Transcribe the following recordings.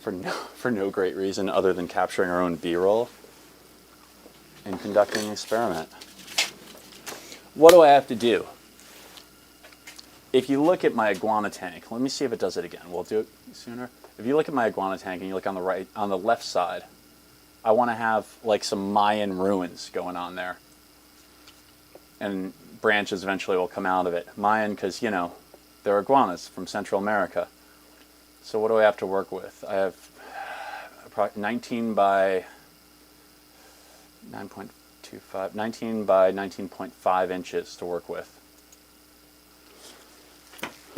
for no great reason other than capturing our own B-roll and conducting an experiment. What do I have to do? If you look at my iguana tank, let me see if it does it again. We'll do it sooner. If you look at my iguana tank and you look on the left side, I want to have like some Mayan ruins going on there. And branches eventually will come out of it. Mayan, because, you know, they're iguanas from Central America. So what do I have to work with? I have 19 by 9.25, 19 by 19.5 inches to work with.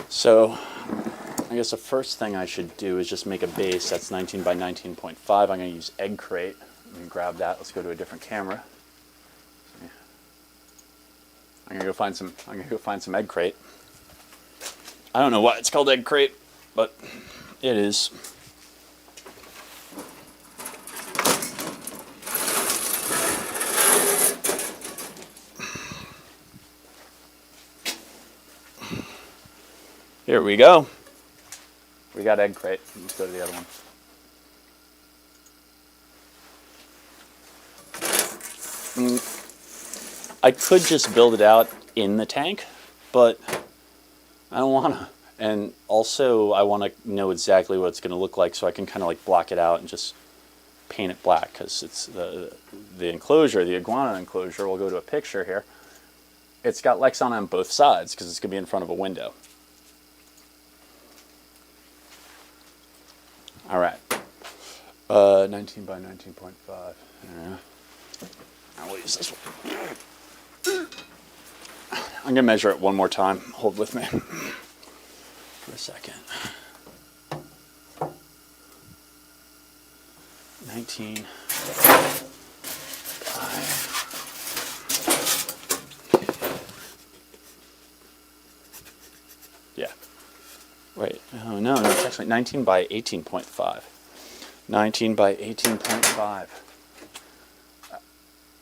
So I guess the first thing I should do is just make a base that's 19 by 19.5. I'm going to use egg crate. Let me grab that. Let's go to a different camera. I'm gonna go find some egg crate. I don't know why it's called egg crate, but it is. Here we go. We got egg crate. Let's go to the other one. I could just build it out in the tank, but I don't want to. And also, I want to know exactly what it's going to look like so I can kind of like block it out and just paint it black, because it's the enclosure, the iguana enclosure. We'll go to a picture here. It's got Lexan on both sides because it's going to be in front of a window. All right. 19 by 19.5. Yeah. Now we'll use this one. I'm going to measure it one more time. Hold with me for a second. 19 by... Yeah. Wait. Oh, no, it's actually 19 by 18.5. 19 by 18.5.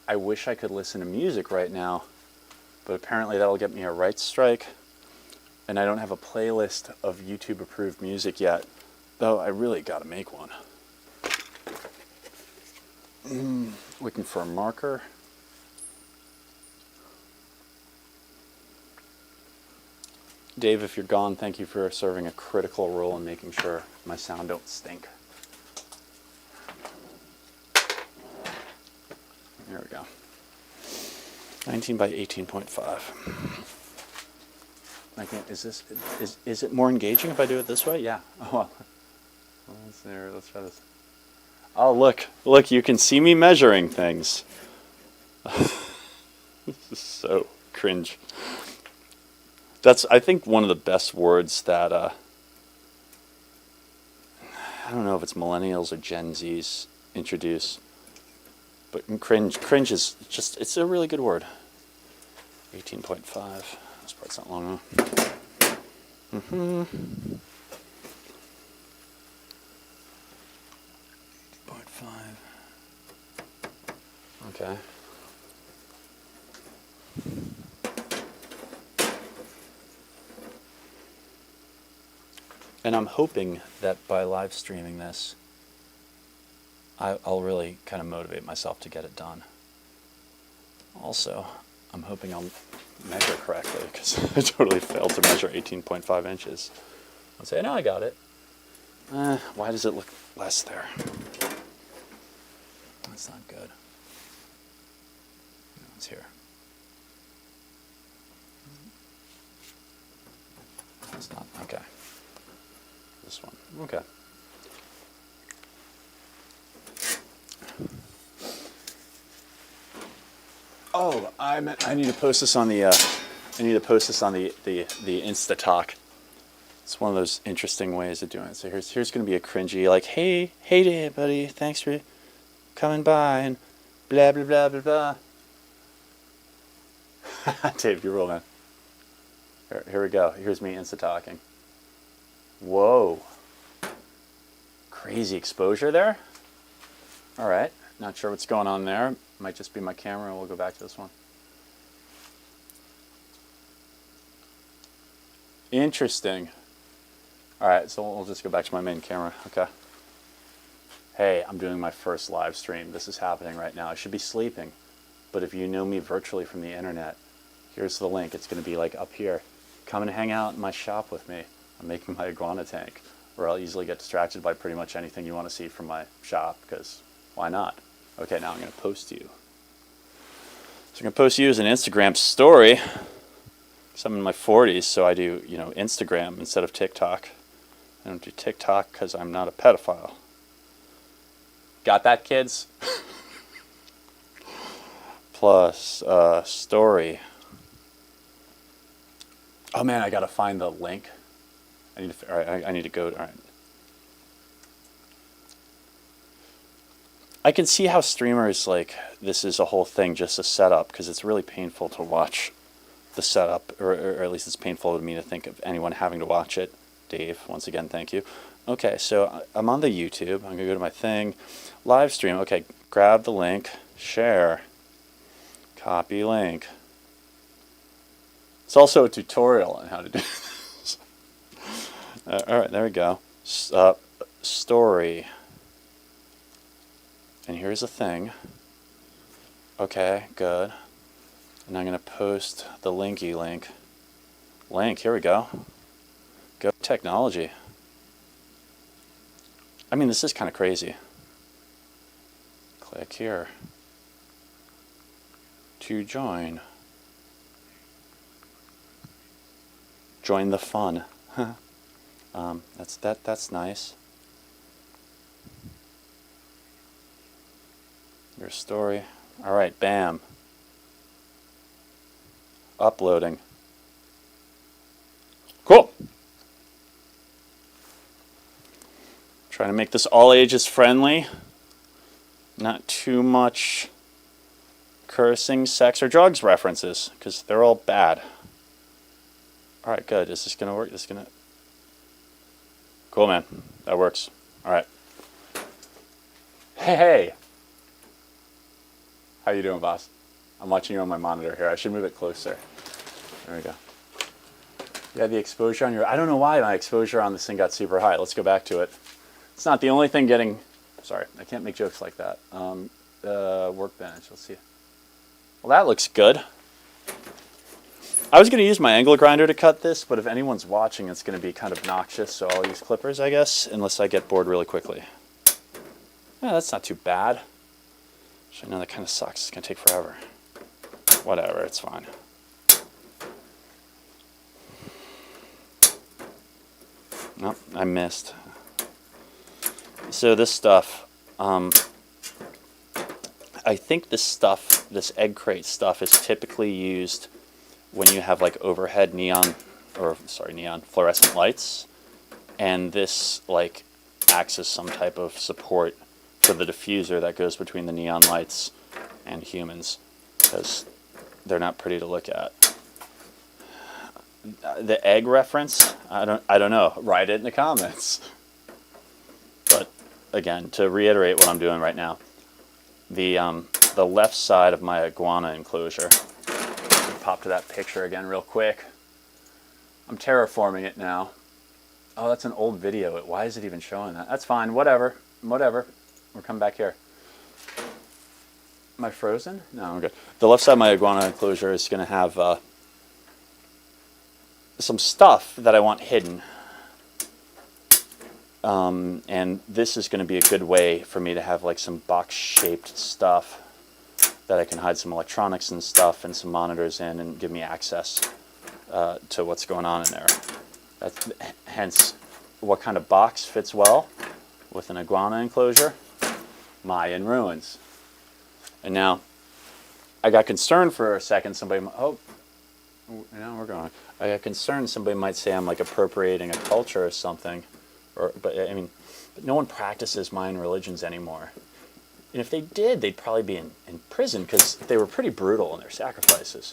I wish I could listen to music right now, but apparently that'll get me a rights strike, and I don't have a playlist of YouTube approved music yet, though I really gotta make one. Looking for a marker. Dave, if you're gone, thank you for serving a critical role in making sure my sound don't stink. There we go. 19 by 18.5. Is it more engaging if I do it this way? Yeah. Oh, well. Let's try this. Oh, look, you can see me measuring things. This is so cringe. That's, I think, one of the best words that, I don't know if it's millennials or Gen Zs introduce, but cringe is just, it's a really good word. 18.5, this part's not long enough. 18.5. Okay. And I'm hoping that by live streaming this, I'll really kind of motivate myself to get it done. Also, I'm hoping I'll measure correctly, because I totally failed to measure 18.5 inches. I'll say, no, I got it. Why does it look less there? That's not good. No, it's here. It's not, okay. This one, okay. Oh, I need to post this on the the Insta-talk. It's one of those interesting ways of doing it. So here's going to be a cringy, like, hey there, buddy, thanks for coming by, and blah blah blah blah blah. Dave, you're rolling. Here we go. Here's me Insta-talking. Whoa. Crazy exposure there. All right. Not sure what's going on there. Might just be my camera, and we'll go back to this one. Interesting. All right, so we'll just go back to my main camera. Okay. hey, I'm doing my first live stream. This is happening right now. I should be sleeping. But if you know me virtually from the internet, here's the link. It's going to be like up here. Come and hang out in my shop with me. I'm making my iguana tank, where I'll easily get distracted by pretty much anything you want to see from my shop, because why not? Okay, now I'm going to post you. So I'm going to post you as an Instagram story. Because I'm in my 40s, so I do, Instagram instead of TikTok. I don't do TikTok because I'm not a pedophile. Got that, kids? Plus, story. Oh man, I gotta find the link. All right, I need to go. All right. I can see how streamers, like, this is a whole thing, just a setup, because it's really painful to watch the setup, or at least it's painful to me to think of anyone having to watch it. Dave, once again, thank you. Okay, so I'm on the YouTube. I'm gonna go to my thing, live stream. Okay, grab the link, share, copy link. It's also a tutorial on how to do this. All right, there we go. Story. And here's a thing. Okay, good. And I'm going to post the linky link. Link, here we go. Go technology. I mean, this is kind of crazy. Click here. To join. Join the fun. That's nice. Your story. All right, bam. Uploading. Cool. Trying to make this all ages friendly. Not too much cursing, sex, or drugs references, because they're all bad. All right, good. Is this gonna work? This is gonna. Cool, man. That works. All right. Hey. How you doing, boss? I'm watching you on my monitor here. I should move it closer. There we go. Yeah, the exposure on your... I don't know why my exposure on this thing got super high. Let's go back to it. It's not the only thing getting... Sorry, I can't make jokes like that. Workbench, let's see. Well, that looks good. I was going to use my angle grinder to cut this, but if anyone's watching, it's going to be kind of obnoxious, so I'll use clippers, I guess, unless I get bored really quickly. Yeah, that's not too bad. Actually, no, that kind of sucks. It's going to take forever. Whatever, it's fine. Nope, I missed. So this stuff, I think this egg crate stuff is typically used when you have like overhead fluorescent lights, and this like acts as some type of support for the diffuser that goes between the neon lights and humans, because they're not pretty to look at. The egg reference, I don't know. Write it in the comments. But again, to reiterate what I'm doing right now, the left side of my iguana enclosure. Pop to that picture again real quick. I'm terraforming it now. Oh, that's an old video. Why is it even showing that? That's fine. Whatever. We're coming back here. Am I frozen? No, I'm good. The left side of my iguana enclosure is going to have some stuff that I want hidden. And this is going to be a good way for me to have like some box-shaped stuff that I can hide some electronics and stuff and some monitors in and give me access to what's going on in there. Hence, what kind of box fits well with an iguana enclosure? Mayan ruins. And now, I got concerned for a second. We're going. I got concerned somebody might say I'm like appropriating a culture or something, but no one practices Mayan religions anymore. And if they did, they'd probably be in prison, because they were pretty brutal in their sacrifices.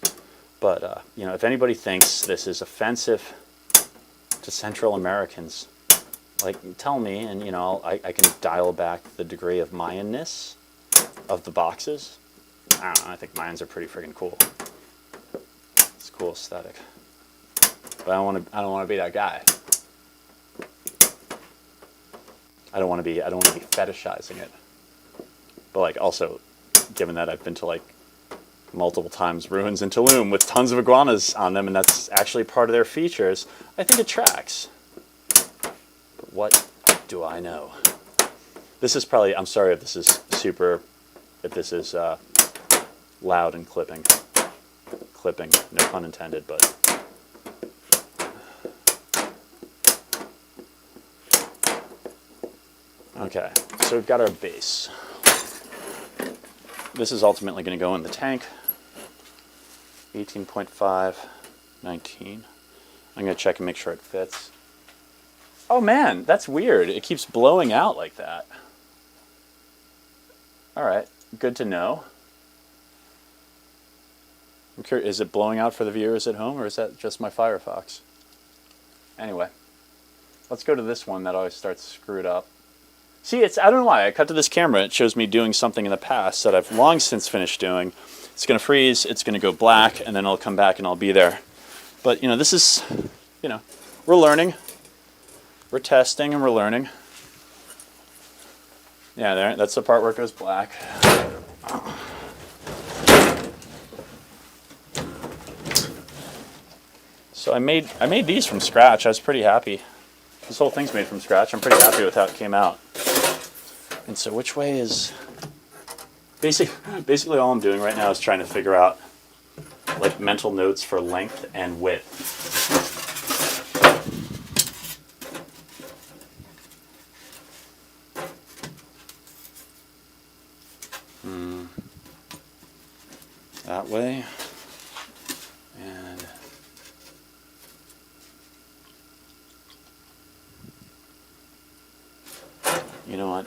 But if anybody thinks this is offensive to Central Americans, like, tell me, and I can dial back the degree of Mayanness of the boxes. I don't know. I think Mayans are pretty freaking cool. It's a cool aesthetic. But I don't want to be that guy. I don't want to be fetishizing it. But like also, given that I've been to like multiple times ruins in Tulum with tons of iguanas on them, and that's actually part of their features, I think it tracks. But what do I know? This is probably, I'm sorry if this is loud and clipping, no pun intended, but. Okay, so we've got our base. This is ultimately going to go in the tank. 18.5, 19. I'm going to check and make sure it fits. Oh man, that's weird. It keeps blowing out like that. All right, good to know. I'm curious, is it blowing out for the viewers at home, or is that just my Firefox? Anyway, let's go to this one that always starts screwed up. See, I don't know why. I cut to this camera. It shows me doing something in the past that I've long since finished doing. It's going to freeze. It's going to go black, and then I'll come back and I'll be there. But, this is, we're learning. We're testing and we're learning. Yeah, there. That's the part where it goes black. So I made these from scratch. I was pretty happy. This whole thing's made from scratch. I'm pretty happy with how it came out. And so which way is... Basically all I'm doing right now is trying to figure out like mental notes for length and width. That way. And you know what?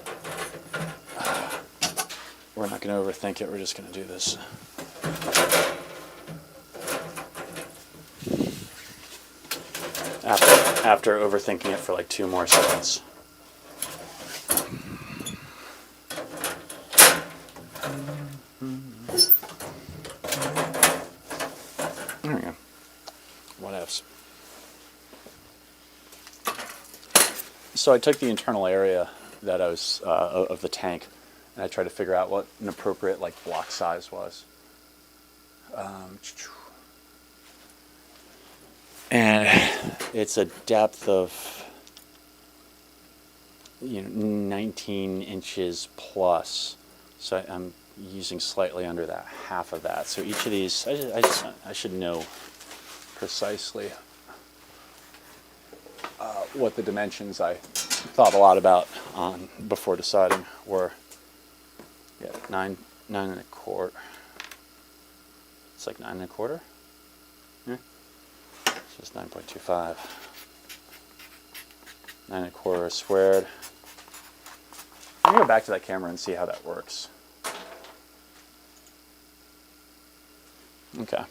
We're not going to overthink it. We're just going to do this. After overthinking it for like 2 more seconds. There we go. What ifs? So I took the internal area that I was of the tank, and I tried to figure out what an appropriate like block size was. And it's a depth of 19 inches plus. So I'm using slightly under that, half of that. So each of these, I should know precisely what the dimensions I thought a lot about before deciding were. Yeah, 9 1/4. It's like 9 1/4. Yeah. So it's 9.25. 9 1/4 squared. I'm gonna go back to that camera and see how that works. Okay.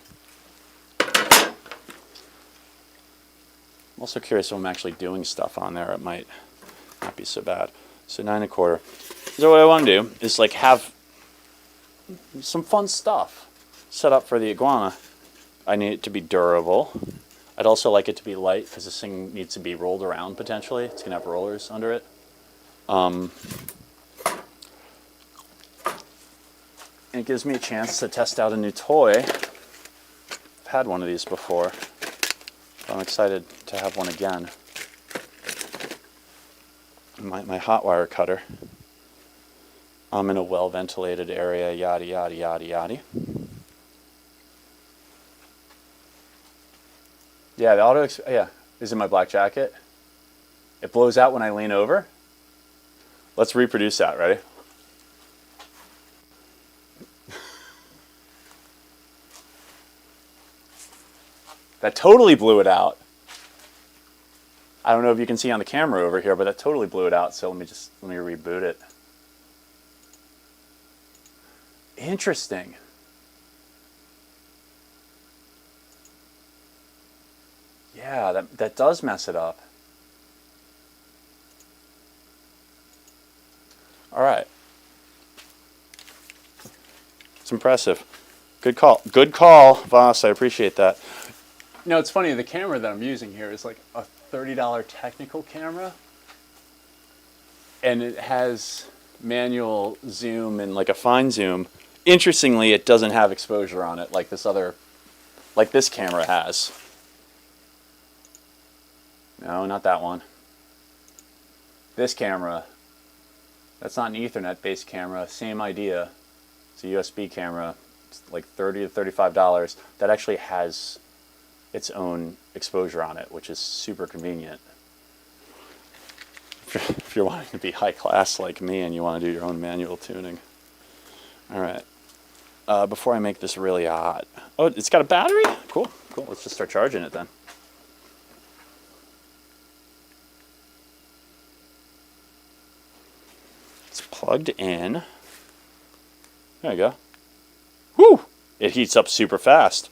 I'm also curious if I'm actually doing stuff on there. It might not be so bad. So 9 1/4. So what I want to do is like have some fun stuff set up for the iguana. I need it to be durable. I'd also like it to be light because this thing needs to be rolled around potentially. It's going to have rollers under it. And it gives me a chance to test out a new toy. I've had one of these before. I'm excited to have one again. My hot wire cutter. I'm in a well-ventilated area, yada, yada, yada, yada. Yeah, the auto, yeah, is in my black jacket. It blows out when I lean over. Let's reproduce that, ready? That totally blew it out. I don't know if you can see on the camera over here, but that totally blew it out. So let me reboot it. Interesting. Yeah, that does mess it up. All right. It's impressive. Good call. Good call, Voss. I appreciate that. No, it's funny. The camera that I'm using here is like a $30 technical camera. and it has manual zoom and like a fine zoom. Interestingly, it doesn't have exposure on it like this camera has. No, not that one. This camera, that's not an Ethernet-based camera, same idea. It's a USB camera, it's like $30 to $35. That actually has its own exposure on it, which is super convenient. If you're wanting to be high class like me and you want to do your own manual tuning. All right. Before I make this really hot. Oh, it's got a battery? Cool, cool. Let's just start charging it then. It's plugged in. There you go. Whew! It heats up super fast.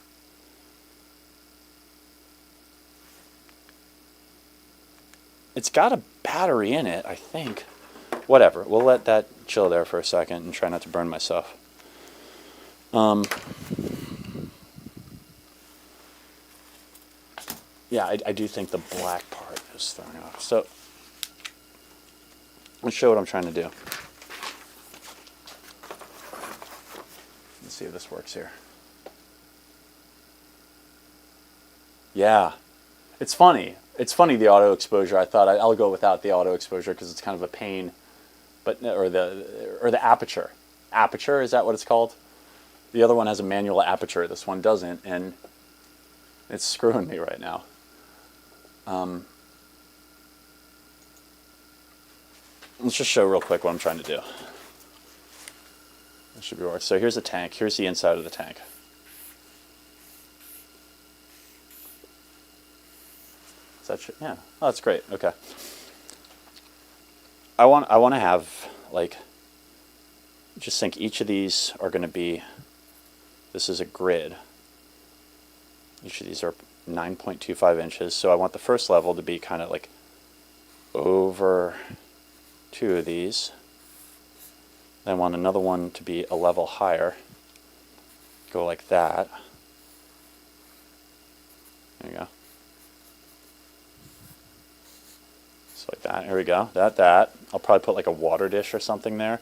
It's got a battery in it, I think. Whatever. We'll let that chill there for a second and try not to burn myself. Yeah, I do think the black part is throwing off. So, let's show what I'm trying to do. Let's see if this works here. Yeah. It's funny. It's funny, the auto exposure. I thought I'll go without the auto exposure because it's kind of a pain. But or the aperture. Aperture, is that what it's called? The other one has a manual aperture. This one doesn't, and it's screwing me right now. Let's just show real quick what I'm trying to do. That should be working. So here's the tank. Here's the inside of the tank. Is that yeah? Oh, that's great. Okay. I want to have like, just think each of these are going to be. This is a grid. Each of these are 9.25 inches. So I want the first level to be kind of like over 2 of these. Then I want another one to be a level higher. Go like that. There you go. Just like that. Here we go. That. I'll probably put like a water dish or something there.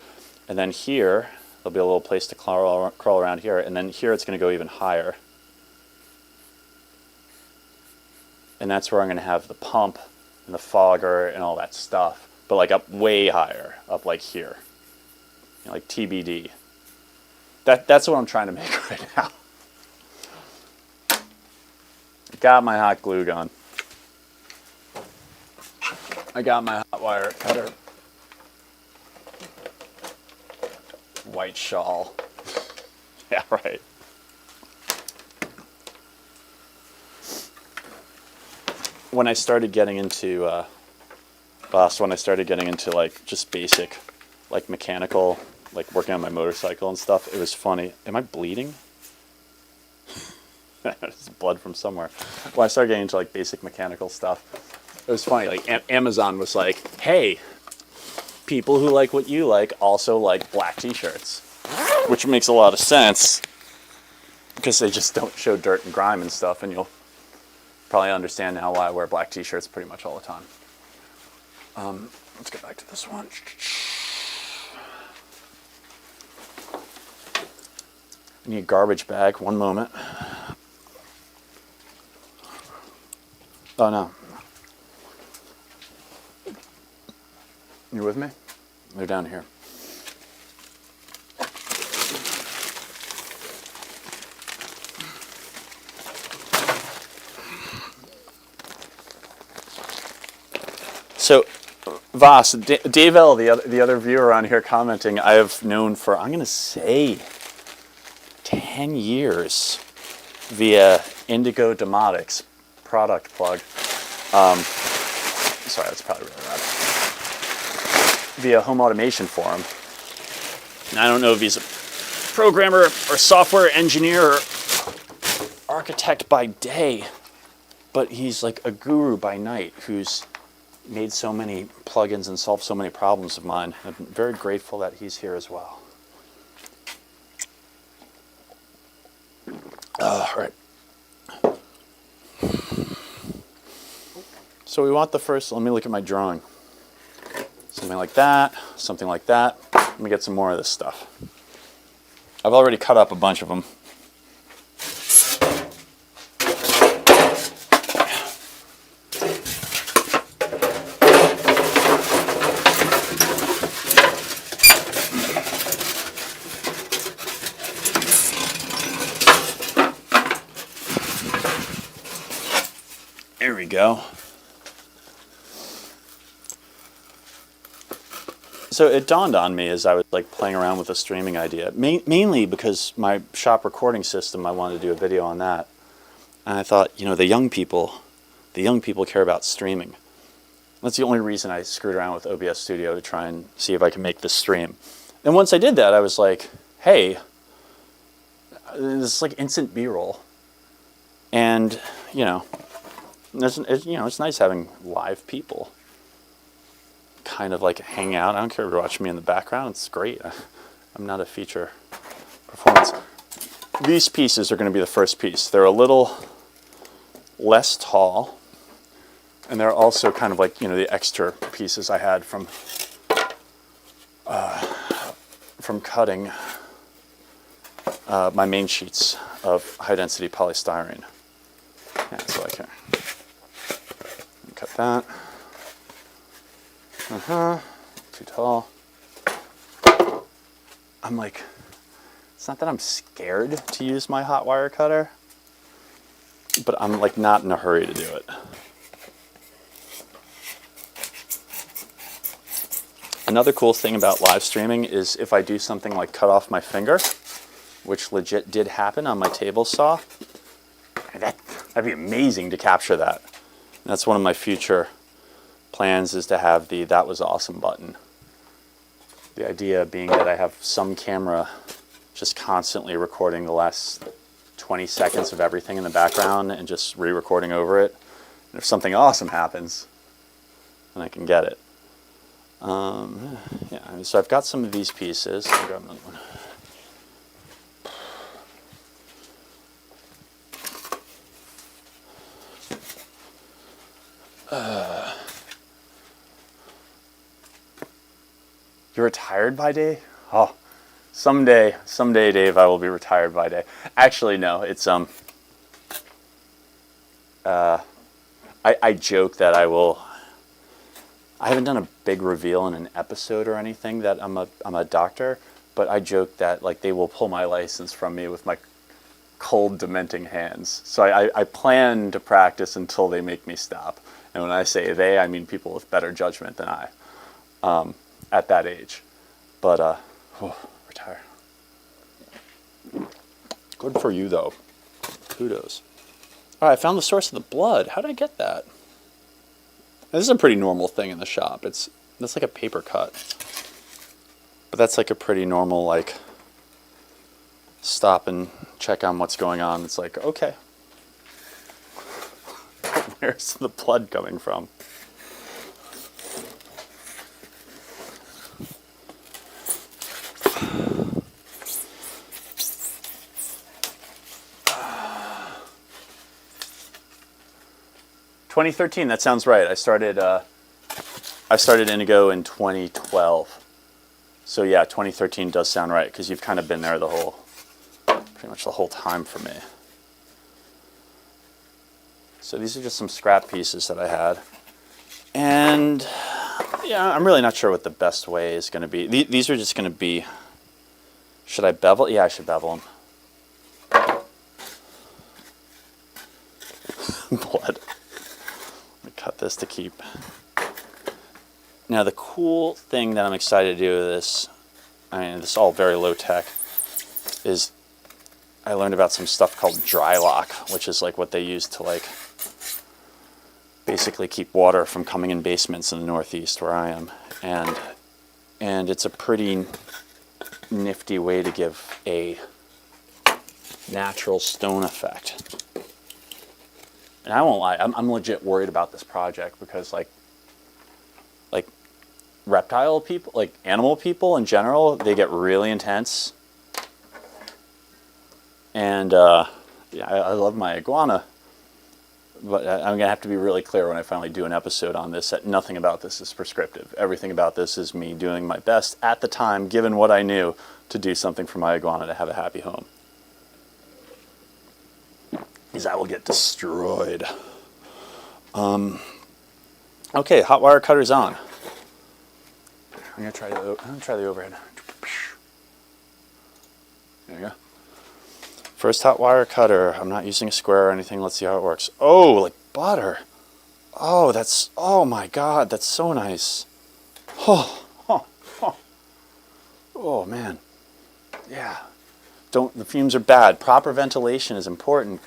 And then here, there'll be a little place to crawl around here. And then here it's going to go even higher. And that's where I'm going to have the pump and the fogger and all that stuff. But like up way higher, up like here. You know, like TBD. That's what I'm trying to make right now. Got my hot glue gun. I got my hot wire cutter. White shawl. Yeah, right. When I started getting into when I started getting into like just basic, like mechanical, like working on my motorcycle and stuff, it was funny. Am I bleeding? There's blood from somewhere. When I started getting into like basic mechanical stuff, it was funny. Like Amazon was like, "Hey, people who like what you like also like black T-shirts," which makes a lot of sense because they just don't show dirt and grime and stuff, and you'll probably understand now why I wear black T-shirts pretty much all the time. Let's get back to this one. I need a garbage bag. One moment. Oh no. You with me? They're down here. So, Voss, Dave L., the other viewer on here commenting, I have known for, I'm going to say, 10 years via Indigo Domotics product plug. Sorry, that's probably really loud. Via home automation forum. And I don't know if he's a programmer or software engineer or architect by day, but he's like a guru by night who's made so many plugins and solved so many problems of mine. I'm very grateful that he's here as well. All right. So we want the first, let me look at my drawing. Something like that, something like that. Let me get some more of this stuff. I've already cut up a bunch of them. There we go. So it dawned on me as I was like playing around with the streaming idea, mainly because my shop recording system, I wanted to do a video on that. And I thought, you know, the young people care about streaming. That's the only reason I screwed around with OBS Studio, to try and see if I can make this stream. And once I did that, I was like, hey, this is like instant B-roll. And, you know, it's nice having live people kind of like hang out. I don't care if you're watching me in the background. It's great. I'm not a feature performance. These pieces are going to be the first piece. They're a little less tall, and they're also kind of like, you know, the extra pieces I had from cutting my main sheets of high density polystyrene. Yeah, so I can cut that. Too tall. I'm like, it's not that I'm scared to use my hot wire cutter, but I'm like not in a hurry to do it. Another cool thing about live streaming is if I do something like cut off my finger, which legit did happen on my table saw, that'd be amazing to capture that. And that's one of my future plans, is to have the "that was awesome" button. The idea being that I have some camera just constantly recording the last 20 seconds of everything in the background and just re-recording over it. And if something awesome happens, then I can get it. Yeah, so I've got some of these pieces. I'll grab another one. You're retired by day? Oh, someday, Dave, I will be retired by day. Actually, no, it's I joke that I haven't done a big reveal in an episode or anything that I'm a doctor, but I joke that like they will pull my license from me with my cold, dementing hands. So I plan to practice until they make me stop. And when I say they, I mean people with better judgment than I. At that age, but retire. Good for you though. Kudos. All right, I found the source of the blood. How did I get that? This is a pretty normal thing in the shop. That's like a paper cut, but that's like a pretty normal like stop and check on what's going on. It's like, okay, where's the blood coming from? '13. That sounds right. I started Indigo in 2012. So yeah, 2013 does sound right, because you've kind of been there pretty much the whole time for me. So these are just some scrap pieces that I had, and yeah, I'm really not sure what the best way is going to be. These are just going to be. Should I bevel? Yeah, I should bevel them. Blood. Cut this to keep. Now the cool thing that I'm excited to do with this, I mean, this is all very low tech, is I learned about some stuff called dry lock, which is like what they use to like basically keep water from coming in basements in the Northeast where I am, and it's a pretty nifty way to give a natural stone effect. And I won't lie, I'm legit worried about this project, because like reptile people, like animal people in general, they get really intense. And yeah, I love my iguana, but I'm going to have to be really clear when I finally do an episode on this that nothing about this is prescriptive. Everything about this is me doing my best at the time, given what I knew, to do something for my iguana to have a happy home. Because I will get destroyed. Okay, hot wire cutter's on. I'm going to try the overhead. There you go. First hot wire cutter. I'm not using a square or anything. Let's see how it works. Oh, like butter. Oh, that's, oh my God, that's so nice. Oh, oh, oh. Oh man. Yeah. The fumes are bad. Proper ventilation is important.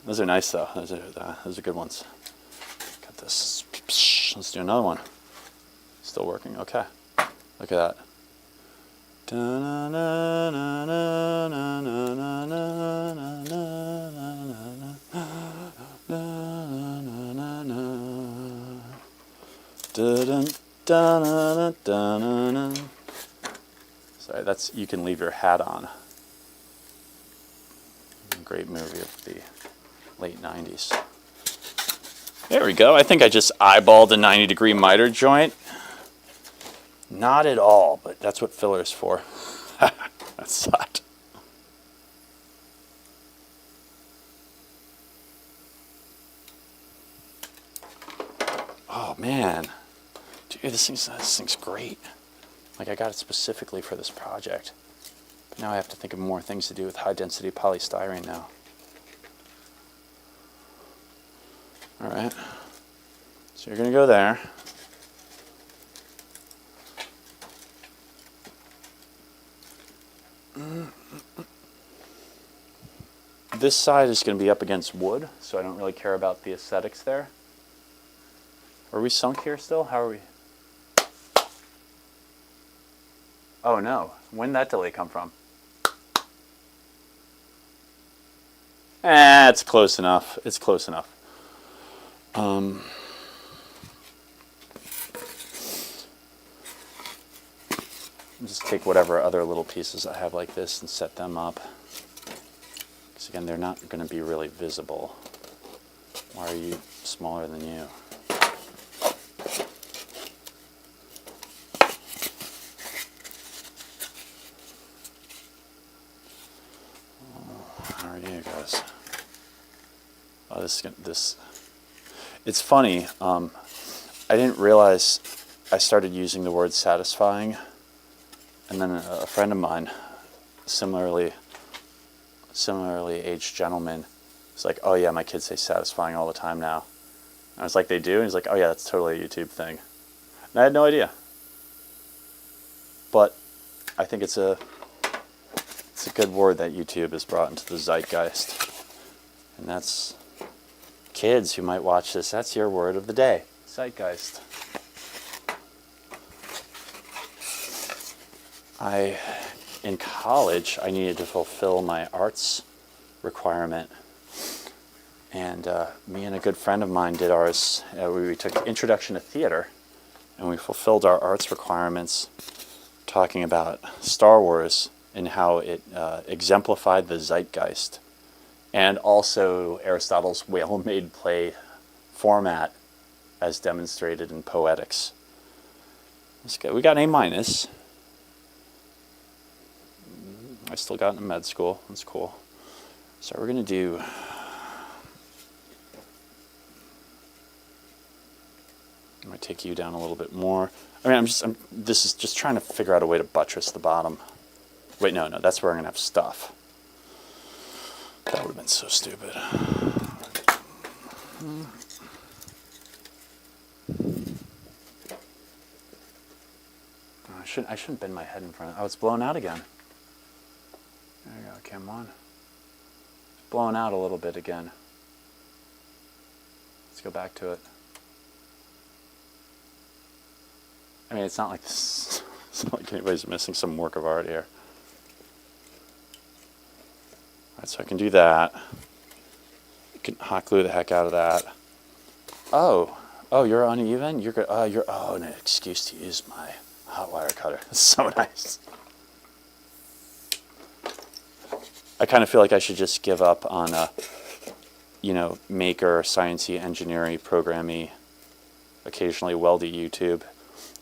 Those are nice though. Those are good ones. Got this. Let's do another one. Still working. Okay. Look at that. Sorry, that's You Can Leave Your Hat On. Great movie of the late 90s. There we go. I think I just eyeballed a 90-degree miter joint. Not at all, but that's what filler's for. That sucked. Oh man, dude, this thing's great. Like, I got it specifically for this project. But now I have to think of more things to do with high-density polystyrene now. All right. So you're gonna go there. This side is going to be up against wood, so I don't really care about the aesthetics there. Are we sunk here still? How are we? Oh no, when did that delay come from? It's close enough. It's close enough. Just take whatever other little pieces I have like this and set them up. Because again, they're not going to be really visible. Why are you smaller than you? How are you guys? Oh, this. It's funny. I didn't realize I started using the word satisfying. And then a friend of mine, similarly aged gentleman, was like, "Oh yeah, my kids say satisfying all the time now." And I was like, "They do?" And he's like, "Oh yeah, that's totally a YouTube thing." And I had no idea. But I think it's a good word that YouTube has brought into the zeitgeist. And that's, kids who might watch this, that's your word of the day, zeitgeist. In college, I needed to fulfill my arts requirement, and me and a good friend of mine did ours. We took Introduction to Theater, and we fulfilled our arts requirements talking about Star Wars and how it exemplified the zeitgeist, and also Aristotle's well-made play format as demonstrated in Poetics. We got an A-. I still got into med school. That's cool. So we're going to do... I'm going to take you down a little bit more. I mean, this is just trying to figure out a way to buttress the bottom. Wait, no, that's where I'm going to have stuff. That would have been so stupid. I shouldn't bend my head in front of... Oh, it's blown out again. There you go, come on. It's blowing out a little bit again. Let's go back to it. I mean, it's not like this. It's not like anybody's missing some work of art here. Alright, so I can do that. You can hot glue the heck out of that. Oh, you're uneven? You're good. Oh, an excuse to use my hot wire cutter. That's so nice. I kind of feel like I should just give up on you know, maker, sciencey, engineering, programmy, occasionally weldy YouTube,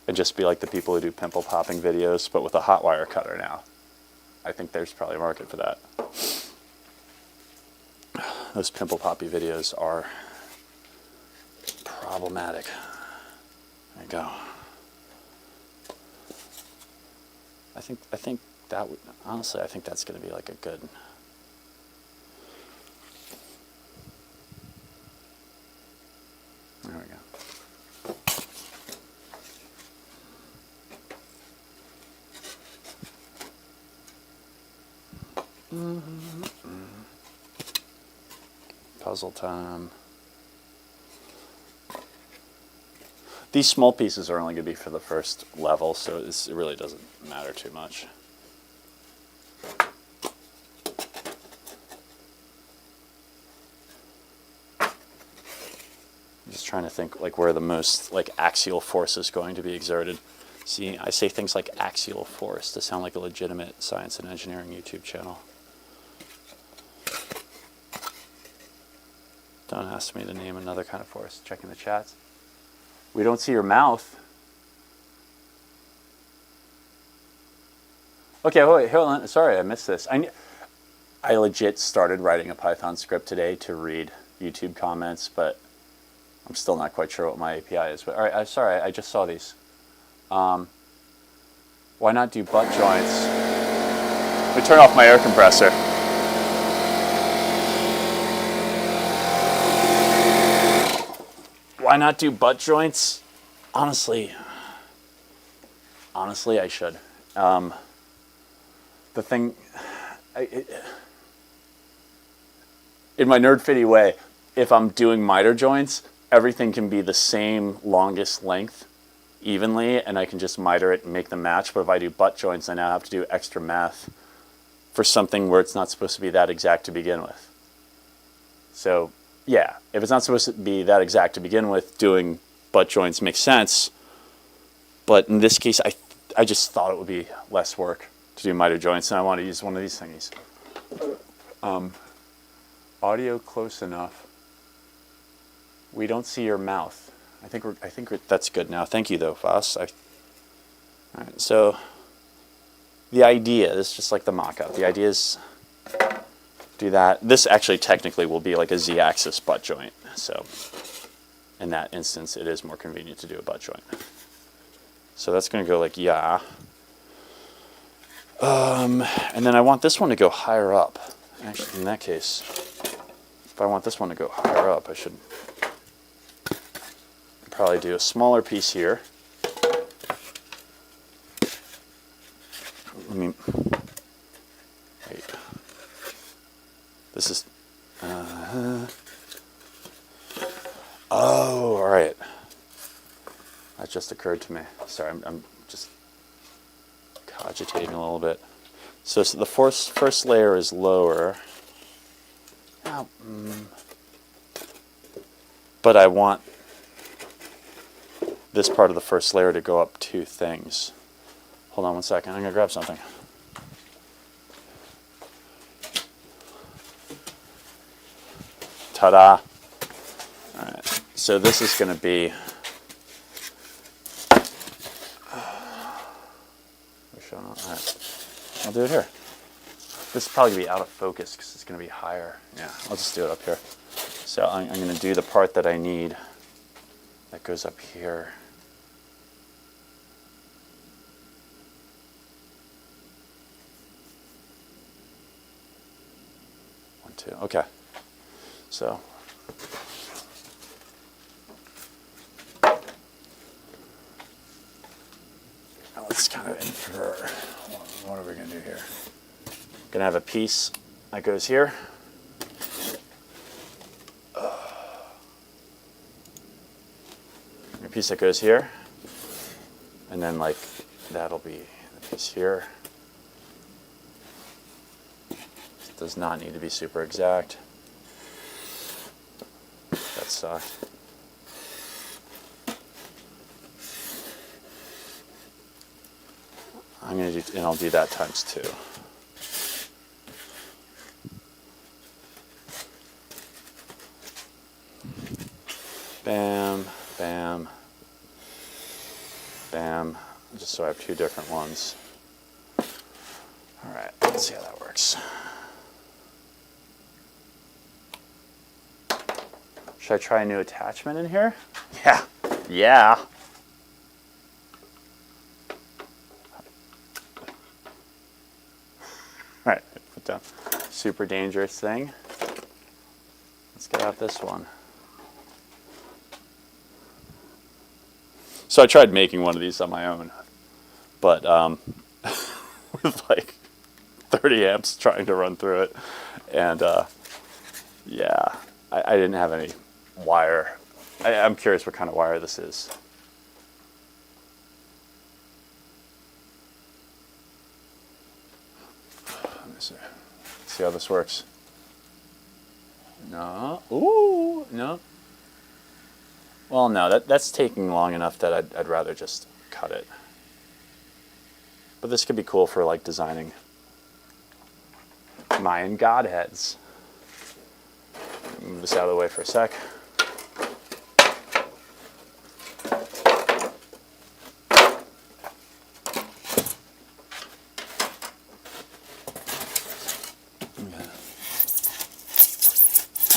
and just be like the people who do pimple popping videos, but with a hot wire cutter now. I think there's probably a market for that. Those pimple poppy videos are problematic. There you go. I think that would, honestly, I think that's going to be like a good. There we go. Puzzle time. These small pieces are only going to be for the first level, so it really doesn't matter too much. I'm just trying to think like where the most like axial force is going to be exerted. See, I say things like axial force to sound like a legitimate science and engineering YouTube channel. Don't ask me to name another kind of force. Checking the chats. We don't see your mouth. Okay, wait, hold on. Sorry, I missed this. I legit started writing a Python script today to read YouTube comments, but I'm still not quite sure what my API is. But all right, sorry, I just saw these. Why not do butt joints? Let me turn off my air compressor. Why not do butt joints? Honestly, I should. The thing, in my nerd-fitty way, if I'm doing miter joints, everything can be the same longest length evenly, and I can just miter it and make them match. But if I do butt joints, I now have to do extra math for something where it's not supposed to be that exact to begin with. So, yeah, if it's not supposed to be that exact to begin with, doing butt joints makes sense. But in this case, I just thought it would be less work to do miter joints, and I want to use one of these thingies. Audio close enough. We don't see your mouth. I think that's good now. Thank you, though, Voss. All right, so the idea is just like the mock-up. The idea is do that. This actually technically will be like a z-axis butt joint. So in that instance, it is more convenient to do a butt joint. So that's going to go like yeah. And then I want this one to go higher up. Actually, in that case, if I want this one to go higher up, I should probably do a smaller piece here. Let me wait. This is oh, all right. That just occurred to me. Sorry, I'm just cogitating a little bit. So the first layer is lower. But I want this part of the first layer to go up two things. Hold on one second. I'm going to grab something. Ta-da. All right. So this is going to be... All right. I'll do it here. This will probably be out of focus because it's going to be higher. Yeah, I'll just do it up here. So I'm going to do the part that I need that goes up here. One, two. Okay. So now let's kind of infer what are we going to do here. Going to have a piece that goes here. A piece that goes here. And then like that'll be the piece here. It does not need to be super exact. That sucked. I'm going to do, and I'll do that times 2. Bam, bam, bam, just so I have two different ones. All right, let's see how that works. Should I try a new attachment in here? Yeah, yeah. All right, put down super dangerous thing. Let's get out this one. So I tried making one of these on my own, but with like 30 amps trying to run through it, and yeah, I didn't have any wire. I'm curious what kind of wire this is. Let me see. See how this works. No. Ooh, no. Well, no, that's taking long enough that I'd rather just cut it. But this could be cool for like designing Mayan godheads. Move this out of the way for a sec.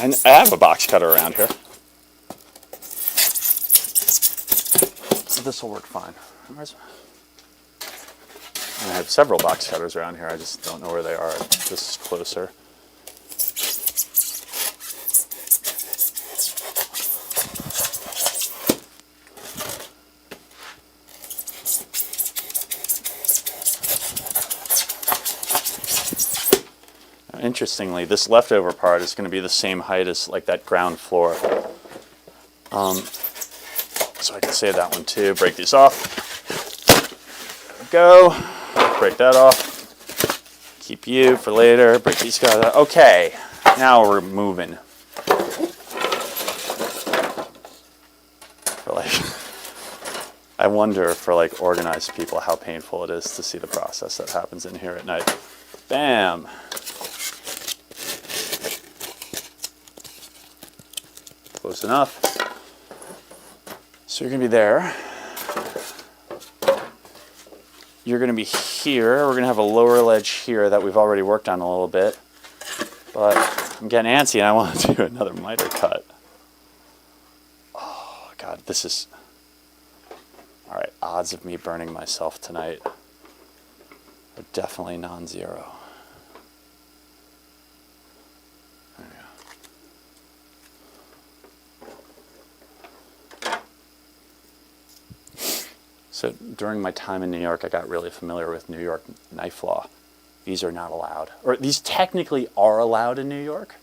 And I have a box cutter around here. This will work fine. I have several box cutters around here. I just don't know where they are. This is closer. Now, interestingly, this leftover part is going to be the same height as like that ground floor. So I can save that one too. Break these off. There we go. Break that off. Keep you for later. Break these guys out. Okay, now we're moving. For like, I wonder for like organized people how painful it is to see the process that happens in here at night. Bam. Close enough. So you're going to be there. You're going to be here. We're going to have a lower ledge here that we've already worked on a little bit. But I'm getting antsy and I want to do another miter cut. Oh, God, this is... All right, odds of me burning myself tonight are definitely non-zero. So during my time in New York, I got really familiar with New York knife law. These are not allowed, or these technically are allowed in New York.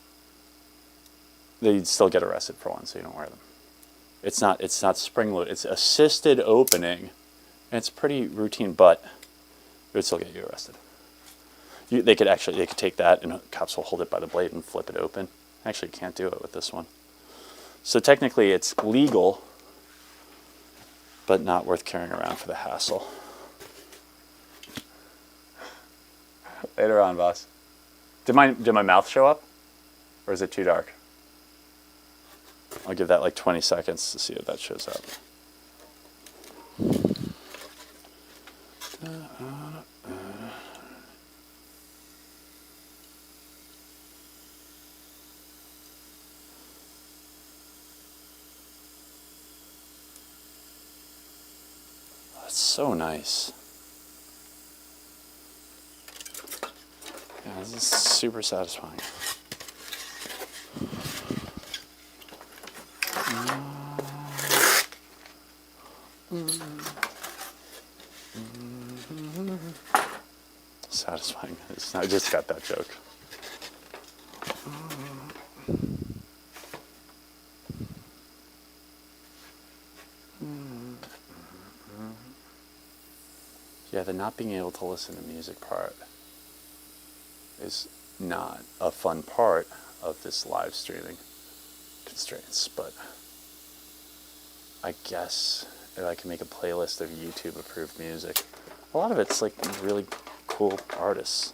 They'd still get arrested for one, so you don't wear them. It's not spring load. It's assisted opening, and it's pretty routine, but it would still get you arrested. They could take that, and cops will hold it by the blade and flip it open. Actually, you can't do it with this one. So technically, it's legal, but not worth carrying around for the hassle. Later on, boss. Did my mouth show up? Or is it too dark? I'll give that like 20 seconds to see if that shows up. That's so nice. Yeah, this is super satisfying. Satisfying. I just got that joke. Yeah, the not being able to listen to music part is not a fun part of this live streaming constraints, but I guess if I can make a playlist of YouTube approved music, a lot of it's like really cool artists.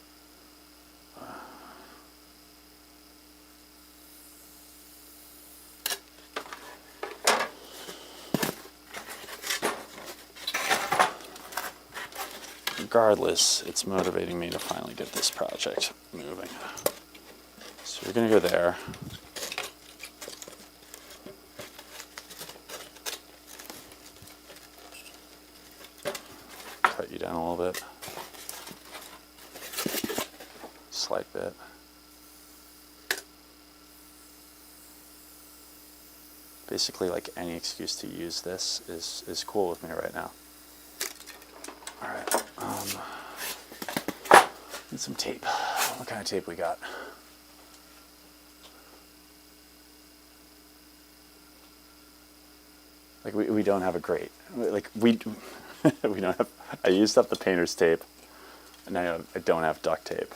regardless, it's motivating me to finally get this project moving. So you're going to go there. Cut you down a little bit. Slight bit. Basically, like any excuse to use this is cool with me right now. All right, need some tape. What kind of tape we got? Like we don't have a grate. Like we we don't have. I used up the painter's tape, and I don't have duct tape.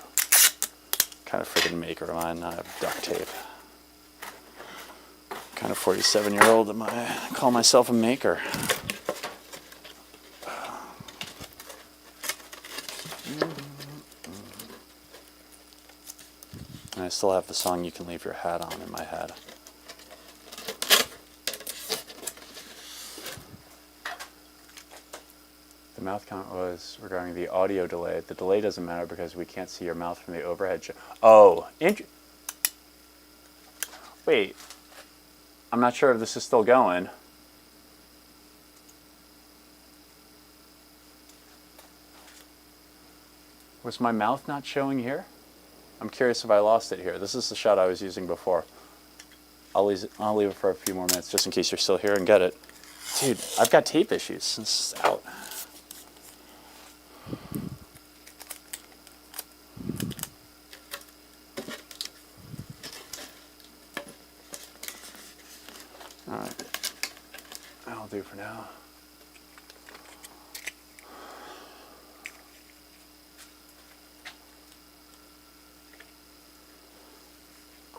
Kind of freaking maker am I not have duct tape? Kind of 47-year-old am I call myself a maker? And I still have the song "You Can Leave Your Hat On" in my head. The mouth comment was regarding the audio delay. The delay doesn't matter because we can't see your mouth from the overhead. Oh, wait. I'm not sure if this is still going. Was my mouth not showing here? I'm curious if I lost it here. This is the shot I was using before. I'll leave it for a few more minutes just in case you're still here and get it. Dude, I've got tape issues. This is out. Alright. That'll do for now.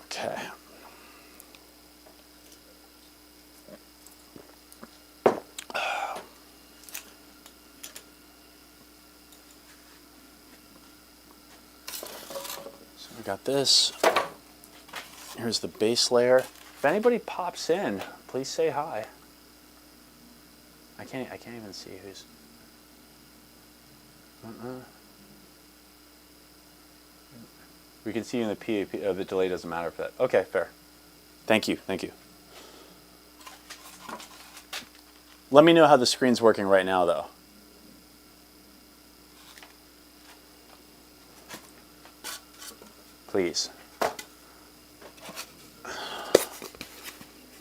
Okay. So we got this. Here's the base layer. If anybody pops in, please say hi. I can't even see who's. We can see you in the PAP. Oh, the delay doesn't matter for that. Okay, fair. Thank you. Thank you. Let me know how the screen's working right now, though. Please.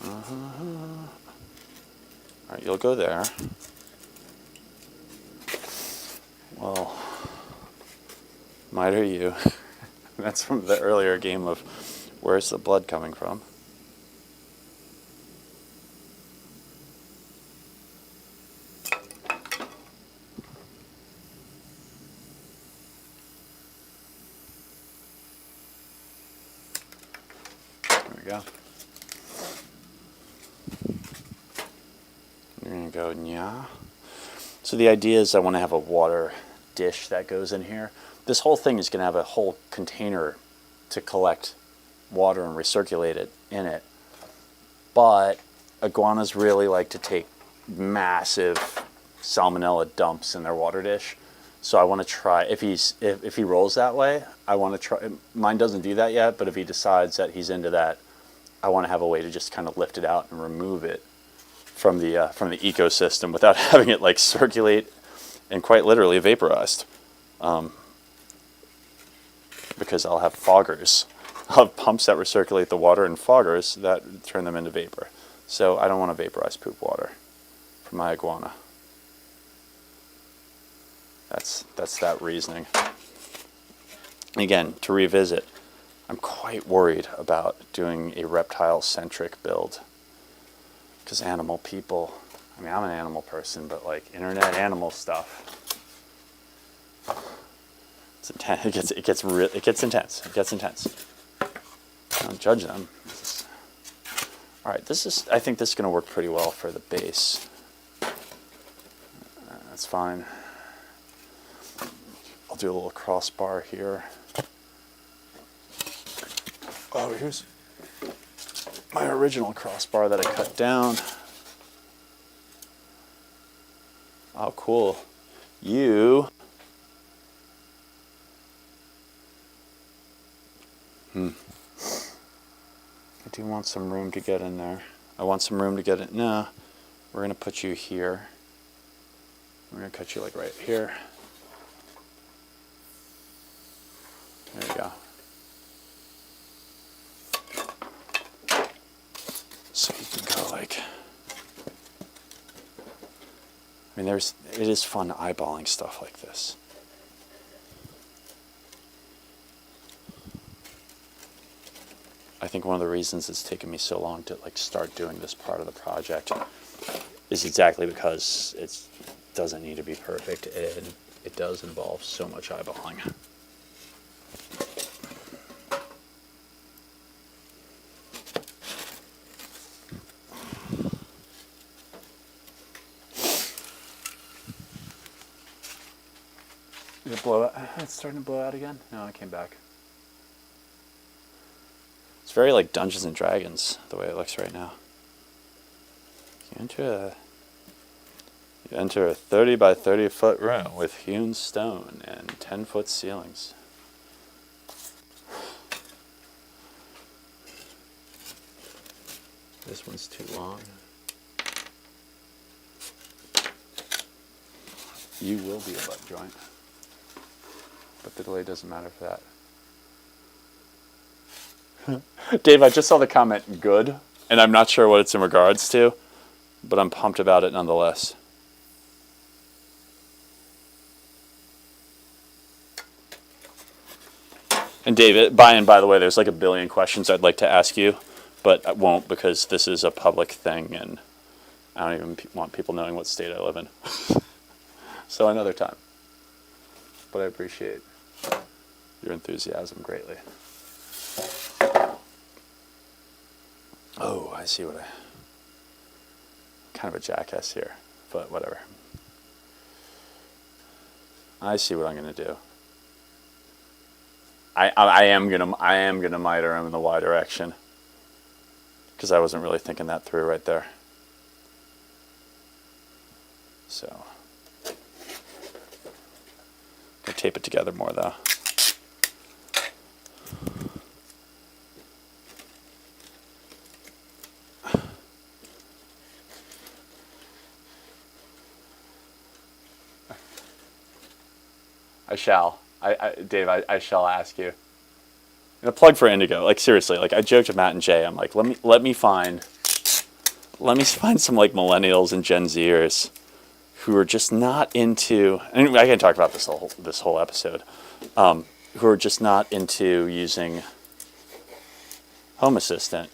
All right, you'll go there. Well, might are you. That's from the earlier game of where's the blood coming from? There we go. You're going to go, yeah. So the idea is I want to have a water dish that goes in here. This whole thing is going to have a whole container to collect water and recirculate it in it. But iguanas really like to take massive salmonella dumps in their water dish. So I want to try, if he rolls that way, I want to try, mine doesn't do that yet, but if he decides that he's into that, I want to have a way to just kind of lift it out and remove it from the ecosystem without having it like circulate and quite literally vaporized. Because I'll have foggers. I'll have pumps that recirculate the water and foggers that turn them into vapor. So I don't want to vaporize poop water for my iguana. That's that reasoning. Again, to revisit, I'm quite worried about doing a reptile-centric build. Because animal people, I mean, I'm an animal person, but like internet animal stuff, it's intense. It gets intense. It gets intense. Don't judge them. All right, I think this is going to work pretty well for the base. That's fine. I'll do a little crossbar here. Oh, here's my original crossbar that I cut down. Oh, cool. You I do want some room to get in there. I want some room to get in. No, we're going to put you here. We're going to cut you like right here. There you go. So you can go like... I mean, it is fun eyeballing stuff like this. I think one of the reasons it's taken me so long to like start doing this part of the project is exactly because it doesn't need to be perfect, and it does involve so much eyeballing. Did it blow out? It's starting to blow out again? No, it came back. It's very like Dungeons and Dragons, the way it looks right now. You enter a 30 by 30 foot room with hewn stone and 10-foot ceilings. This one's too long. You will be a butt joint, but the delay doesn't matter for that. Dave, I just saw the comment good, and I'm not sure what it's in regards to, but I'm pumped about it nonetheless. And Dave, by the way, there's like a billion questions I'd like to ask you, but I won't because this is a public thing, and I don't even want people knowing what state I live in. So another time. But I appreciate your enthusiasm greatly. Oh, I see what kind of a jackass here, but whatever. I see what I'm gonna do. I am gonna miter him in the Y direction because I wasn't really thinking that through right there. So I'll tape it together more though. I shall. Dave, I shall ask you. And a plug for Indigo. Like seriously, like I joked with Matt and Jay. I'm like, let me find some like millennials and Gen Zers who are just not into. And I can talk about this whole episode. Who are just not into using Home Assistant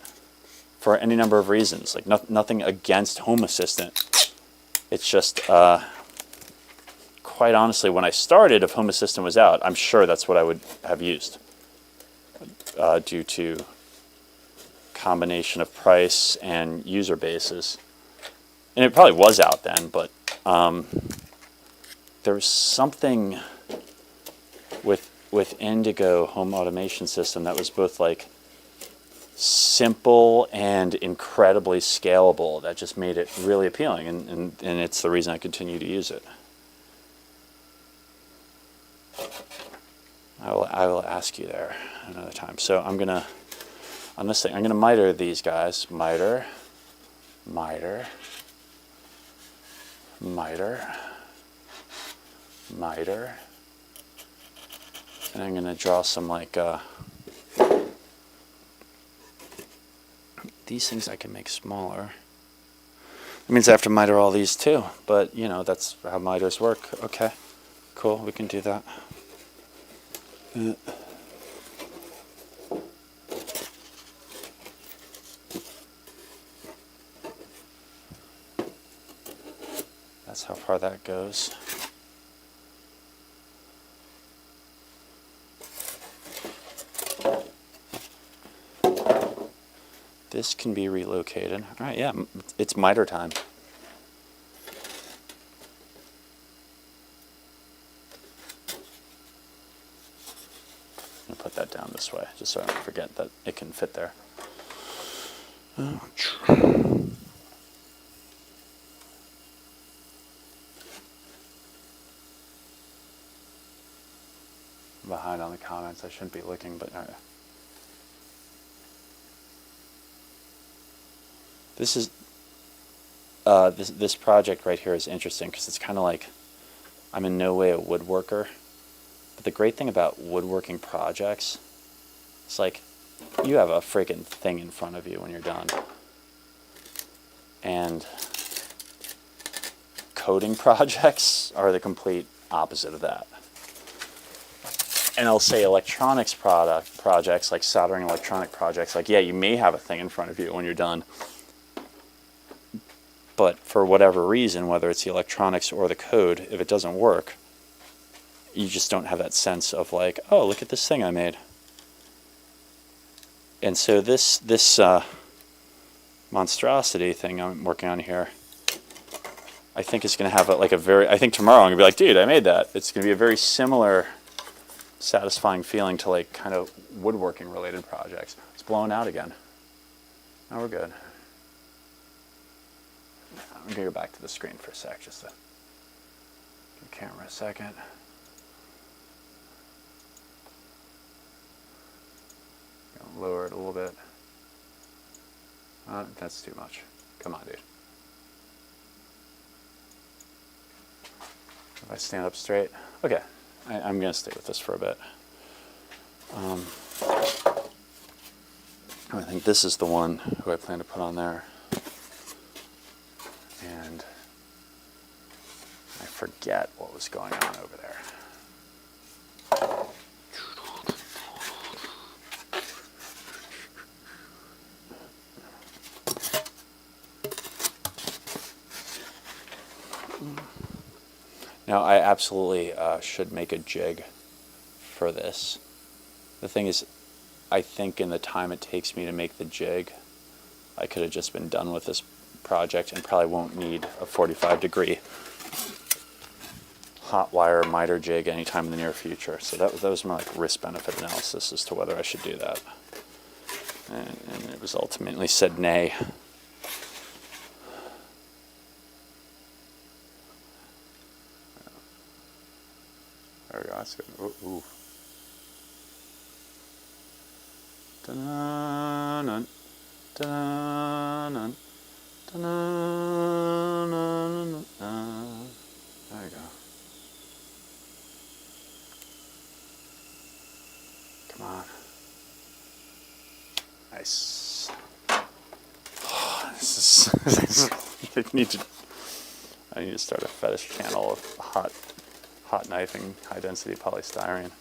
for any number of reasons. Like nothing against Home Assistant. It's just. Quite honestly, when I started, if Home Assistant was out, I'm sure that's what I would have used due to combination of price and user bases. And it probably was out then, but there was something with Indigo Home Automation System that was both like simple and incredibly scalable that just made it really appealing, and it's the reason I continue to use it. I will ask you there another time. So I'm gonna, on this thing, I'm gonna miter these guys. Miter, miter, miter, miter. And I'm gonna draw some like, these things I can make smaller. It means I have to miter all these too, but you know, that's how miters work. Okay, cool, we can do that. That's how far that goes. This can be relocated. All right, yeah, it's miter time. Put that down this way, just so I don't forget that it can fit there. Behind on the comments, I shouldn't be looking, but all right. This is this project right here is interesting because it's kind of like I'm in no way a woodworker, but the great thing about woodworking projects is like you have a freaking thing in front of you when you're done, and coding projects are the complete opposite of that. And I'll say electronics projects, like soldering electronic projects, like, yeah, you may have a thing in front of you when you're done, but for whatever reason, whether it's the electronics or the code, if it doesn't work, you just don't have that sense of like, oh, look at this thing I made. And so this monstrosity thing I'm working on here, I think is going to have I think tomorrow I'm going to be like, dude, I made that. It's going to be a very similar satisfying feeling to like kind of woodworking related projects. It's blowing out again. Now we're good. I'm going to go back to the screen for a sec, just to give the camera a second. Lower it a little bit. That's too much. Come on, dude. If I stand up straight. Okay, I'm going to stay with this for a bit. I think this is the one who I plan to put on there. And I forget what was going on over there. Now, I absolutely should make a jig for this. The thing is, I think in the time it takes me to make the jig, I could have just been done with this project and probably won't need a 45-degree hot wire miter jig anytime in the near future. So that was my like risk-benefit analysis as to whether I should do that. And it was ultimately said nay. There we go, that's good. Ooh. Da-na-nun, da-na-nun, da-na-nun, there you go. Come on. Nice. Oh, this is I need to start a fetish channel of hot knifing, high density polystyrene.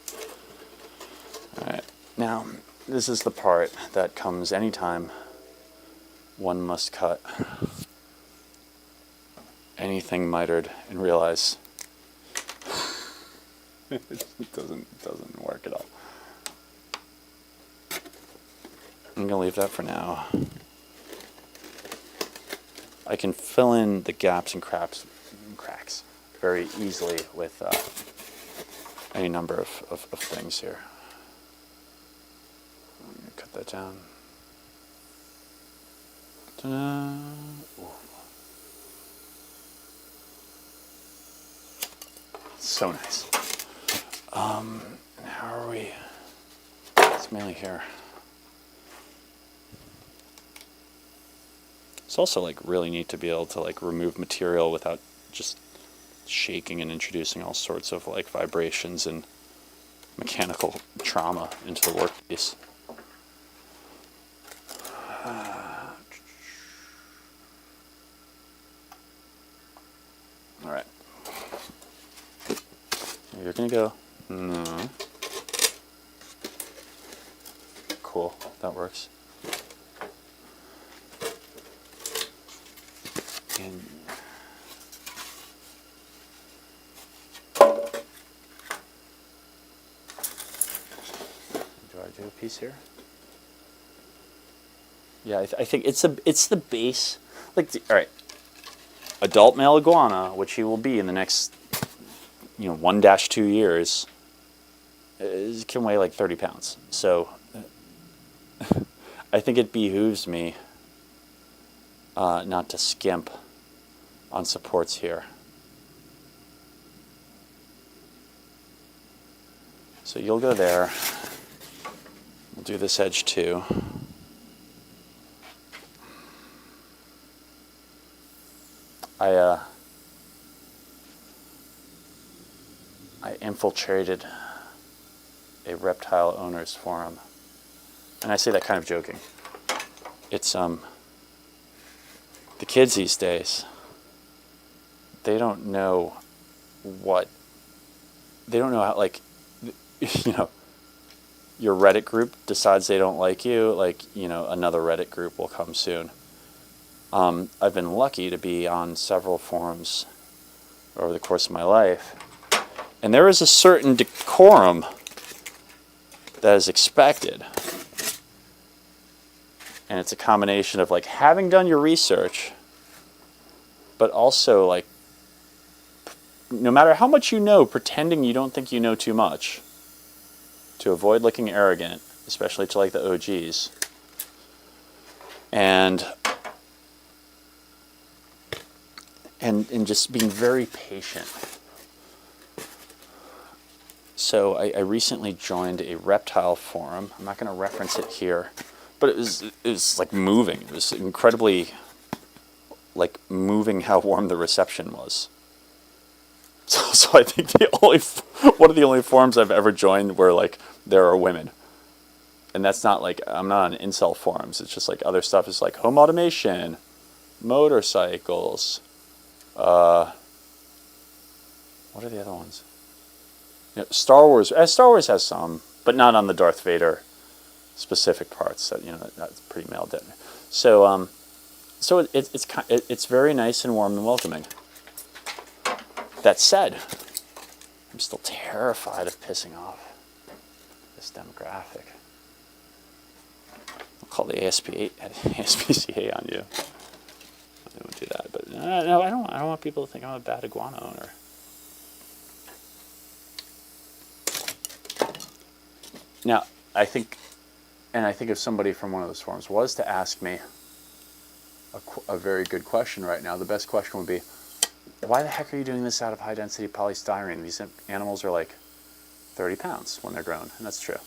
Alright, now this is the part that comes anytime one must cut anything mitered and realize it doesn't work at all. I'm gonna leave that for now. I can fill in the gaps and cracks very easily with any number of things here. I'm going to cut that down. Ta-da. So nice. And how are we? It's mainly here. It's also like really neat to be able to like remove material without just shaking and introducing all sorts of like vibrations and mechanical trauma into the workpiece. All right. You're gonna go. No. Cool. That works. And do I do a piece here? Yeah, I think it's the base. Like, all right, adult male iguana, which he will be in the next, 1-2 years, can weigh like 30 pounds. So I think it behooves me not to skimp on supports here. So you'll go there. We'll do this edge too. I infiltrated a reptile owners forum, and I say that kind of joking. It's the kids these days, they don't know how, like, you know, your Reddit group decides they don't like you, like, you know, another Reddit group will come soon. I've been lucky to be on several forums over the course of my life, and there is a certain decorum that is expected. And it's a combination of, like, having done your research, but also, like, no matter how much you know, pretending you don't think you know too much to avoid looking arrogant, especially to, like, the OGs. And just being very patient. So I recently joined a reptile forum. I'm not going to reference it here, but it was like moving. It was incredibly, like, moving how warm the reception was. So I think one of the only forums I've ever joined where, like, there are women. And that's not, like, I'm not on incel forums. It's just, like, other stuff is, like, home automation, motorcycles, what are the other ones? You know, Star Wars. Star Wars has some, but not on the Darth Vader specific parts. That, you know, that's pretty male down. So it's very nice and warm and welcoming. That said, I'm still terrified of pissing off this demographic. I'll call the ASPCA on you. I won't do that, but no, I don't want people to think I'm a bad iguana owner. Now, I think if somebody from one of those forums was to ask me a very good question right now, the best question would be, why the heck are you doing this out of high-density polystyrene? These animals are like 30 pounds when they're grown, and that's true.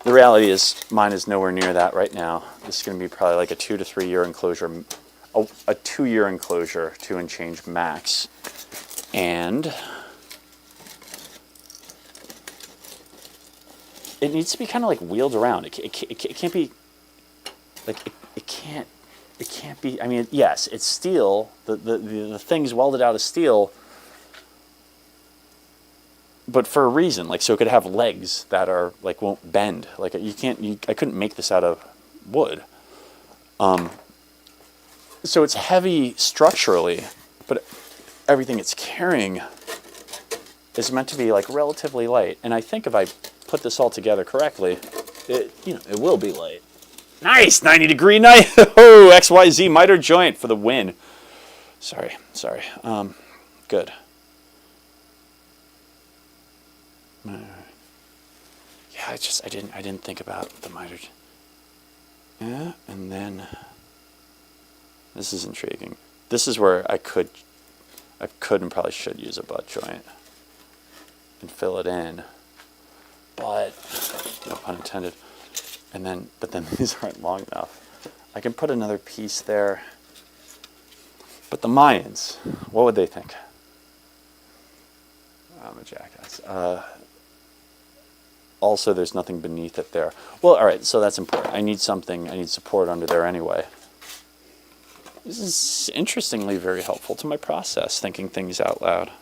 The reality is, mine is nowhere near that right now. This is going to be probably like a 2 to 3 year enclosure, a 2-year enclosure, 2 and change max. And it needs to be kind of like wheeled around. It can't be, like, it can't be, I mean, yes, it's steel, the thing's welded out of steel, but for a reason, like, so it could have legs that are, like, won't bend. Like, I couldn't make this out of wood. So it's heavy structurally, but everything it's carrying is meant to be, like, relatively light. And I think if I put this all together correctly, it will be light. Nice, 90-degree knife. Oh, XYZ miter joint for the win. Sorry. Good. Yeah, I didn't think about the miter. Yeah, and then this is intriguing. This is where I could and probably should use a butt joint and fill it in, but no pun intended. But then these aren't long enough. I can put another piece there. But the Mayans, what would they think? I'm a jackass. Also, there's nothing beneath it there. Well, all right, so that's important. I need support under there anyway. This is interestingly very helpful to my process, thinking things out loud.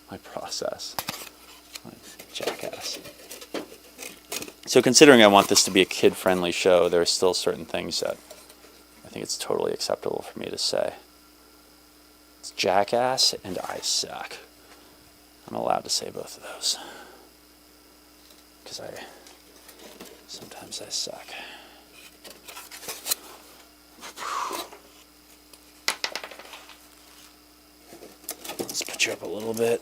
My process. Jackass. So considering I want this to be a kid-friendly show, there are still certain things that I think it's totally acceptable for me to say. It's jackass and I suck. I'm allowed to say both of those. Because sometimes I suck. Let's put you up a little bit.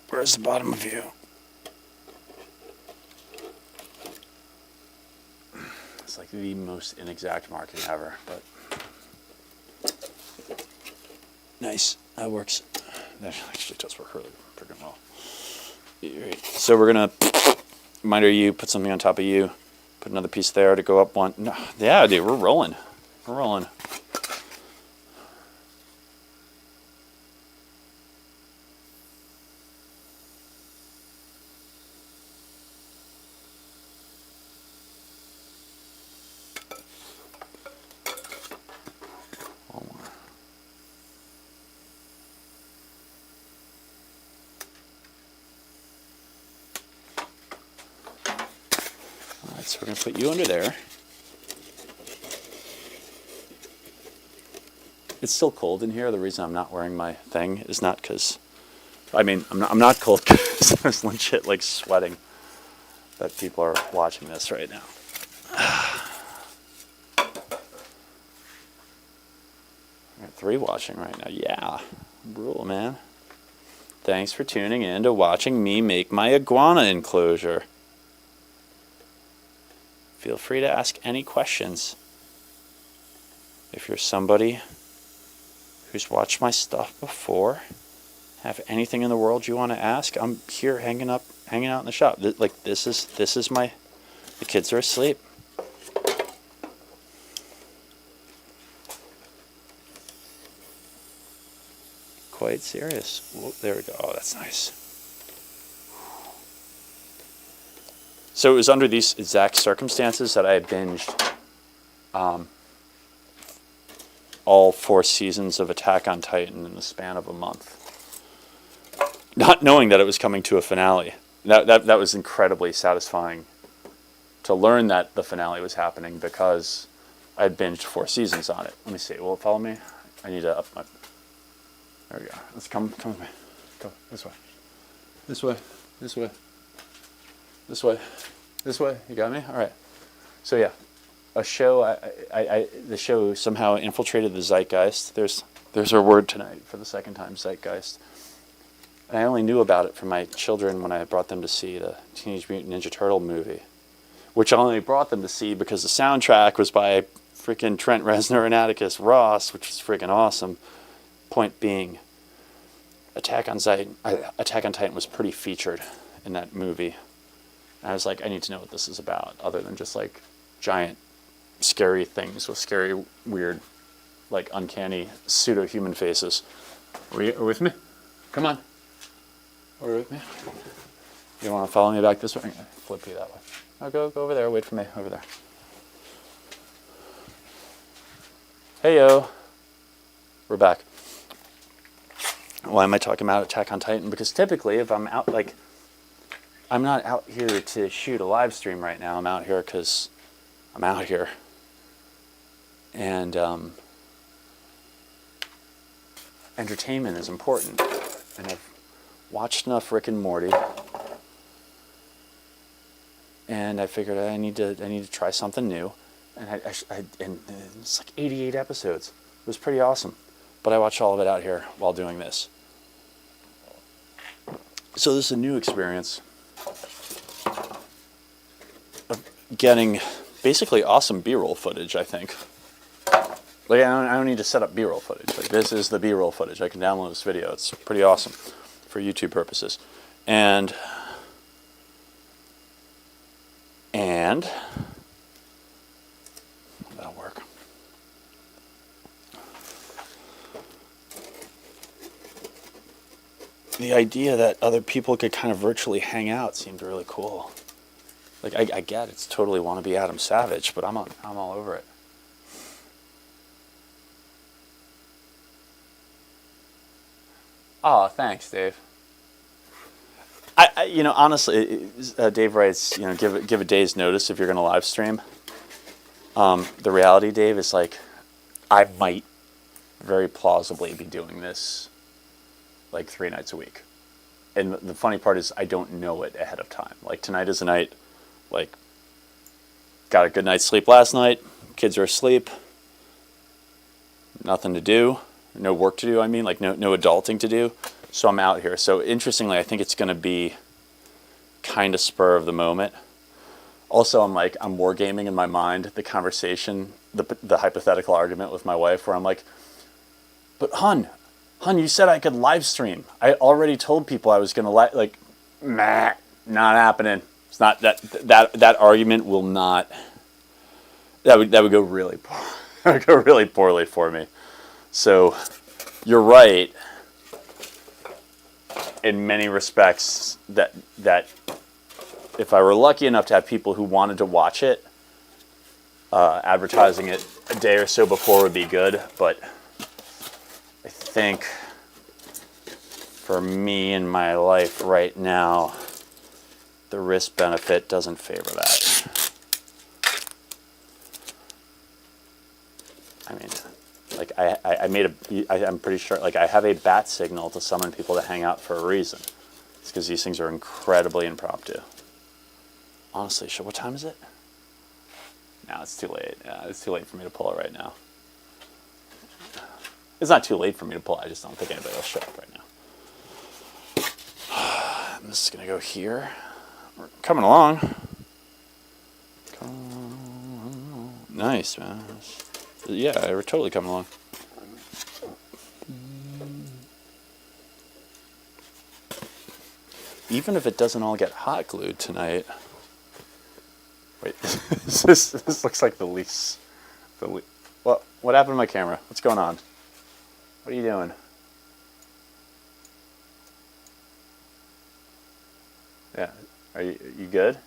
Where's the bottom of you? It's like the most inexact marking ever, but nice. That works. That actually does work really freaking well. So we're gonna miter you, put something on top of you, put another piece there to go up one. No, yeah, dude, we're rolling. We're rolling. One more. All right, so we're going to put you under there. It's still cold in here. The reason I'm not wearing my thing is not because, I mean, I'm not cold because I was legit like sweating that people are watching this right now. I got 3 watching right now. Yeah, brutal, man. Thanks for tuning in to watching me make my iguana enclosure. Feel free to ask any questions. If you're somebody who's watched my stuff before, have anything in the world you want to ask, I'm here hanging out in the shop. Like this is my, the kids are asleep. Quite serious. Whoa, there we go. Oh, that's nice. So it was under these exact circumstances that I had binged all 4 seasons of Attack on Titan in the span of a month, not knowing that it was coming to a finale. That was incredibly satisfying to learn that the finale was happening because I had binged 4 seasons on it. Let me see. Will it follow me? I need to up my... There we go. Let's come with me. Go this way. This way. This way. This way. This way. You got me? All right. So yeah, a show. The show somehow infiltrated the zeitgeist. There's our word tonight for the second time, zeitgeist. And I only knew about it from my children when I brought them to see the Teenage Mutant Ninja Turtle movie, which I only brought them to see because the soundtrack was by freaking Trent Reznor and Atticus Ross, which was freaking awesome. Point being, Attack on Titan was pretty featured in that movie. And I was like, I need to know what this is about, other than just like giant scary things with scary, weird, like uncanny pseudo-human faces. Are you with me? Come on. Are you with me? You want to follow me back this way? I'm going to flip you that way. I'll go over there. Wait for me over there. Hey-yo. We're back. Why am I talking about Attack on Titan? Because typically if I'm out, like, I'm not out here to shoot a live stream right now. I'm out here because I'm out here. And entertainment is important. And I've watched enough Rick and Morty. And I figured I need to try something new. And and it's like 88 episodes. It was pretty awesome. But I watched all of it out here while doing this. So this is a new experience of getting basically awesome B-roll footage, I think. Like I don't need to set up B-roll footage. Like this is the B-roll footage. I can download this video. It's pretty awesome for YouTube purposes. And that'll work. The idea that other people could kind of virtually hang out seemed really cool. Like I get it's totally want to be Adam Savage, but I'm all over it. Oh, thanks, Dave. I honestly, Dave writes, give a day's notice if you're going to live stream. The reality, Dave, is like, I might very plausibly be doing this like 3 nights a week. And the funny part is I don't know it ahead of time. Like tonight is a night, like, got a good night's sleep last night, kids are asleep, nothing to do, no work to do, I mean, like no adulting to do. So I'm out here. So interestingly, I think it's going to be kind of spur of the moment. Also, I'm wargaming in my mind the conversation, the hypothetical argument with my wife where I'm like, but hun, you said I could live stream. I already told people I was going to nah, not happening. It's not that argument will not, that would go really poor. go really poorly for me. So you're right in many respects that if I were lucky enough to have people who wanted to watch it, advertising it a day or so before would be good. But I think for me in my life right now, the risk benefit doesn't favor that. I mean, like I'm pretty sure, like I have a bat signal to summon people to hang out for a reason. It's because these things are incredibly impromptu. Honestly, what time is it? No, it's too late. It's too late for me to pull it right now. It's not too late for me to pull it. I just don't think anybody will show up right now. I'm just going to go here. We're coming along. Nice, man. Yeah, we're totally coming along. Even if it doesn't all get hot glued tonight. Wait, this looks like the lease. What happened to my camera? What's going on? What are you doing? Yeah, are you good?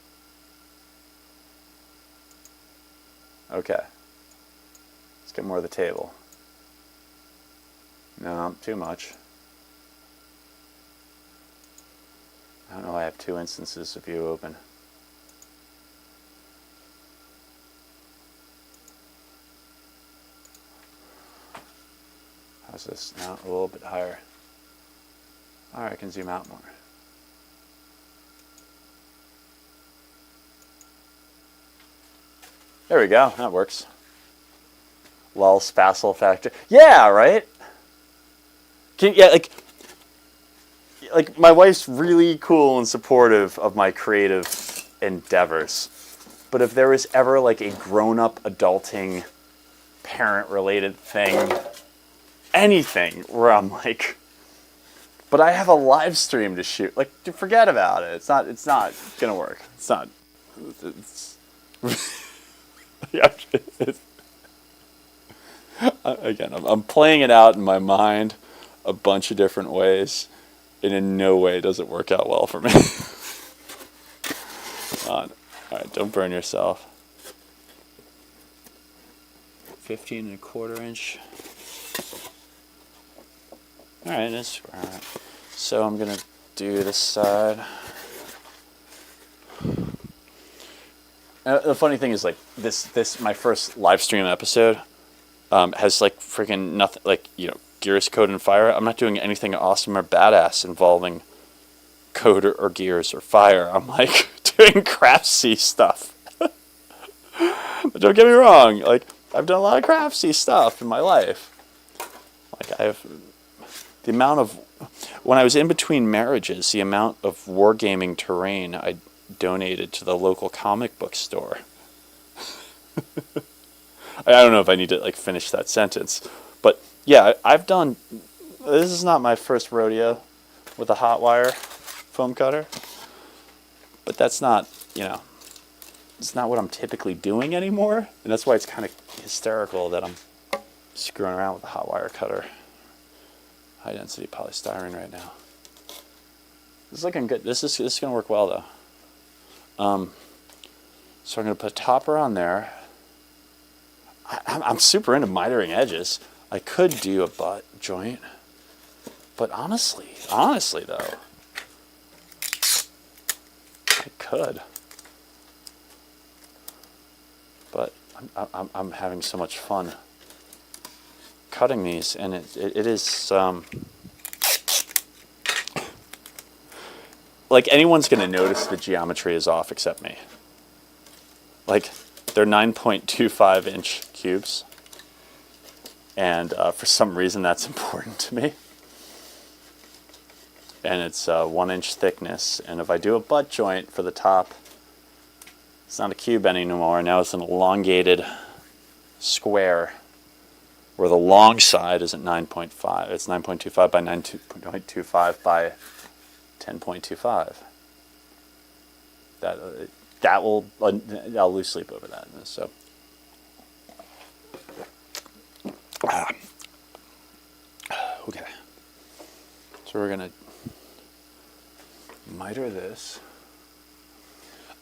Okay. Let's get more of the table. No, too much. I don't know, I have 2 instances of view open. How's this? Now a little bit higher. Alright, I can zoom out more. There we go, that works. Lull spatial factor. Yeah, right? Like my wife's really cool and supportive of my creative endeavors. But if there was ever like a grown-up adulting parent-related thing, anything where I'm like, but I have a live stream to shoot. Like, forget about it. It's not gonna work. It's not. Again, I'm playing it out in my mind a bunch of different ways, and in no way does it work out well for me. All right, don't burn yourself. 15¼ inch. All right, that's all right. So I'm gonna do this side. The funny thing is, like this my first live stream episode has like freaking nothing, like, you know, gears, code, and fire. I'm not doing anything awesome or badass involving code or gears or fire. I'm like doing craftsy stuff. But don't get me wrong, like I've done a lot of craftsy stuff in my life. Like I have the amount of, when I was in between marriages, the amount of wargaming terrain I donated to the local comic book store. I don't know if I need to like finish that sentence, but yeah, I've done. This is not my first rodeo with a hotwire foam cutter, but that's not, you know, it's not what I'm typically doing anymore, and that's why it's kind of hysterical that I'm screwing around with a hotwire cutter. High density polystyrene right now. This is looking good. This is going to work well though. So I'm going to put a topper on there. I'm super into mitering edges. I could do a butt joint, but honestly though, I could. But I'm having so much fun cutting these, and it is like anyone's going to notice the geometry is off except me. Like they're 9.25 inch cubes, and for some reason that's important to me. And it's 1 inch thickness, and if I do a butt joint for the top, it's not a cube anymore. Now it's an elongated square, where the long side is at 9.5. It's 9.25 by 9.25 by 10.25. That will, I'll lose sleep over that. So Okay. So we're gonna miter this.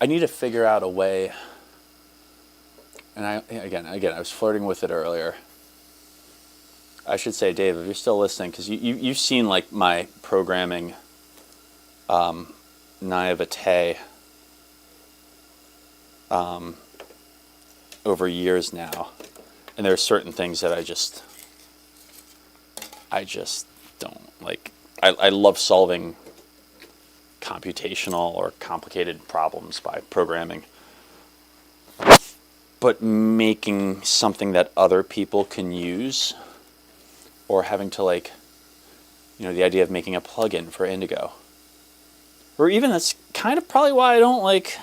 I need to figure out a way, and again, I was flirting with it earlier. I should say, Dave, if you're still listening, because you've seen like my programming naivete over years now, and there are certain things that I just don't like. I love solving computational or complicated problems by programming, but making something that other people can use, or having to like, the idea of making a plugin for Indigo, or even that's kind of probably why I don't like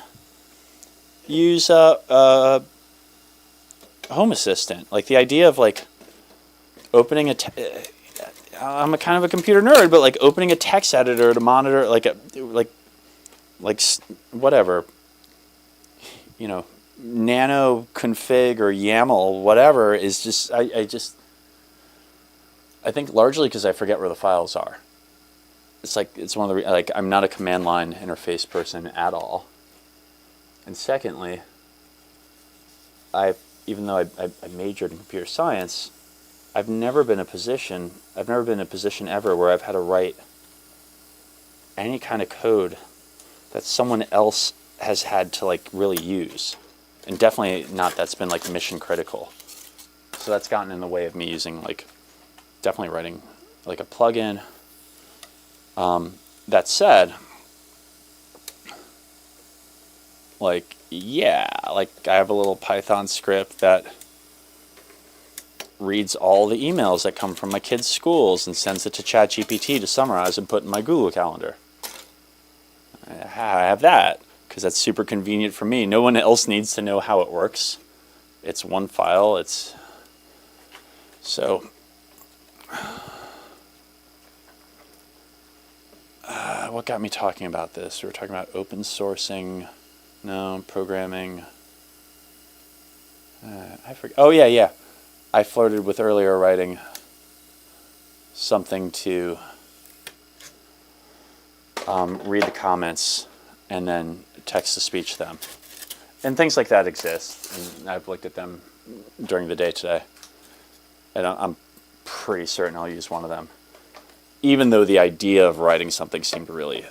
use Home Assistant. Like the idea of like opening I'm a kind of a computer nerd, but like opening a text editor to monitor like whatever, nano config or YAML, whatever, is just I think largely because I forget where the files are. It's like it's one of the like I'm not a command line interface person at all. And secondly, even though I majored in computer science, I've never been in a position ever where I've had to write any kind of code that someone else has had to like really use, and definitely not that's been like mission critical. So that's gotten in the way of me using like definitely writing like a plugin. That said, like I have a little Python script that reads all the emails that come from my kids' schools and sends it to ChatGPT to summarize and put in my Google Calendar. I have that because that's super convenient for me. No one else needs to know how it works. It's one file. It's so. What got me talking about this? We were talking about open sourcing, programming. I forget. Oh yeah. I flirted with earlier writing something to read the comments and then text-to-speech them. And things like that exist, and I've looked at them during the day today. And I'm pretty certain I'll use one of them. Even though the idea of writing something seemed really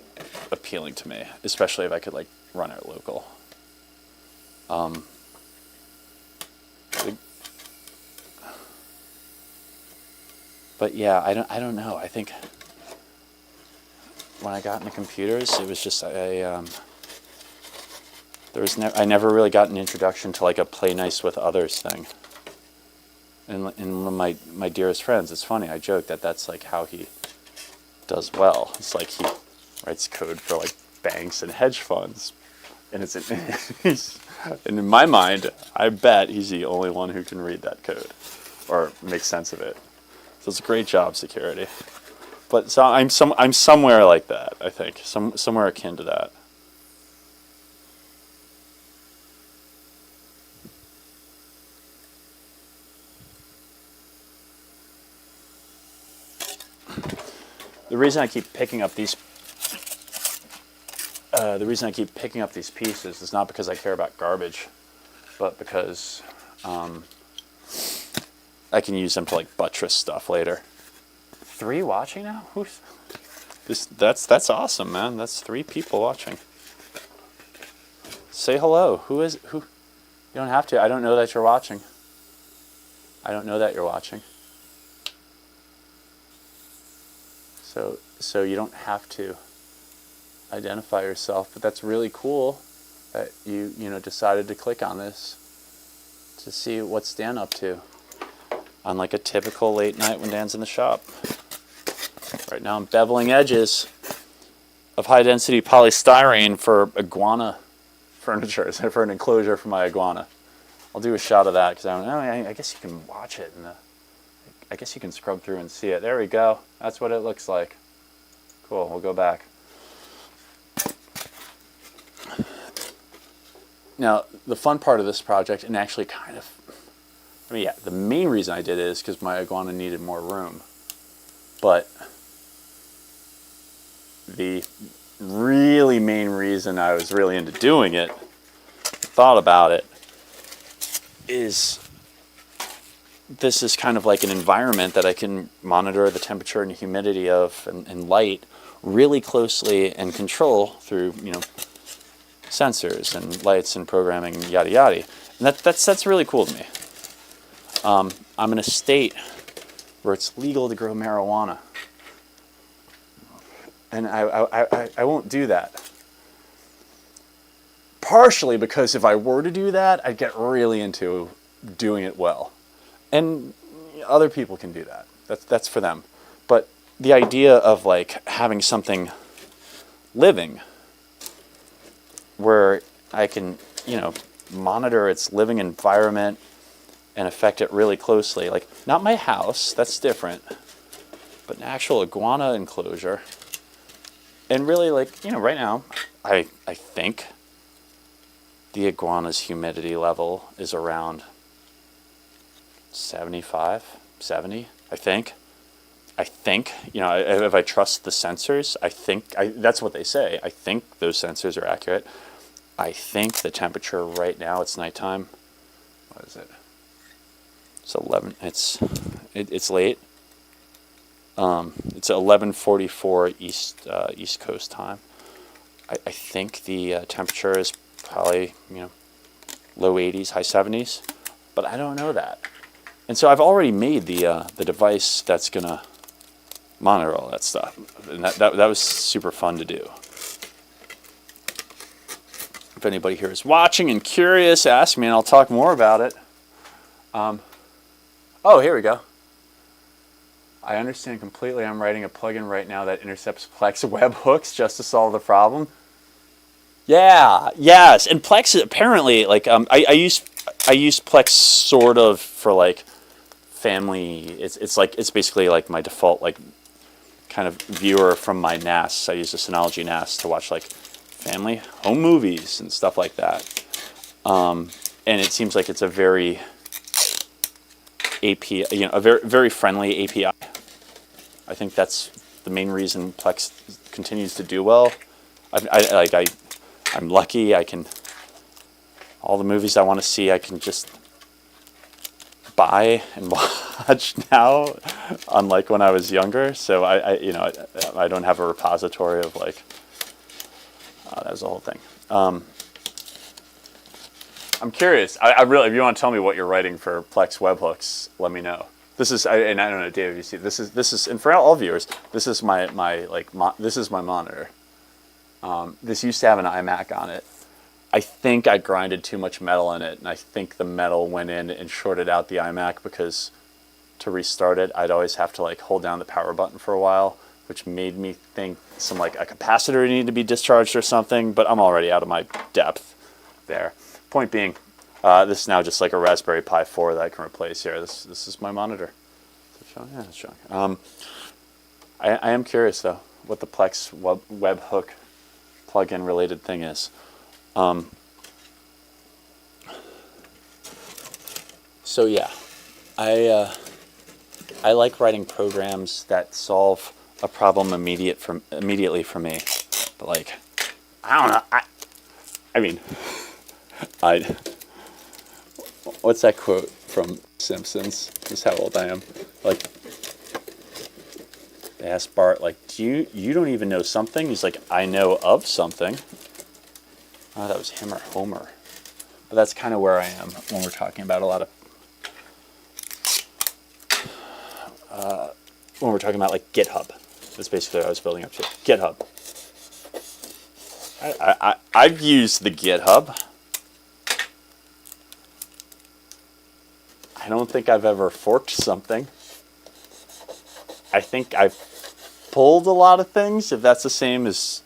appealing to me, especially if I could like run it local. But yeah, I don't know. I think when I got into computers, it was just I never really got an introduction to like a play nice with others thing. And one of my dearest friends, it's funny, I joke that that's like how he does well. It's like he writes code for like banks and hedge funds, and and in my mind, I bet he's the only one who can read that code or make sense of it. So it's a great job security. But so I'm somewhere like that, I think. Somewhere akin to that. The reason I keep picking up these pieces is not because I care about garbage, but because I can use them to like buttress stuff later. 3 watching now? Who's this? That's awesome, man. That's 3 people watching. Say hello. Who? You don't have to. I don't know that you're watching. So you don't have to identify yourself, but that's really cool that you decided to click on this to see what Dan up to on like a typical late night when Dan's in the shop. Right now I'm beveling edges of high density polystyrene for iguana furniture, for an enclosure for my iguana. I'll do a shot of that because I don't know. I guess you can watch it I guess you can scrub through and see it. There we go. That's what it looks like. Cool. We'll go back. Now, the fun part of this project, and actually kind of I mean, yeah, the main reason I did it is because my Iguana needed more room. But the really main reason I was really into doing it, thought about it, is this is kind of like an environment that I can monitor the temperature and humidity of and light really closely and control through, you know, sensors and lights and programming and yada yada. And that's really cool to me. I'm in a state where it's legal to grow marijuana. And I won't do that. Partially because if I were to do that, I'd get really into doing it well. And other people can do that. That's for them. But the idea of like having something living where I can, you know, monitor its living environment and affect it really closely. Like, not my house, that's different, but an actual iguana enclosure. And really, like, you know, right now, I think the iguana's humidity level is around 75, 70, I think. You know, if I trust the sensors, that's what they say. I think those sensors are accurate. I think the temperature right now, it's nighttime. What is it? It's 11. It's late. It's 11:44 East Coast time. I think the temperature is probably, you know, low 80s, high 70s, but I don't know that. And so I've already made the device that's gonna monitor all that stuff, and that was super fun to do. If anybody here is watching and curious, ask me and I'll talk more about it. Oh, here we go. I understand completely. I'm writing a plugin right now that intercepts Plex webhooks just to solve the problem. Yeah, yes, and Plex apparently, like, I use Plex sort of for like family. It's basically like my default like kind of viewer from my NAS. I use the Synology NAS to watch like family home movies and stuff like that. And it seems like it's a very API, you know, a very friendly API. I think that's the main reason Plex continues to do well. I'm lucky. I can, all the movies I want to see, I can just buy and watch now, unlike when I was younger. So I don't have a repository of like, that was the whole thing. I'm curious. I really, if you want to tell me what you're writing for Plex webhooks, let me know. This is, and I don't know, Dave, if you see, this is, and for all viewers, this is this is my monitor. This used to have an iMac on it. I think I grinded too much metal in it, and I think the metal went in and shorted out the iMac, because to restart it, I'd always have to like hold down the power button for a while, which made me think some like a capacitor needed to be discharged or something, but I'm already out of my depth there. Point being, this is now just like a Raspberry Pi 4 that I can replace here. This is my monitor. Is it showing? Yeah, it's showing. I am curious though what the Plex webhook plugin related thing is. So yeah, I like writing programs that solve a problem immediately for me. But like, I don't know. I mean, what's that quote from Simpsons? This is how old I am. Like, they asked Bart, like, you don't even know something? He's like, I know of something. Oh, that was him or Homer. But that's kind of where I am when we're talking about a lot of, when we're talking about like GitHub. That's basically what I was building up to. GitHub. I've used the GitHub. I don't think I've ever forked something. I think I've pulled a lot of things, if that's the same as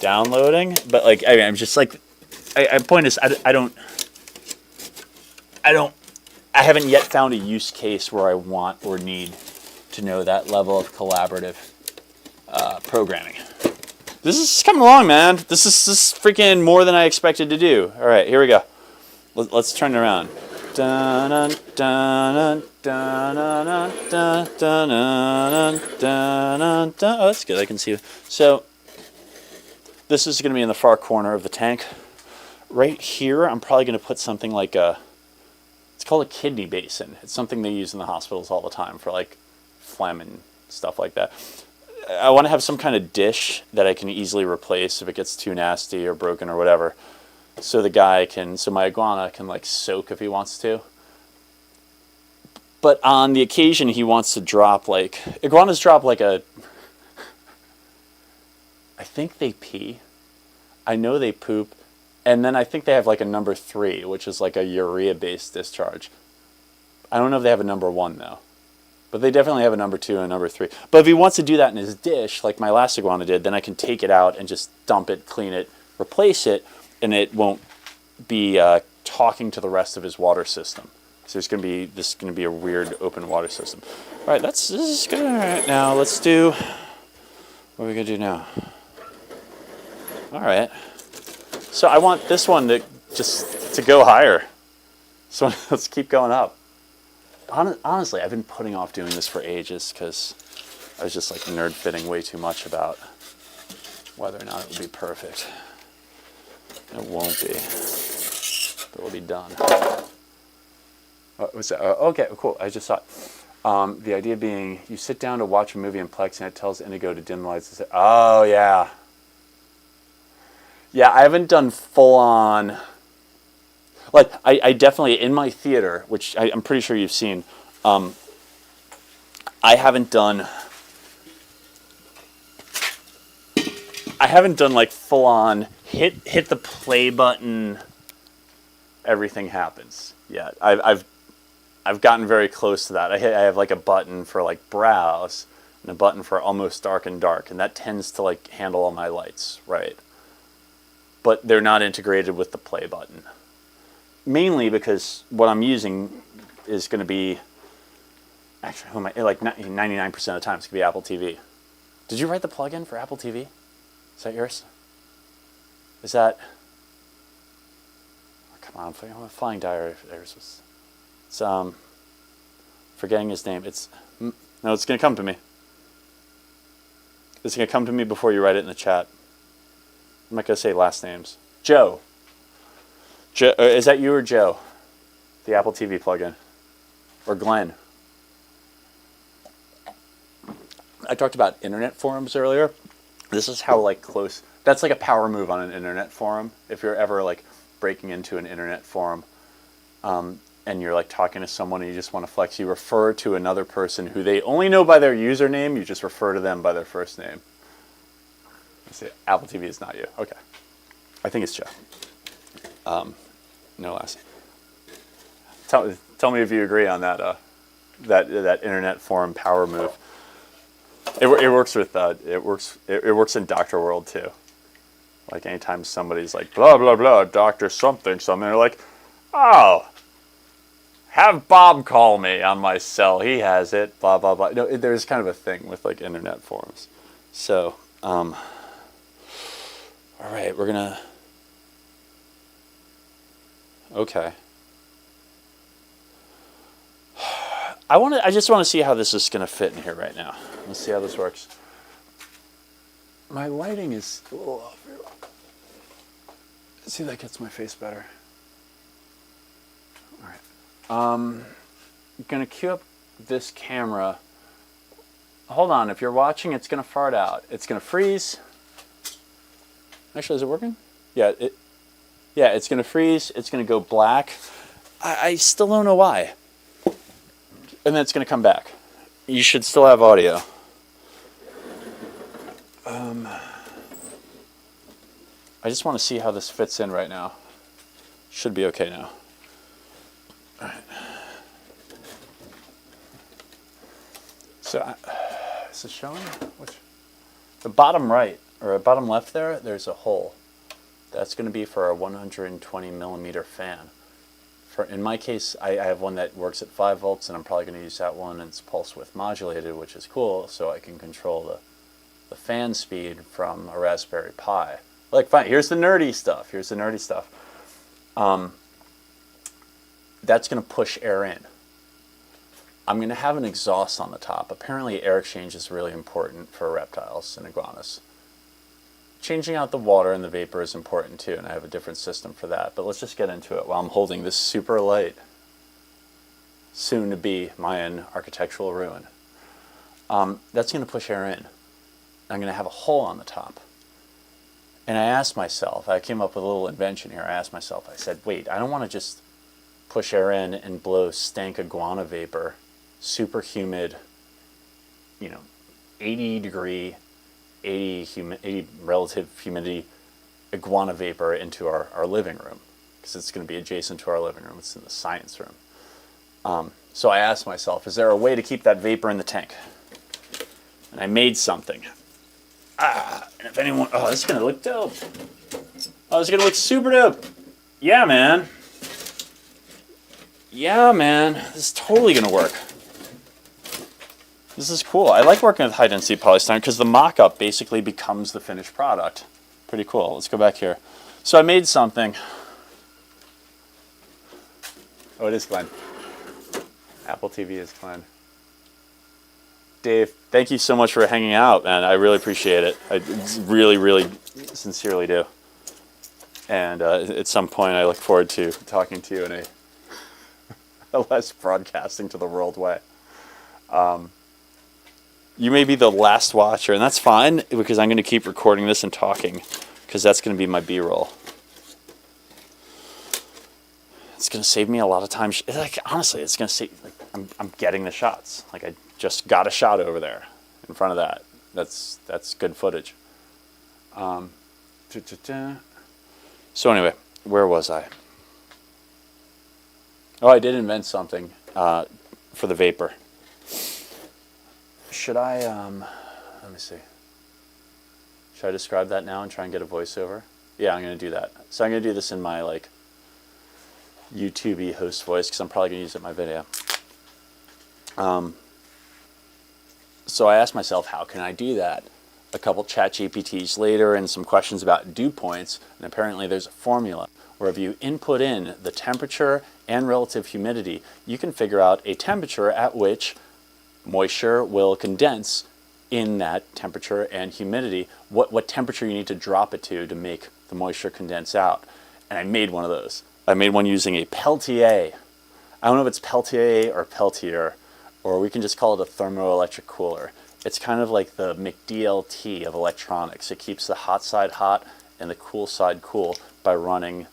downloading. But like, I mean, I'm just like, I point is, I haven't yet found a use case where I want or need to know that level of collaborative programming. This is coming along, man. This is freaking more than I expected to do. All right, here we go. Let's turn it around. Dun, dun, dun, dun, dun, dun, dun, dun, dun. Oh, that's good. I can see. So this is going to be in the far corner of the tank. Right here, I'm probably going to put something like it's called a kidney basin. It's something they use in the hospitals all the time for like phlegm and stuff like that. I want to have some kind of dish that I can easily replace if it gets too nasty or broken or whatever. So my iguana can like soak if he wants to. But on the occasion he wants to drop iguanas drop I think they pee. I know they poop. And then I think they have like a number 3, which is like a urea-based discharge. I don't know if they have a number 1 though. But they definitely have a number 2 and a number 3. But if he wants to do that in his dish, like my last iguana did, then I can take it out and just dump it, clean it, replace it, and it won't be talking to the rest of his water system. So this is going to be a weird open water system. All right, this is good. All right, now let's do, what are we going to do now? All right. So I want this one to go higher. So let's keep going up. Honestly, I've been putting off doing this for ages because I was just like nerd fitting way too much about whether or not it would be perfect. It won't be, but it'll be done. What was that? Okay, cool. I just saw it. The idea being, you sit down to watch a movie in Plex and it tells Indigo to dim the lights. Oh yeah. Yeah, I haven't done full on. Like I definitely in my theater, which I'm pretty sure you've seen. I haven't done like full on hit the play button. Everything happens. Yeah, I've gotten very close to that. I have like a button for like browse and a button for almost dark and dark, and that tends to like handle all my lights, right? But they're not integrated with the play button. Mainly because what I'm using is going to be, actually, like 99% of the time it's going to be Apple TV. Did you write the plugin for Apple TV? Is that yours? Is that, oh, come on, I'm Flying Diary. It's forgetting his name. No, it's going to come to me. It's going to come to me before you write it in the chat. I'm not going to say last names. Joe. Is that you or Joe? The Apple TV plugin. Or Glenn. I talked about internet forums earlier. This is how like close. That's like a power move on an internet forum. If you're ever like breaking into an internet forum and you're like talking to someone and you just want to flex, you refer to another person who they only know by their username. You just refer to them by their first name. Let's see, Apple TV is not you. Okay. I think it's Joe. No last. Tell me if you agree on that that internet forum power move. It works with it works in Doctor World too. Like anytime somebody's like blah blah blah Doctor something, they're like, oh, have Bob call me on my cell. He has it. Blah blah blah. No, there's kind of a thing with like internet forums. So all right, we're gonna. Okay. I just want to see how this is going to fit in here right now. Let's see how this works. My lighting is a little off here. Let's see if that gets my face better. All right. I'm going to queue up this camera. Hold on. If you're watching, it's going to fart out. It's going to freeze. Actually, is it working? Yeah, it's going to freeze. It's going to go black. I still don't know why. And then it's going to come back. You should still have audio. I just want to see how this fits in right now. Should be okay now. All right. So, is it showing? The bottom right, or bottom left there's a hole. That's going to be for a 120 millimeter fan. In my case, I have one that works at 5 volts, and I'm probably going to use that one. It's pulse width modulated, which is cool, so I can control the fan speed from a Raspberry Pi. Like, fine, here's the nerdy stuff. that's going to push air in. I'm going to have an exhaust on the top. Apparently air exchange is really important for reptiles and iguanas. Changing out the water and the vapor is important too, and I have a different system for that. But let's just get into it while I'm holding this super light, soon-to-be Mayan architectural ruin. That's going to push air in. I'm going to have a hole on the top. And I asked myself, I came up with a little invention here. I asked myself, I said, wait, I don't want to just push air in and blow stank iguana vapor, super humid, 80 degree, 80 relative humidity iguana vapor into our living room, because it's going to be adjacent to our living room. It's in the science room. So I asked myself, is there a way to keep that vapor in the tank? And I made something. And if anyone, this is going to look dope. Oh, it's going to look super dope. Yeah, man. Yeah, man. This is totally going to work. This is cool. I like working with high density polystyrene because the mock-up basically becomes the finished product. Pretty cool. Let's go back here. So I made something. Oh, it is Glenn. Apple TV is Glenn. Dave, thank you so much for hanging out, man. I really appreciate it. I really, really sincerely do. And at some point, I look forward to talking to you in a less broadcasting to the world way. You may be the last watcher, and that's fine, because I'm going to keep recording this and talking, because that's going to be my B-roll. It's going to save me a lot of time. Like, honestly, it's going to save. Like, I'm getting the shots. Like, I just got a shot over there in front of that. That's good footage. So anyway, where was I? Oh, I did invent something for the vapor. Should I? Let me see. Should I describe that now and try and get a voiceover? Yeah, I'm going to do that. So I'm going to do this in my YouTube-y host voice, because I'm probably going to use it in my video. So I asked myself, how can I do that? A couple chat GPTs later and some questions about dew points, and apparently there's a formula where if you input in the temperature and relative humidity, you can figure out a temperature at which moisture will condense in that temperature and humidity, what temperature you need to drop it to make the moisture condense out. And I made one of those. I made one using a Peltier. I don't know if it's Peltier or Peltier, or we can just call it a thermoelectric cooler. It's kind of like the McDLT of electronics. It keeps the hot side hot and the cool side cool by running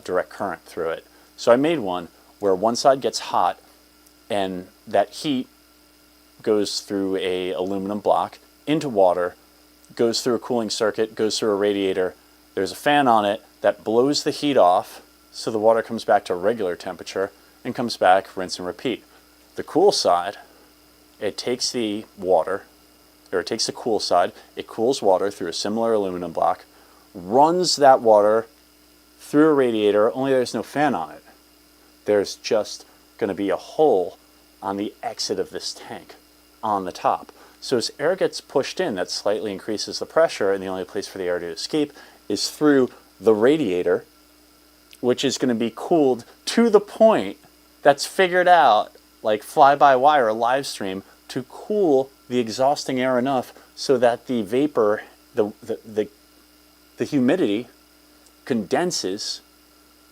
direct current through it. So I made one where one side gets hot, and that heat goes through a aluminum block into water, goes through a cooling circuit, goes through a radiator. There's a fan on it that blows the heat off, so the water comes back to regular temperature and comes back, rinse and repeat. The cool side, it takes the water, or it takes the cool side, it cools water through a similar aluminum block, runs that water through a radiator, only there's no fan on it. There's just going to be a hole on the exit of this tank on the top. So as air gets pushed in, that slightly increases the pressure, and the only place for the air to escape is through the radiator, which is going to be cooled to the point that's figured out, like fly-by-wire live stream, to cool the exhausting air enough so that the vapor, the humidity condenses,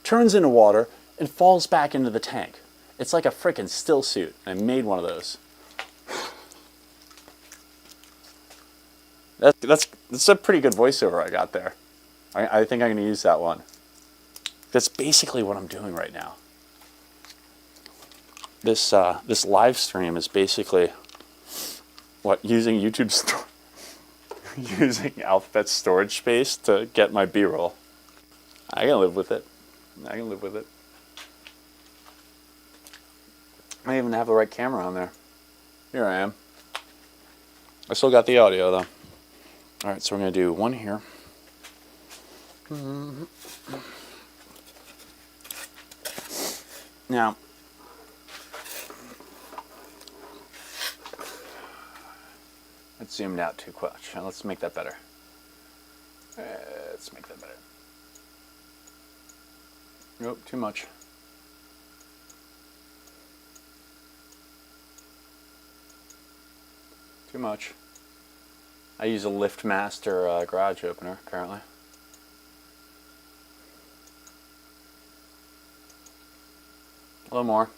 turns into water, and falls back into the tank. It's like a frickin' still suit. I made one of those. That's a pretty good voiceover I got there. I think I'm going to use that one. That's basically what I'm doing right now. This live stream is basically using YouTube using Alphabet storage space to get my B-roll. I can live with it. I can live with it. I even have the right camera on there. Here I am. I still got the audio though. All right, so we're going to do one here. Now, it's zoomed out too much. Let's make that better. Let's make that better. Nope, too much. too much. I use a LiftMaster garage opener, apparently. A little more.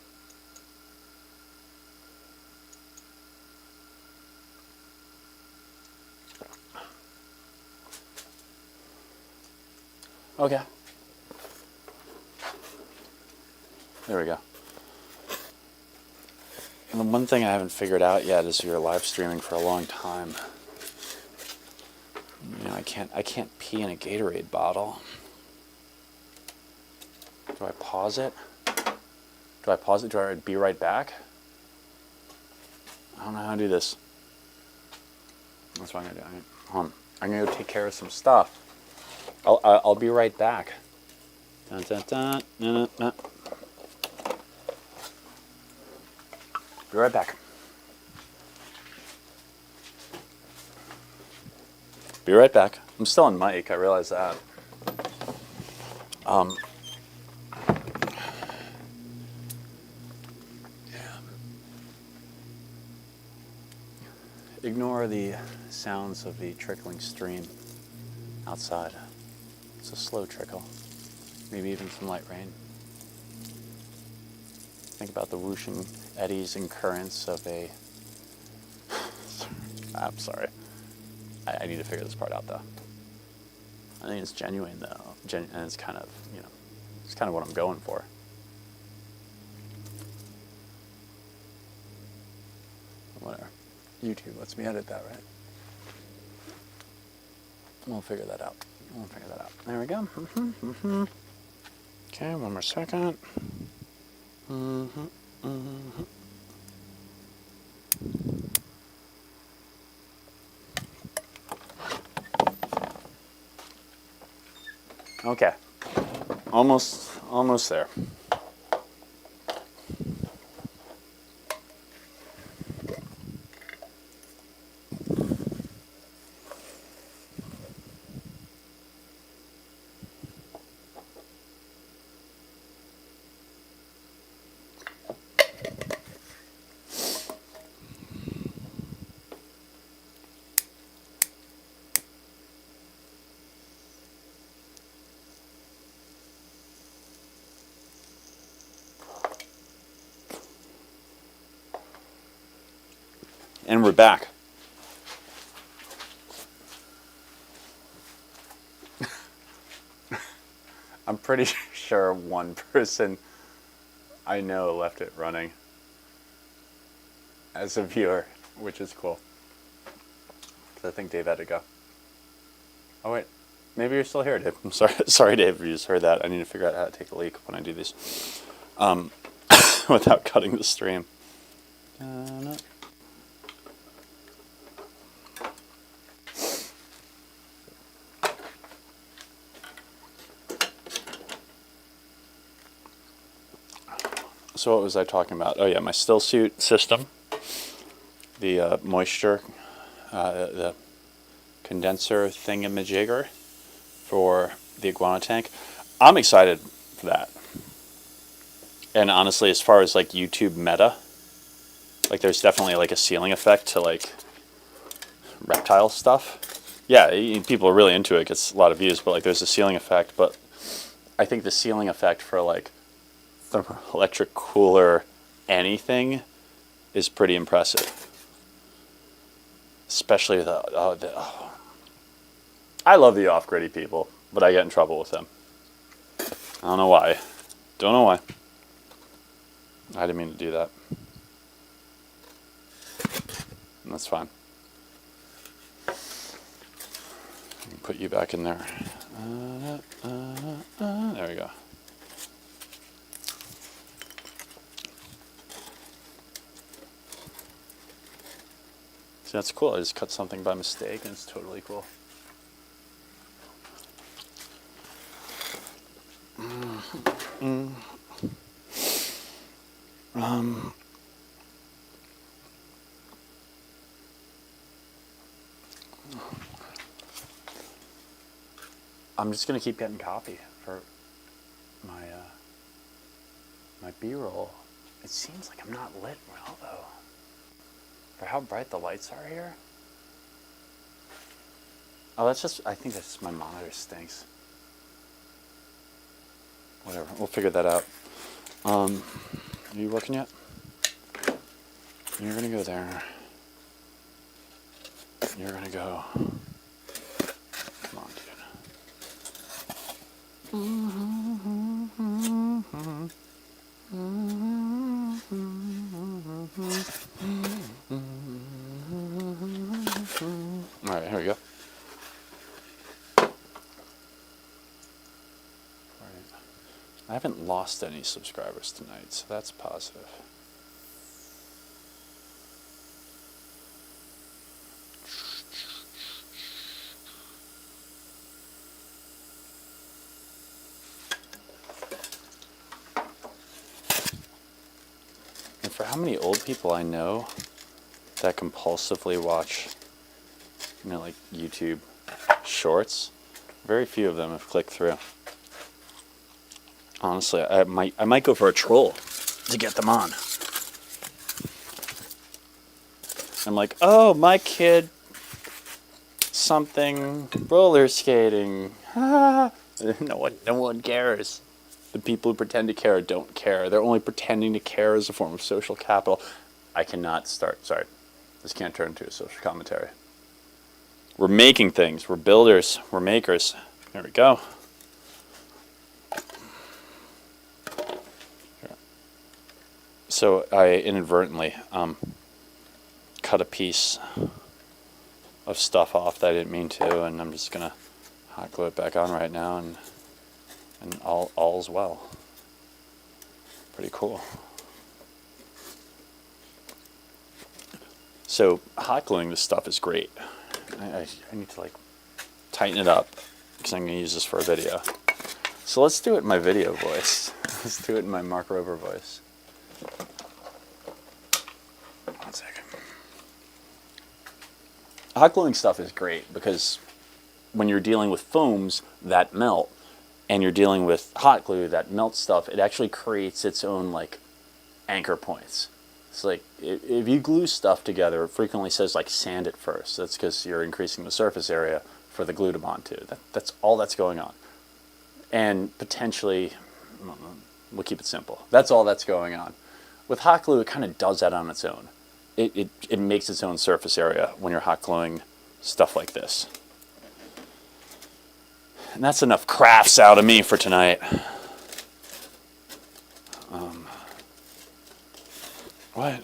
Okay. There we go. And the one thing I haven't figured out yet is you're live streaming for a long time. You know, I can't pee in a Gatorade bottle. Do I pause it? Do I pause it? Do I be right back? I don't know how to do this. That's what I'm gonna do. I'm gonna go take care of some stuff. I'll be right back. Dun, dun, dun, dun, dun, dun. Be right back. Be right back. I'm still on mic, I realize that. Ignore the sounds of the trickling stream outside. It's a slow trickle, maybe even some light rain. Think about the whooshing eddies and currents of a... I'm sorry. I need to figure this part out, though. I think it's genuine, though. And it's kind of, you know, it's kind of what I'm going for. Whatever. YouTube lets me edit that, right? We'll figure that out. There we go. Okay, one more second. Okay. Almost there. And we're back. I'm pretty sure one person I know left it running as a viewer, which is cool. Because I think Dave had to go. Oh wait, maybe you're still here, Dave. I'm sorry, Dave, if you just heard that. I need to figure out how to take a leak when I do these, without cutting the stream. No. So what was I talking about? Oh yeah, my still suit system, the moisture, the condenser thingamajigger for the Iguana tank. I'm excited for that. And honestly, as far as like YouTube meta, like there's definitely like a ceiling effect to like reptile stuff. Yeah, people are really into it, gets a lot of views, but like there's a ceiling effect. But I think the ceiling effect for like electric cooler anything is pretty impressive, especially I love the off-griddy people, but I get in trouble with them. I don't know why. I didn't mean to do that. That's fine. Put you back in there. There we go. See, that's cool. I just cut something by mistake, and it's totally cool. I'm just gonna keep getting coffee for my my B-roll. It seems like I'm not lit well though. For how bright the lights are here? Oh, that's just, I think that's just my monitor stinks. Whatever, we'll figure that out. Are you working yet? You're gonna go there. You're gonna go. Come on, dude. Alright, here we go. I haven't lost any subscribers tonight, so that's positive. And for how many old people I know that compulsively watch, you know, like YouTube shorts, very few of them have clicked through. Honestly, I might go for a troll to get them on. I'm like, oh, my kid, something, roller skating. No one cares. The people who pretend to care don't care. They're only pretending to care as a form of social capital. I cannot start, sorry, this can't turn into a social commentary. We're making things, we're builders, we're makers. There we go. So I inadvertently cut a piece of stuff off that I didn't mean to, and I'm just gonna hot glue it back on right now, and all's well. Pretty cool. So hot gluing this stuff is great. I need to like tighten it up because I'm gonna use this for a video. So let's do it in my video voice. Let's do it in my Mark Rober voice. 1 second. Hot gluing stuff is great because when you're dealing with foams that melt and you're dealing with hot glue that melts stuff, it actually creates its own like anchor points. It's like if you glue stuff together, it frequently says like sand it first. That's because you're increasing the surface area for the glue to bond to. That's all that's going on. And potentially, we'll keep it simple. That's all that's going on. With hot glue, it kind of does that on its own. It makes its own surface area when you're hot gluing stuff like this. And that's enough crafts out of me for tonight. What?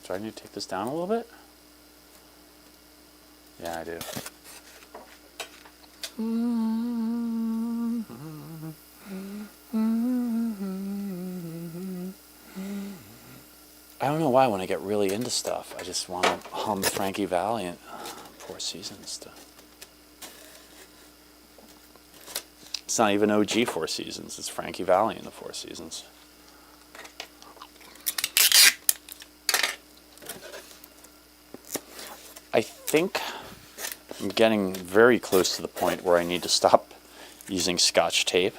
Do I need to take this down a little bit? Yeah, I do. I don't know why when I get really into stuff, I just want to hum Frankie Valiant, Four Seasons stuff. It's not even OG Four Seasons, it's Frankie Valiant, the Four Seasons. I think I'm getting very close to the point where I need to stop using Scotch tape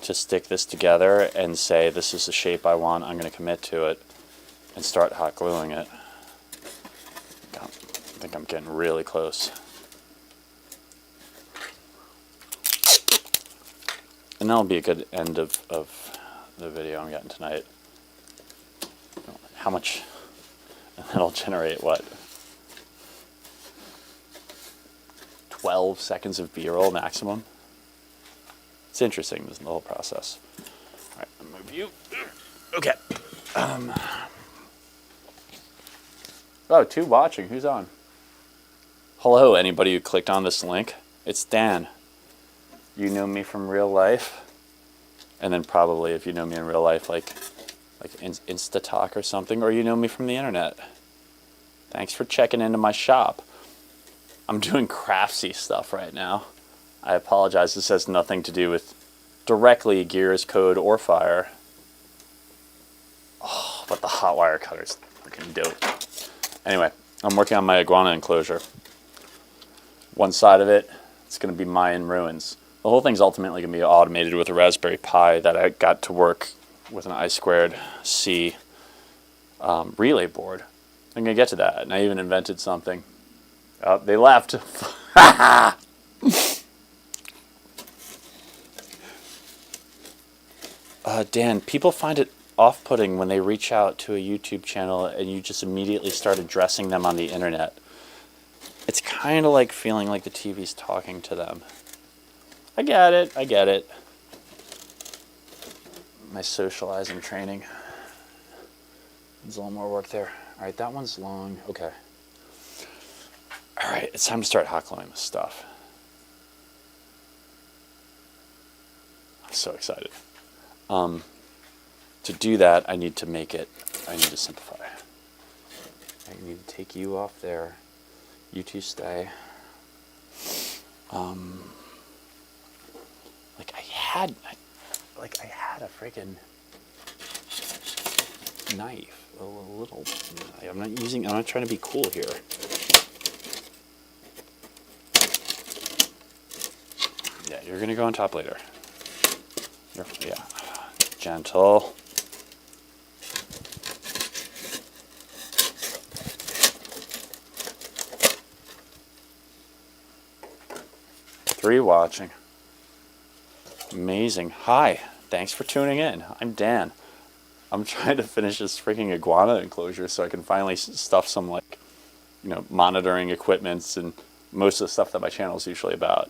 to stick this together and say this is the shape I want, I'm going to commit to it, and start hot gluing it. I think I'm getting really close. And that'll be a good end of the video I'm getting tonight. How much? And that'll generate what? 12 seconds of B-roll maximum? It's interesting, the whole process. All right, I'll move you. Okay. Oh, 2 watching. Who's on? Hello, anybody who clicked on this link. It's Dan. You know me from real life. And then probably if you know me in real life, like Insta Talk or something, or you know me from the internet. Thanks for checking into my shop. I'm doing craftsy stuff right now. I apologize, this has nothing to do with directly Gears, Code, or Fire. Oh, but the hotwire cutter's freaking dope. Anyway, I'm working on my Iguana Enclosure. One side of it, It's going to be Mayan ruins. The whole thing's ultimately going to be automated with a Raspberry Pi that I got to work with an I2C relay board. I'm going to get to that, and I even invented something. Oh, they left. Dan, people find it off-putting when they reach out to a YouTube channel and you just immediately start addressing them on the internet. It's kind of like feeling like the TV's talking to them. I get it, I get it. My socializing training. There's a little more work there. All right, that one's long. Okay. All right, it's time to start hot gluing this stuff. I'm so excited. To do that, I need to make it, I need to simplify. I need to take you off there. You two stay. Like I had a freaking knife, a little. I'm not trying to be cool here. Yeah, you're gonna go on top later. Yeah, gentle. Three watching. Amazing. Hi, thanks for tuning in. I'm Dan. I'm trying to finish this freaking Iguana Enclosure so I can finally stuff some, like, monitoring equipments and most of the stuff that my channel is usually about.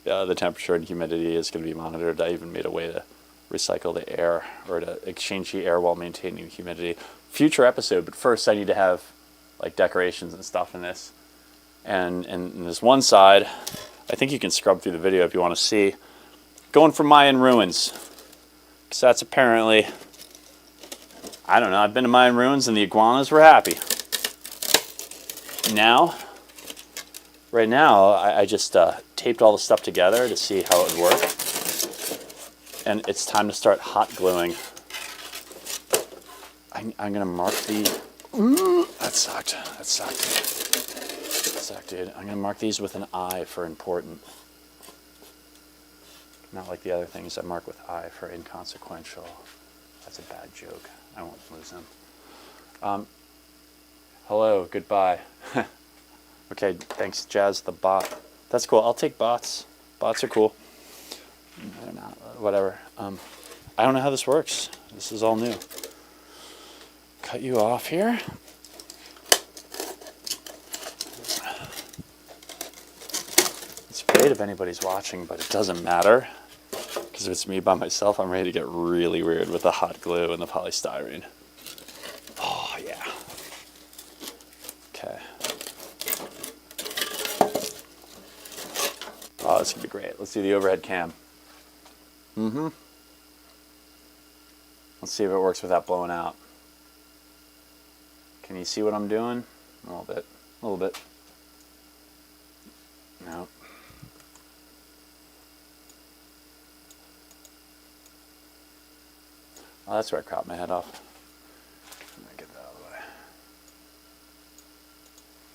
The temperature and humidity is going to be monitored. I even made a way to recycle the air or to exchange the air while maintaining humidity. Future episode, but first I need to have like decorations and stuff in this. And in this one side, I think you can scrub through the video if you want to see, going for Mayan ruins. Because that's apparently, I don't know, I've been to Mayan ruins and the iguanas were happy. Right now, I just taped all the stuff together to see how it would work. And it's time to start hot gluing. I'm going to mark the... That sucked. That sucked, dude. I'm going to mark these with an I for important. Not like the other things I mark with I for inconsequential. That's a bad joke. I won't lose them. Hello, goodbye. Okay, thanks, Jazz the bot. That's cool. I'll take bots. Bots are cool. They're not, whatever. I don't know how this works. This is all new. Cut you off here. It's great if anybody's watching, but it doesn't matter. Because if it's me by myself, I'm ready to get really weird with the hot glue and the polystyrene. Oh, yeah. Okay. Oh, this could be great. Let's do the overhead cam. Let's see if it works without blowing out. Can you see what I'm doing? A little bit. A little bit. No. Oh, that's where I cropped my head off. Let me get that out of the way.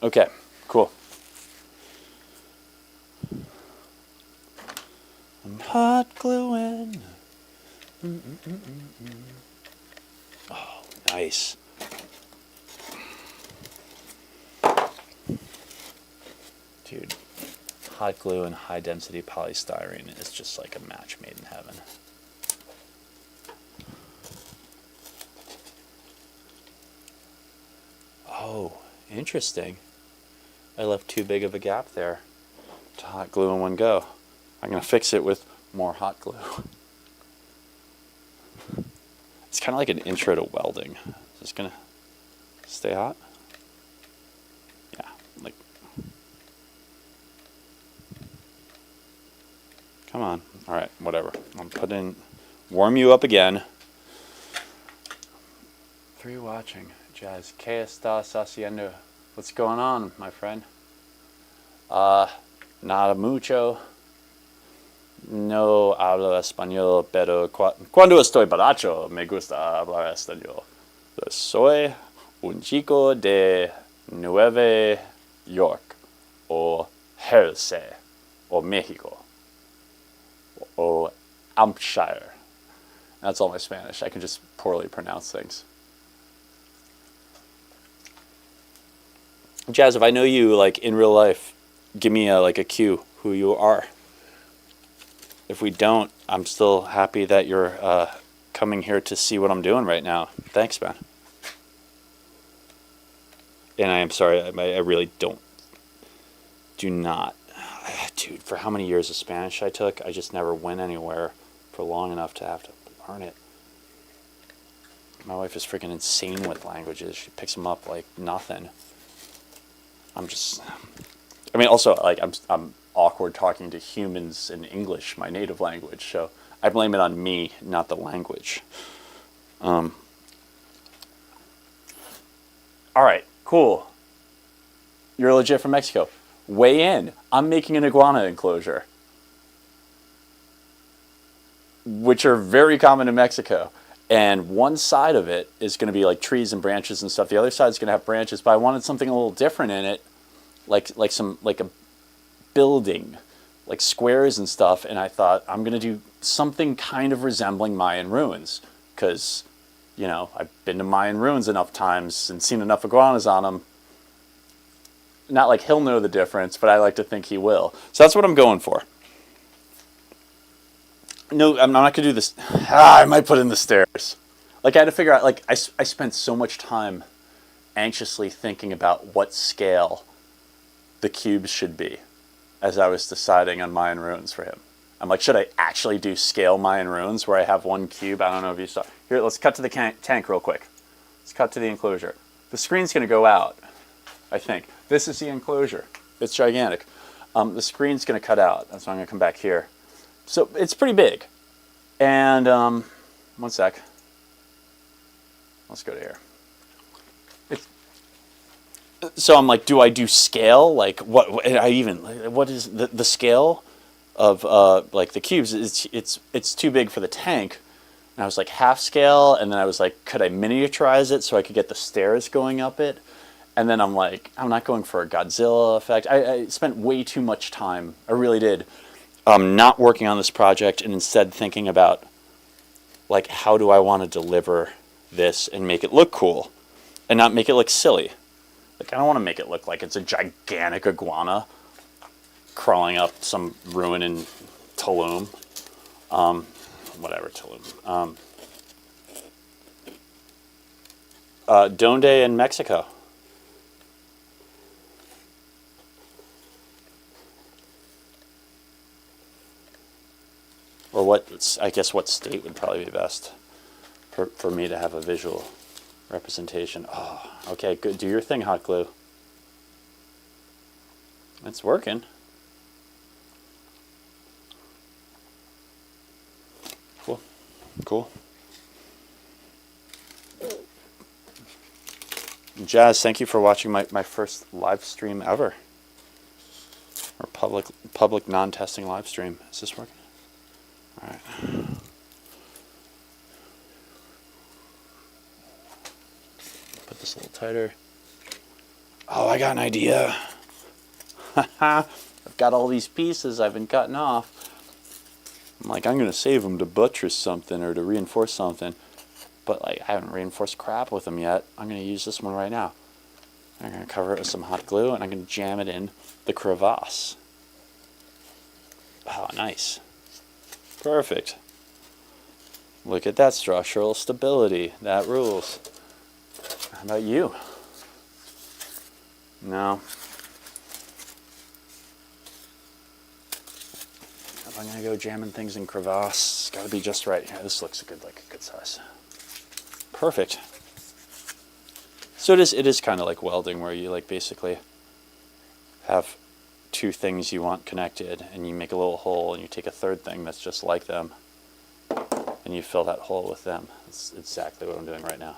Okay, cool. I'm hot gluing. Oh, nice. Dude, hot glue and high density polystyrene is just like a match made in heaven. Oh, interesting. I left too big of a gap there to hot glue in one go. I'm going to fix it with more hot glue. It's kind of like an intro to welding. Is this going to stay hot? Yeah, like... Come on. All right, whatever. I'll put in... Warm you up again. 3 watching. Jazz. ¿Qué estás haciendo? What's going on, my friend? Nada mucho. No hablo español, pero cuando estoy borracho me gusta hablar español. Soy un chico de Nueva York o Jersey. or Mexico, or Hampshire. That's all my Spanish. I can just poorly pronounce things. Jazz, if I know you like in real life, give me like a cue who you are. If we don't, I'm still happy that you're coming here to see what I'm doing right now. Thanks, man. And I am sorry, I really do not. Dude, for how many years of Spanish I took, I just never went anywhere for long enough to have to learn it. My wife is freaking insane with languages. She picks them up like nothing. Also, like, I'm awkward talking to humans in English, my native language, so I blame it on me, not the language. All right, cool. You're legit from Mexico. Weigh in. I'm making an iguana enclosure, which are very common in Mexico. And one side of it is going to be like trees and branches and stuff. The other side is going to have branches, but I wanted something a little different in it, like a building, like squares and stuff. And I thought I'm going to do something kind of resembling Mayan ruins, because, you know, I've been to Mayan ruins enough times and seen enough iguanas on them. Not like he'll know the difference, but I like to think he will. So that's what I'm going for. No, I'm not going to do this. I might put in the stairs. Like, I had to figure out, like, I spent so much time anxiously thinking about what scale the cubes should be as I was deciding on Mayan ruins for him. I'm like, should I actually do scale Mayan ruins where I have one cube? I don't know if you saw. Here, let's cut to the tank real quick. Let's cut to the enclosure. The screen's going to go out, I think. This is the enclosure. It's gigantic. The screen's going to cut out. That's why I'm going to come back here. So it's pretty big. And one sec. Let's go to here. So I'm like, do I do scale? Like, what is the scale of like the cubes? It's too big for the tank. And I was like, half scale, and then I was like, could I miniaturize it so I could get the stairs going up it? And then I'm like, I'm not going for a Godzilla effect. I spent way too much time, I really did, not working on this project, and instead thinking about, like, how do I want to deliver this and make it look cool and not make it look silly. Like, I don't want to make it look like it's a gigantic iguana crawling up some ruin in Tulum. Whatever, Tulum. Donde in Mexico. Or what, I guess what state would probably be best for me to have a visual representation. Oh, okay, good. Do your thing, hot glue. It's working. Cool. Cool. Jazz, thank you for watching my first live stream ever. Or public non-testing live stream. Is this working? All right. Put this a little tighter. Oh, I got an idea. I've got all these pieces I've been cutting off. I'm like, I'm going to save them to buttress something or to reinforce something. But, like, I haven't reinforced crap with them yet. I'm going to use this one right now. I'm going to cover it with some hot glue, and I'm going to jam it in the crevasse. Oh, nice. Perfect. Look at that structural stability. That rules. How about you? No. If I'm gonna go jamming things in crevasse, it's gotta be just right. Yeah, this looks good, like a good size. Perfect. So it is kind of like welding, where you like basically have two things you want connected, and you make a little hole, and you take a third thing that's just like them, and you fill that hole with them. That's exactly what I'm doing right now.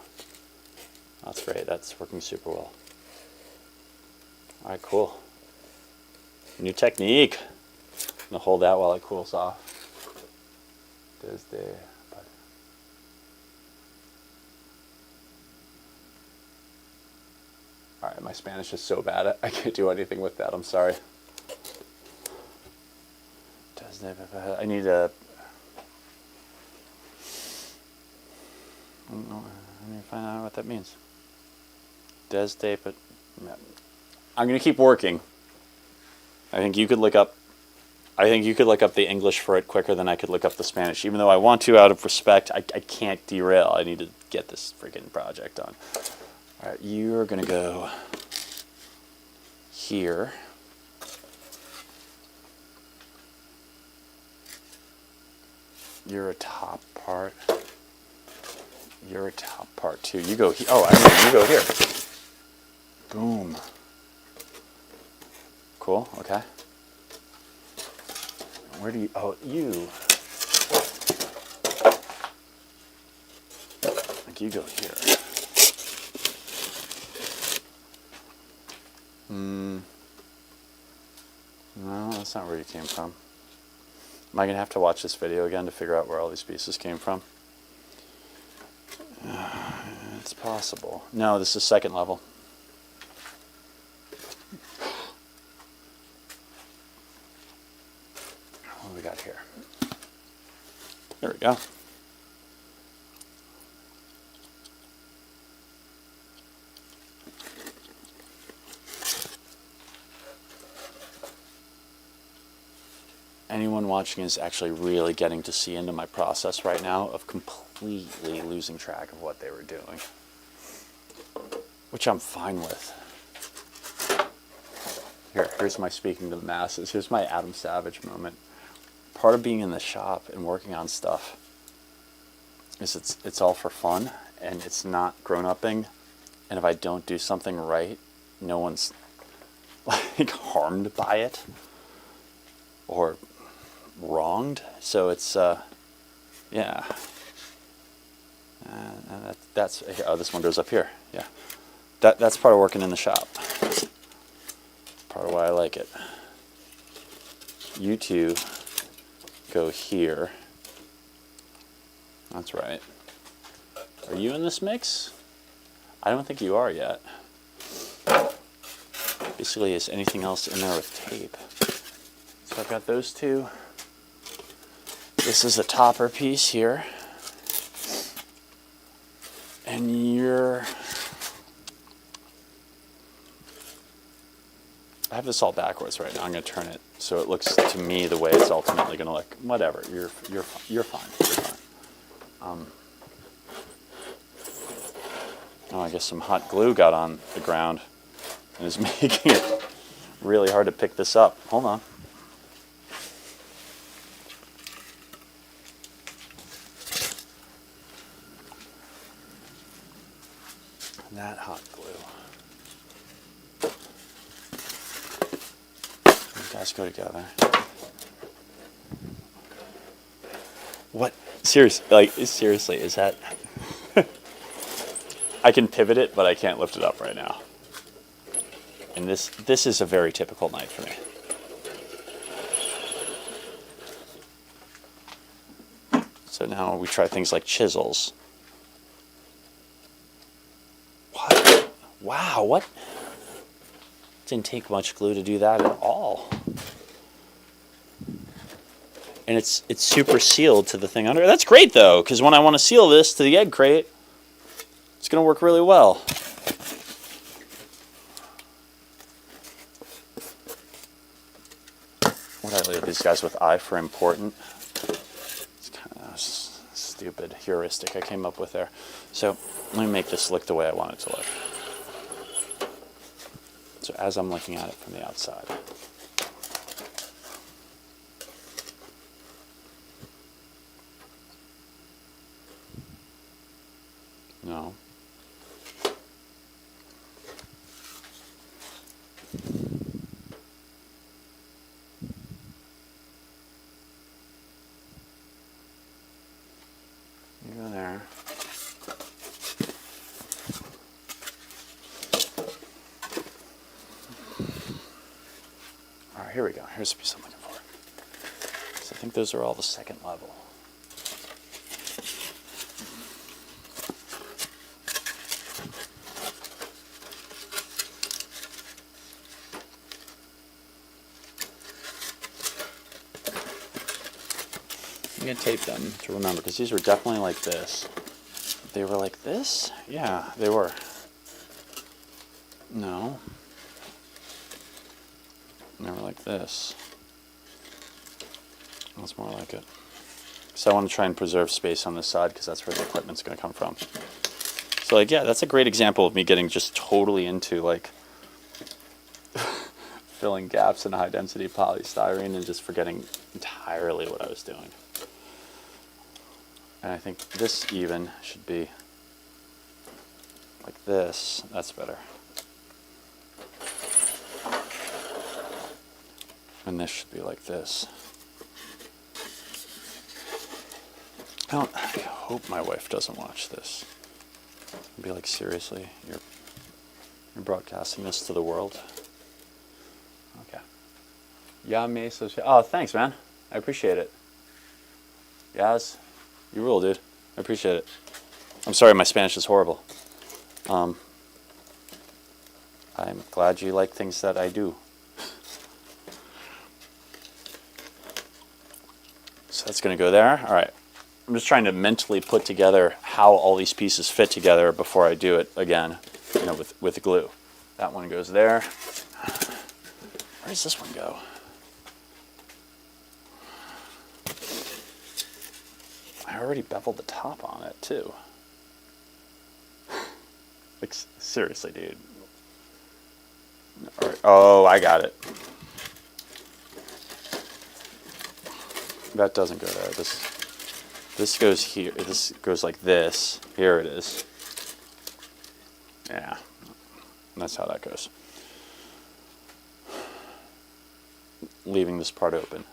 That's great. That's working super well. All right, cool. New technique. I'm gonna hold that while it cools off. All right, my Spanish is so bad I can't do anything with that. I'm sorry. I need a... I need to find out what that means. Des tape it. I'm going to keep working. I think you could look up the English for it quicker than I could look up the Spanish. Even though I want to, out of respect, I can't derail. I need to get this freaking project done. All right, you're going to go here. You're a top part. You're a top part too. You go here. Oh, I mean, you go here. Boom. Cool. Okay. Where do you? Oh, you. Like you go here. No, that's not where you came from. Am I going to have to watch this video again to figure out where all these pieces came from? It's possible. No, this is second level. What do we got here? There we go. Anyone watching is actually really getting to see into my process right now of completely losing track of what they were doing, which I'm fine with. Here's my speaking to the masses. Here's my Adam Savage moment. Part of being in the shop and working on stuff is it's all for fun and it's not grown-upping. And if I don't do something right, no one's like harmed by it or wronged. So it's yeah. That's oh, this one goes up here. Yeah, that's part of working in the shop. Part of why I like it. You two go here. That's right. Are you in this mix? I don't think you are yet. Basically, is anything else in there with tape? So I've got those two. This is a topper piece here. And you're... I have this all backwards right now. I'm going to turn it so it looks to me the way it's ultimately going to look. Whatever. You're fine. You're fine. Oh, I guess some hot glue got on the ground and is making it really hard to pick this up. Hold on. That hot glue. You guys go together. What? Seriously, is that... I can pivot it, but I can't lift it up right now. And this is a very typical night for me. So now we try things like chisels. What? Wow, what? Didn't take much glue to do that at all. And it's super sealed to the thing under. That's great though, because when I want to seal this to the egg crate, it's going to work really well. What did I leave these guys with? I for important. It's kind of a stupid heuristic I came up with there. So let me make this look the way I want it to look. So as I'm looking at it from the outside. No. You go there. All right, here we go. Here's the piece I'm looking for. So I think those are all the second level. I'm gonna tape them to remember, because these were definitely like this. They were like this? Yeah, they were. No. They were like this. That's more like it. So I want to try and preserve space on this side, because that's where the equipment's going to come from. So like, yeah, that's a great example of me getting just totally into like filling gaps in high density polystyrene and just forgetting entirely what I was doing. And I think this even should be like this. That's better. And this should be like this. I hope my wife doesn't watch this. I'd be like, seriously, you're broadcasting this to the world? Okay. Oh, thanks, man. I appreciate it. Yaz, you rule, dude. I appreciate it. I'm sorry, my Spanish is horrible. I'm glad you like things that I do. So that's going to go there. All right. I'm just trying to mentally put together how all these pieces fit together before I do it again, you know, with glue. That one goes there. Where does this one go? I already beveled the top on it too. Like, seriously, dude. All right. Oh, I got it. That doesn't go there. This goes here. This goes like this. Here it is. Yeah. That's how that goes. Leaving this part open.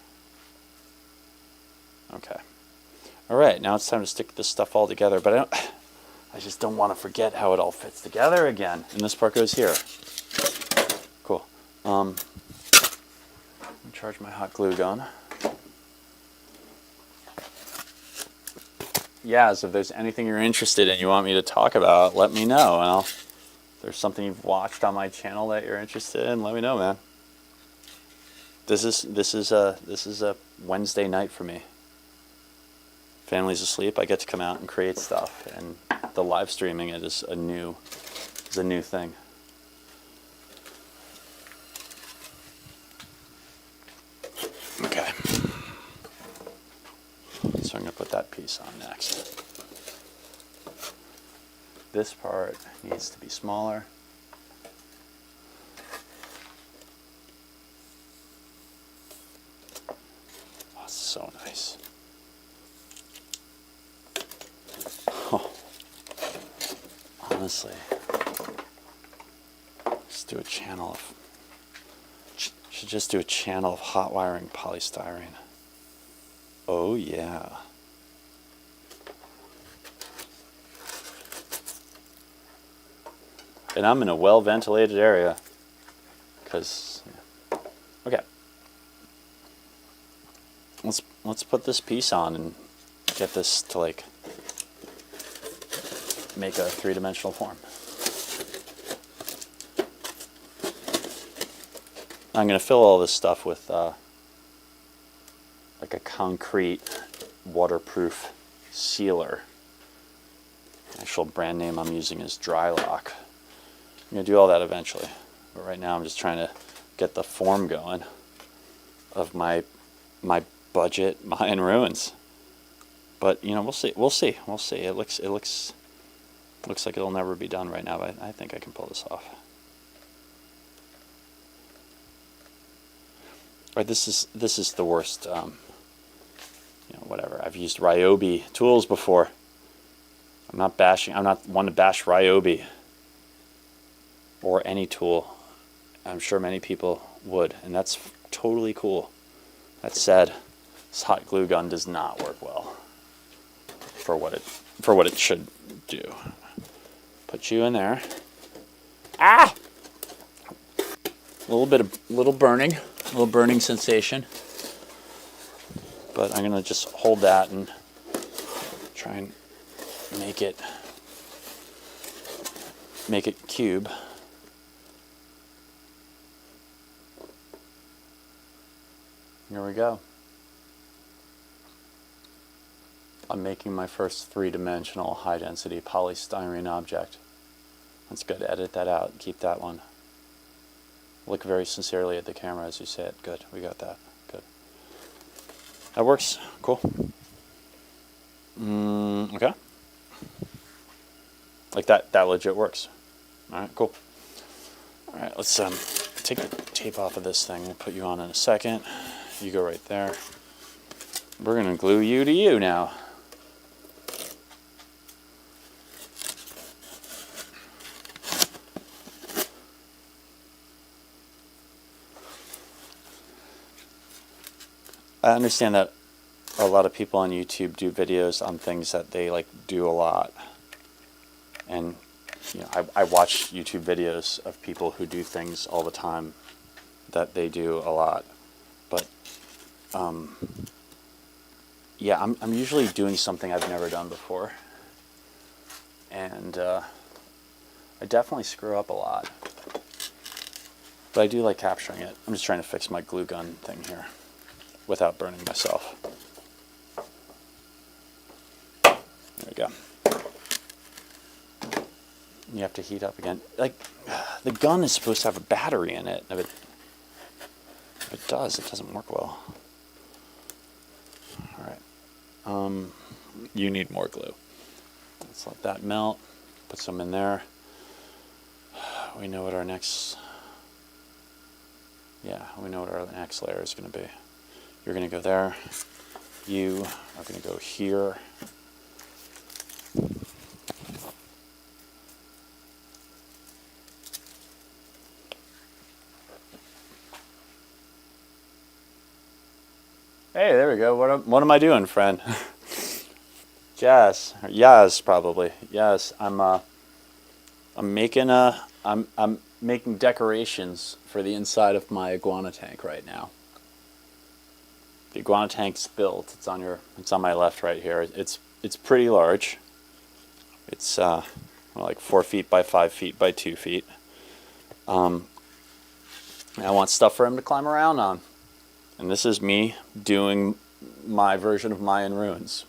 Okay. All right. Now it's time to stick this stuff all together. But I just don't want to forget how it all fits together again. And this part goes here. Cool. Let me charge my hot glue gun. Yeah, so if there's anything you're interested in, you want me to talk about, let me know. And if there's something you've watched on my channel that you're interested in, let me know, man. This is a Wednesday night for me. Family's asleep, I get to come out and create stuff, and the live streaming it is a new thing. Okay. So I'm going to put that piece on next. This part needs to be smaller. Oh, so nice. Oh. Honestly, just do a channel of. Should just do a channel of hot wiring polystyrene. Oh yeah. And I'm in a well-ventilated area, because, yeah. Okay. Let's put this piece on and get this to like make a three-dimensional form. I'm going to fill all this stuff with like a concrete waterproof sealer. The actual brand name I'm using is Drylock. I'm going to do all that eventually, but right now I'm just trying to get the form going of my budget Mayan ruins. But you know, we'll see. It looks like it'll never be done right now, but I think I can pull this off. Right, this is the worst. You know, whatever. I've used Ryobi tools before. I'm not one to bash Ryobi or any tool. I'm sure many people would, and that's totally cool. That said, this hot glue gun does not work well for what it should do. Put you in there. Ah! Little burning sensation. But I'm gonna just hold that and try and make it cube. Here we go. I'm making my first three-dimensional high-density polystyrene object. That's good. Edit that out. Keep that one. Look very sincerely at the camera as you say it. Good. We got that. Good. That works. Cool. Okay. Like that legit works. All right, cool. All right, let's take the tape off of this thing. We'll put you on in a second. You go right there. We're going to glue you to you now. I understand that a lot of people on YouTube do videos on things that they like do a lot. And you know, I watch YouTube videos of people who do things all the time that they do a lot. But yeah, I'm usually doing something I've never done before. And I definitely screw up a lot. But I do like capturing it. I'm just trying to fix my glue gun thing here without burning myself. There we go. You have to heat up again. Like, the gun is supposed to have a battery in it. If it does, it doesn't work well. Alright. You need more glue. Let's let that melt. Put some in there. We know what our next... Yeah, we know what our next layer is going to be. You're going to go there. You are going to go here. Hey, there we go. What am I doing, friend? Yes, probably. Yes, I'm making decorations for the inside of my iguana tank right now. The iguana tank's built. It's on my left right here. It's pretty large. It's like 4 feet by 5 feet by 2 feet. I want stuff for him to climb around on. And this is me doing my version of Mayan ruins.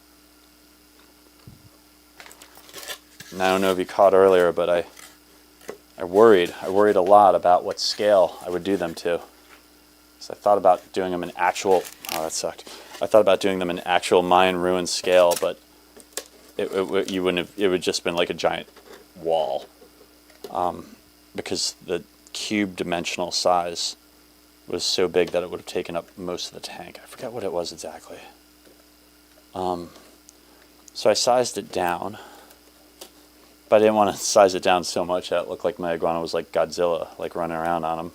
And I don't know if you caught earlier, but I worried a lot about what scale I would do them to. So I thought about doing them in actual, oh that sucked. I thought about doing them in actual Mayan ruin scale, but it would just been like a giant wall. Because the cube dimensional size was so big that it would have taken up most of the tank. I forget what it was exactly. So I sized it down, but I didn't want to size it down so much that it looked like my iguana was like Godzilla, like running around on him.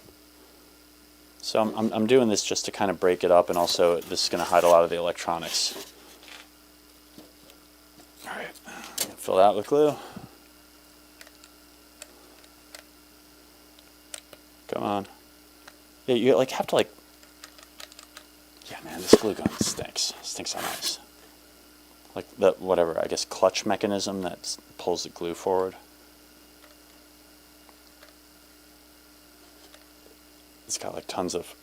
So I'm doing this just to kind of break it up, and also this is going to hide a lot of the electronics. All right, fill that with glue. Come on. Yeah, you like have to like. Yeah, man, this glue gun stinks. Stinks on ice. Like the whatever, I guess clutch mechanism that pulls the glue forward. It's got like tons of.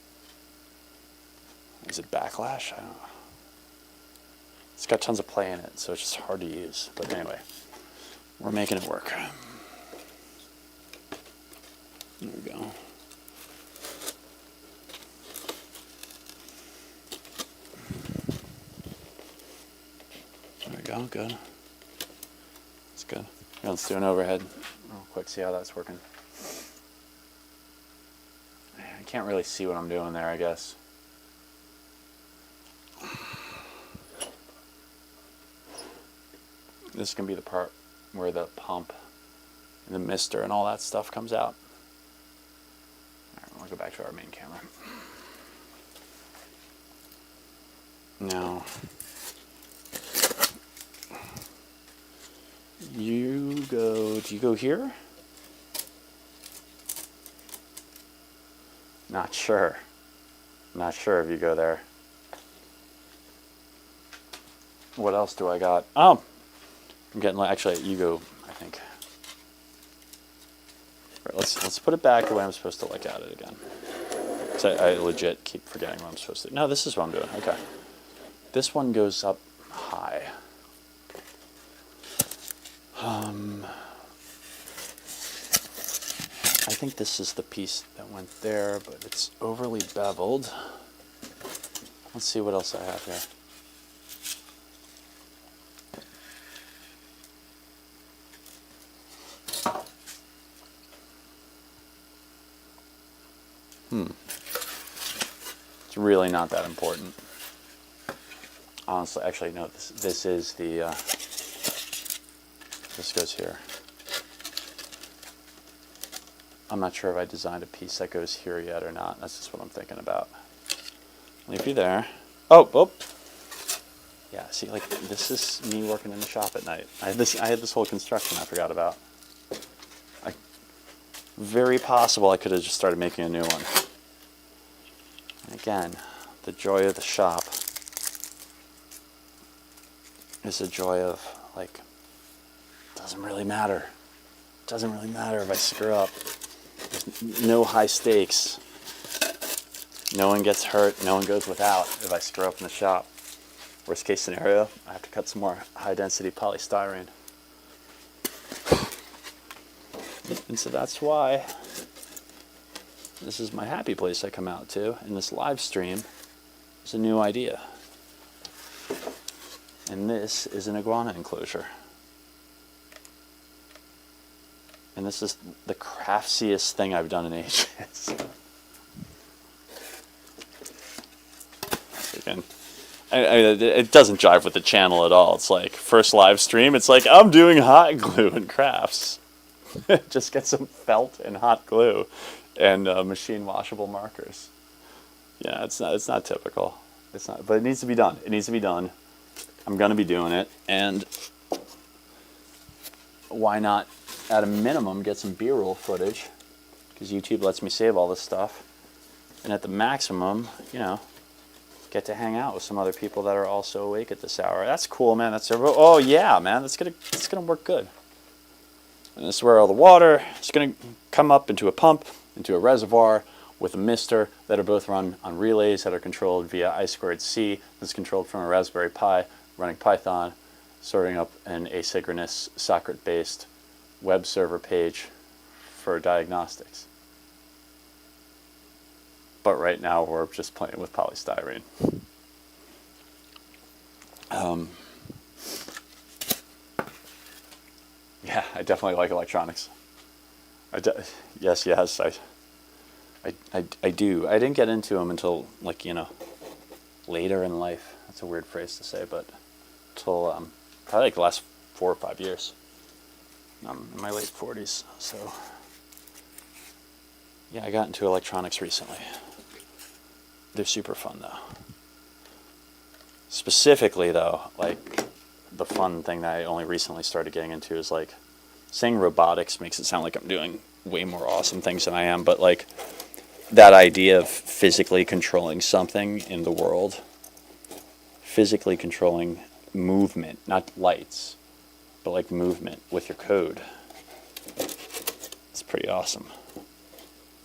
Is it backlash? I don't know. It's got tons of play in it, so it's just hard to use. But anyway, we're making it work. There we go. There we go, good. That's good. Yeah, let's do an overhead real quick, see how that's working. I can't really see what I'm doing there, I guess. This is going to be the part where the pump and the mister and all that stuff comes out. Alright, we'll go back to our main camera. Now, do you go here? Not sure. Not sure if you go there. What else do I got? Oh, I'm getting, actually, you go, I think. Right, let's put it back the way I'm supposed to look at it again. So I legit keep forgetting what I'm supposed to do. No, this is what I'm doing. Okay. This one goes up high. I think this is the piece that went there, but it's overly beveled. Let's see what else I have here. It's really not that important. Honestly, actually, no, this is the, this goes here. I'm not sure if I designed a piece that goes here yet or not. That's just what I'm thinking about. Leave you there. Oh. Yeah, see, like, this is me working in the shop at night. I had this whole construction I forgot about. Very possible I could have just started making a new one. And again, the joy of the shop is the joy of, like, doesn't really matter. Doesn't really matter if I screw up. There's no high stakes. No one gets hurt, no one goes without if I screw up in the shop. Worst case scenario, I have to cut some more high density polystyrene. And so that's why this is my happy place I come out to, and this live stream is a new idea. And this is an iguana enclosure. And this is the craftsiest thing I've done in ages. Again, it doesn't jive with the channel at all. It's like, first live stream, it's like, I'm doing hot glue and crafts. Just get some felt and hot glue and machine washable markers. Yeah, it's not typical. It's not, but it needs to be done. It needs to be done. I'm gonna be doing it, and why not, at a minimum, get some B-roll footage, because YouTube lets me save all this stuff, and at the maximum, you know, get to hang out with some other people that are also awake at this hour. That's cool, man. That's oh yeah, man. That's gonna work good. And this is where all the water is going to come up into a pump, into a reservoir with a mister that are both run on relays that are controlled via I2C. That's controlled from a Raspberry Pi, running Python, sorting up an asynchronous socket-based web server page for diagnostics. But right now we're just playing with polystyrene. Yeah, I definitely like electronics. Yes, I do. I didn't get into them until, like, you know, later in life. That's a weird phrase to say, but until probably like the last 4 or 5 years. I'm in my late 40s, so yeah, I got into electronics recently. They're super fun, though. Specifically, though, like, the fun thing that I only recently started getting into is, like, saying robotics makes it sound like I'm doing way more awesome things than I am, but, like, that idea of physically controlling something in the world, physically controlling movement, not lights, but, like, movement with your code, it's pretty awesome.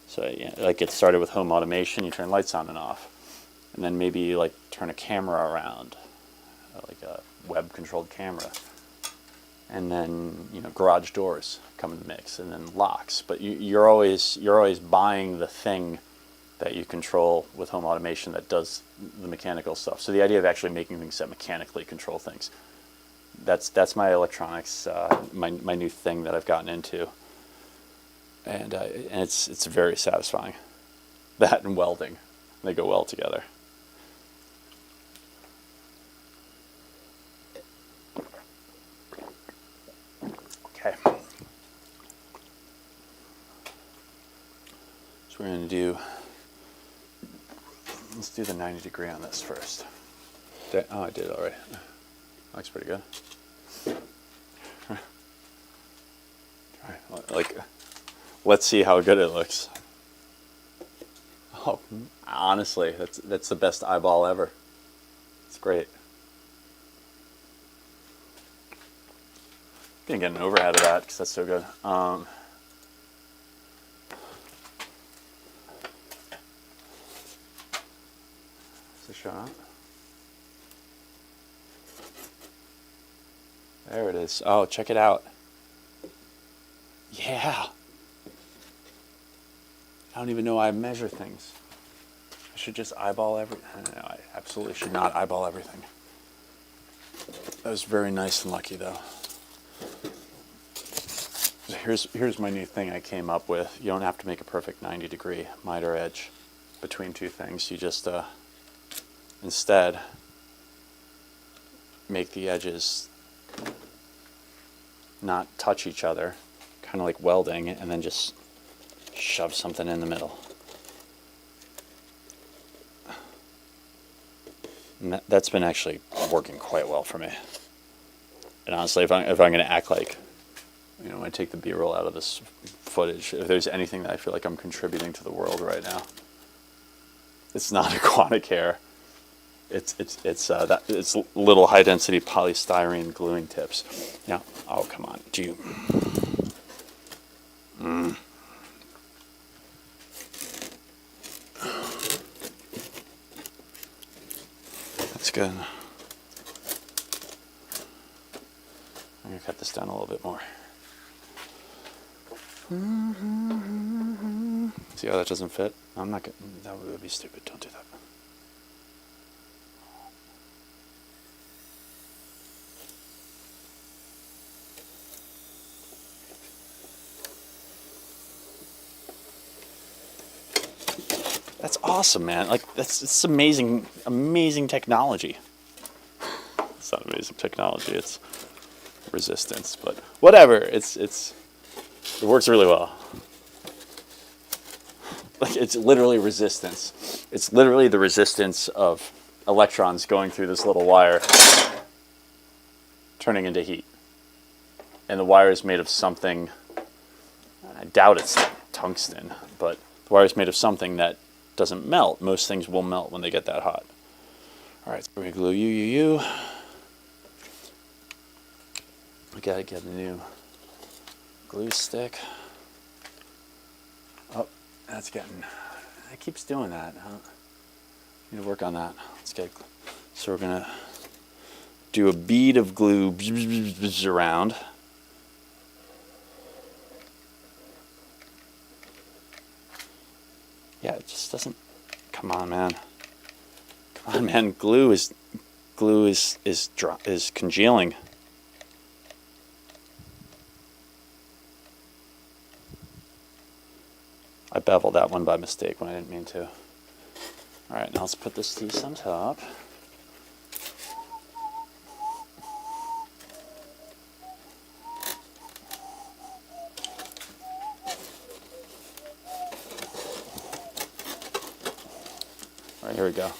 So, yeah, like, it started with home automation. You turn lights on and off, and then maybe you, like, turn a camera around, like a web-controlled camera, and then, you know, garage doors come in the mix, and then locks. But you're always buying the thing that you control with home automation that does the mechanical stuff. So the idea of actually making things that mechanically control things, that's my electronics, my new thing that I've gotten into, and it's very satisfying. That and welding, they go well together. Okay. So we're going to do, let's do the 90 degree on this first. Oh, I did already. Looks pretty good. Like, let's see how good it looks. Oh, honestly, that's the best eyeball ever. It's great. Gonna get an overhead of that because that's so good. Is it showing up? There it is. Oh, check it out. Yeah. I don't even know how I measure things. I should just eyeball everything. No, I absolutely should not eyeball everything. That was very nice and lucky, though. Here's my new thing I came up with. You don't have to make a perfect 90-degree miter edge between two things. You just instead make the edges not touch each other, kind of like welding, and then just shove something in the middle. And that's been actually working quite well for me. And honestly, if I'm going to act like, you know, when I take the B-roll out of this footage, if there's anything that I feel like I'm contributing to the world right now, it's not Iguana care. It's little high density polystyrene gluing tips. Now, oh come on, do you? That's good. I'm gonna cut this down a little bit more. See how that doesn't fit? I'm not gonna. That would be stupid. Don't do that. That's awesome, man. Like it's amazing, amazing technology. It's not amazing technology. It's resistance, but whatever. It works really well. Like it's literally resistance. It's literally the resistance of electrons going through this little wire, turning into heat. And the wire is made of something. I doubt it's tungsten, but the wire is made of something that doesn't melt. Most things will melt when they get that hot. All right, so we're gonna glue you. We gotta get a new glue stick. Oh, that's getting. It keeps doing that. Huh? Need to work on that. Let's get. So we're gonna do a bead of glue around. Yeah, it just doesn't. Come on, man. Come on, man. Glue is congealing. I beveled that one by mistake when I didn't mean to. All right, now let's put this piece on top. All right, here we go.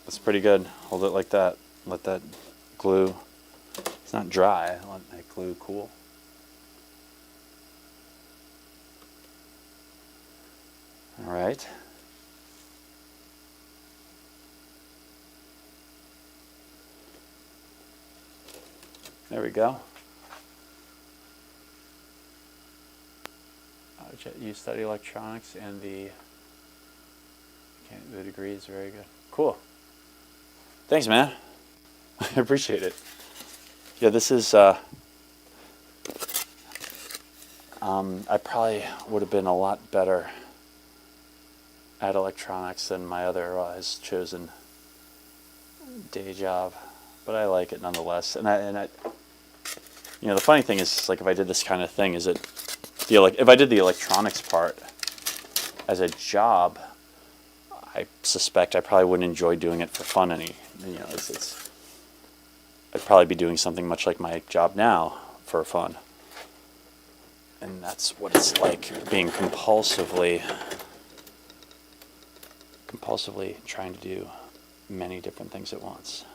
That's pretty good. Hold it like that. Let that glue, it's not dry, let that glue cool. All right. There we go. You study electronics, and the degree is very good. Cool. Thanks, man. I appreciate it. Yeah, this is. I probably would have been a lot better at electronics than my otherwise chosen day job, but I like it nonetheless. And I, you know, the funny thing is, like, if I did this kind of thing, is it, if I did the electronics part as a job, I suspect I probably wouldn't enjoy doing it for fun any. You know, I'd probably be doing something much like my job now for fun. And that's what it's like being compulsively trying to do many different things at once.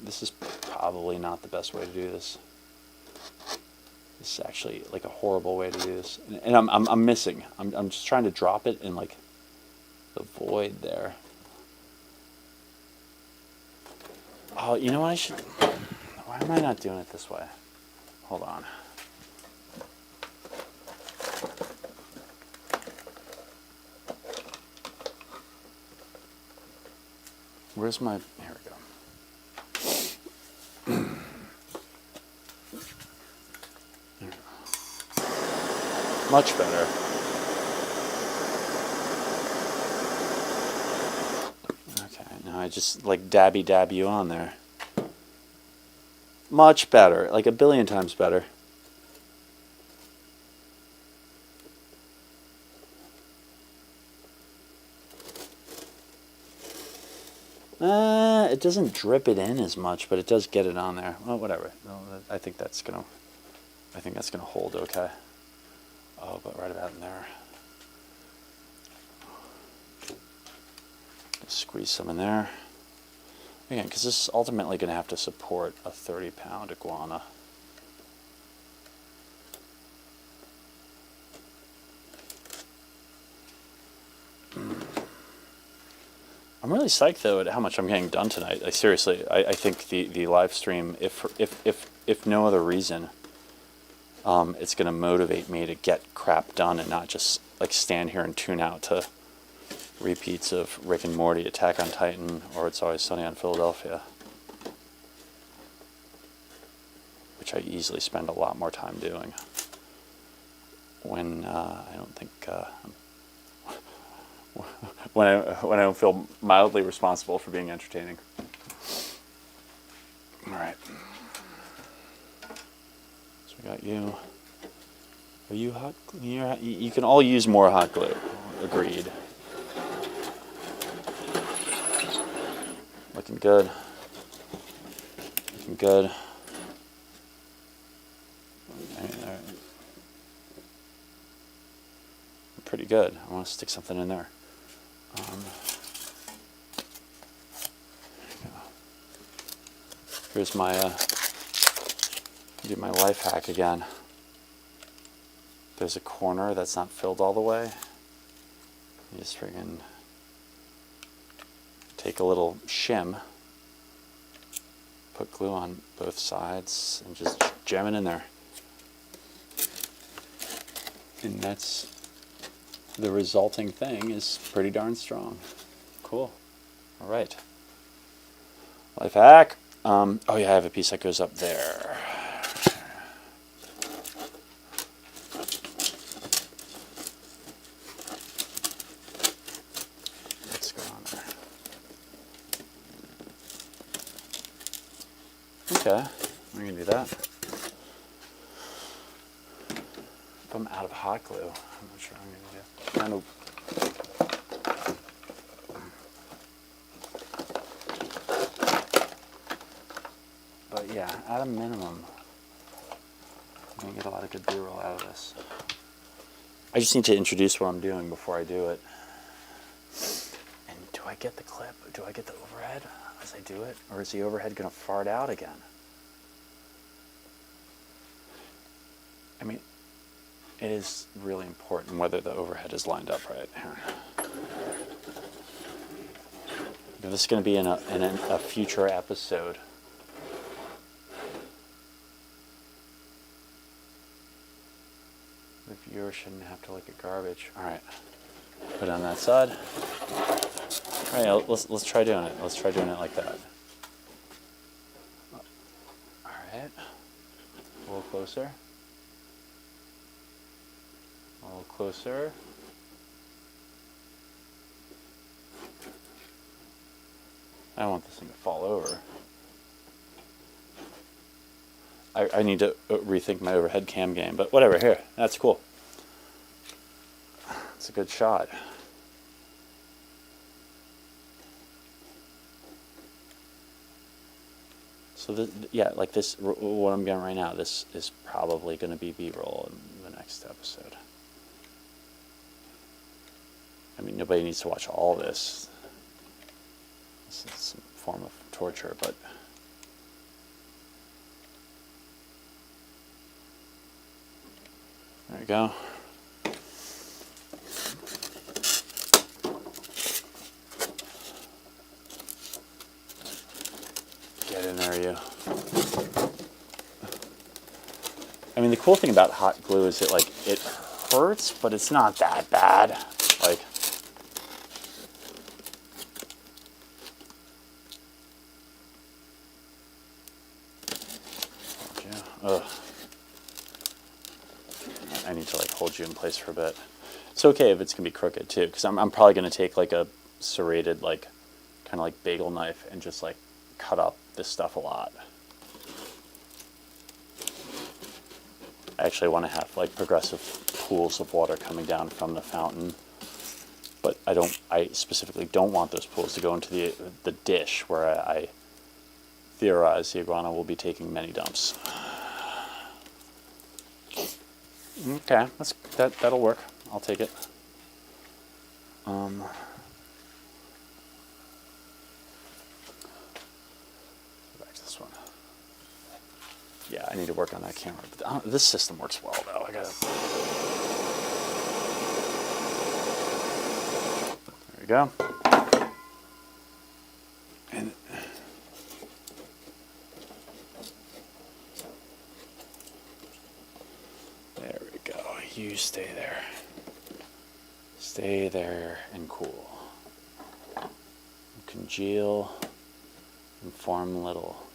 This is probably not the best way to do this. This is actually like a horrible way to do this, and I'm missing. I'm just trying to drop it in like the void there. Oh, you know what I should? Why am I not doing it this way? Hold on. Where's my? Here we go. Much better. Okay, now I just like dab you on there. Much better, like a billion times better. It doesn't drip it in as much, but it does get it on there. Well, whatever. No, I think that's gonna hold okay. Oh, but right about in there. Squeeze some in there. Again, because this is ultimately going to have to support a 30-pound iguana. I'm really psyched though at how much I'm getting done tonight. Seriously, I think the live stream, if no other reason, it's going to motivate me to get crap done and not just like stand here and tune out to repeats of Rick and Morty, Attack on Titan, or It's Always Sunny on Philadelphia, which I easily spend a lot more time doing when I don't think when I don't feel mildly responsible for being entertaining. All right. So we got you. Are you hot? You can all use more hot glue. Agreed. Looking good. Looking good. Pretty good. I want to stick something in there. Here's my do my life hack again. There's a corner that's not filled all the way. You just friggin' take a little shim, put glue on both sides, and just jam it in there. And that's the resulting thing is pretty darn strong. Cool. All right. Life hack. Oh yeah, I have a piece that goes up there. Let's go on there. Okay, we're gonna do that. If I'm out of hot glue, I'm not sure I'm gonna do. Kind of. But yeah, at a minimum, I'm gonna get a lot of good B-roll out of this. I just need to introduce what I'm doing before I do it. And do I get the clip? Do I get the overhead as I do it? Or is the overhead gonna fart out again? I mean, it is really important whether the overhead is lined up right. Here. This is going to be in a future episode. The viewer shouldn't have to look at garbage. All right, put it on that side. All right, let's try doing it. Let's try doing it like that. All right, a little closer. A little closer. I don't want this thing to fall over. I need to rethink my overhead cam game, but whatever, here, that's cool. It's a good shot. So this, yeah, like this, what I'm getting right now, this is probably going to be B-roll in the next episode. I mean, nobody needs to watch all this. This is some form of torture, but there we go. Get in there, you. I mean, the cool thing about hot glue is it hurts, but it's not that bad. Like, ugh. I need to like hold you in place for a bit. It's okay if it's gonna be crooked too, because I'm probably gonna take like a serrated, like kind of like bagel knife and just like cut up this stuff a lot. I actually want to have like progressive pools of water coming down from the fountain, but I specifically don't want those pools to go into the dish where I theorize the iguana will be taking many dumps. Okay, that'll work. I'll take it. Back to this one. Yeah, I need to work on that camera. But this system works well, though. There we go. And there we go. You stay there. Stay there and cool. Congeal and form little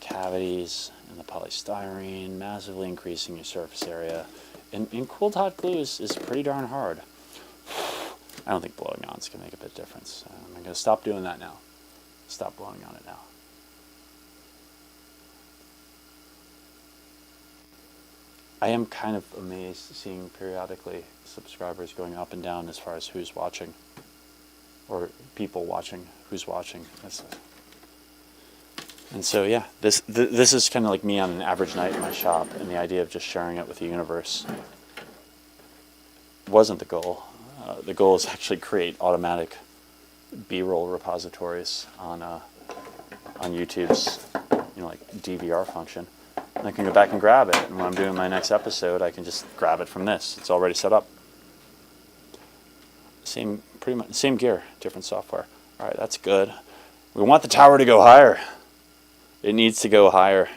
cavities in the polystyrene, massively increasing your surface area. And cooled hot glue is pretty darn hard. I don't think blowing on is going to make a bit of difference. I'm going to stop doing that now. Stop blowing on it now. I am kind of amazed seeing periodically subscribers going up and down as far as who's watching, or people watching, who's watching. And so yeah, this is kind of like me on an average night in my shop, and the idea of just sharing it with the universe wasn't the goal. The goal is actually create automatic B-roll repositories on YouTube's like DVR function. And I can go back and grab it, and when I'm doing my next episode, I can just grab it from this. It's already set up. Pretty much same gear, different software. All right, that's good. We want the tower to go higher. It needs to go higher.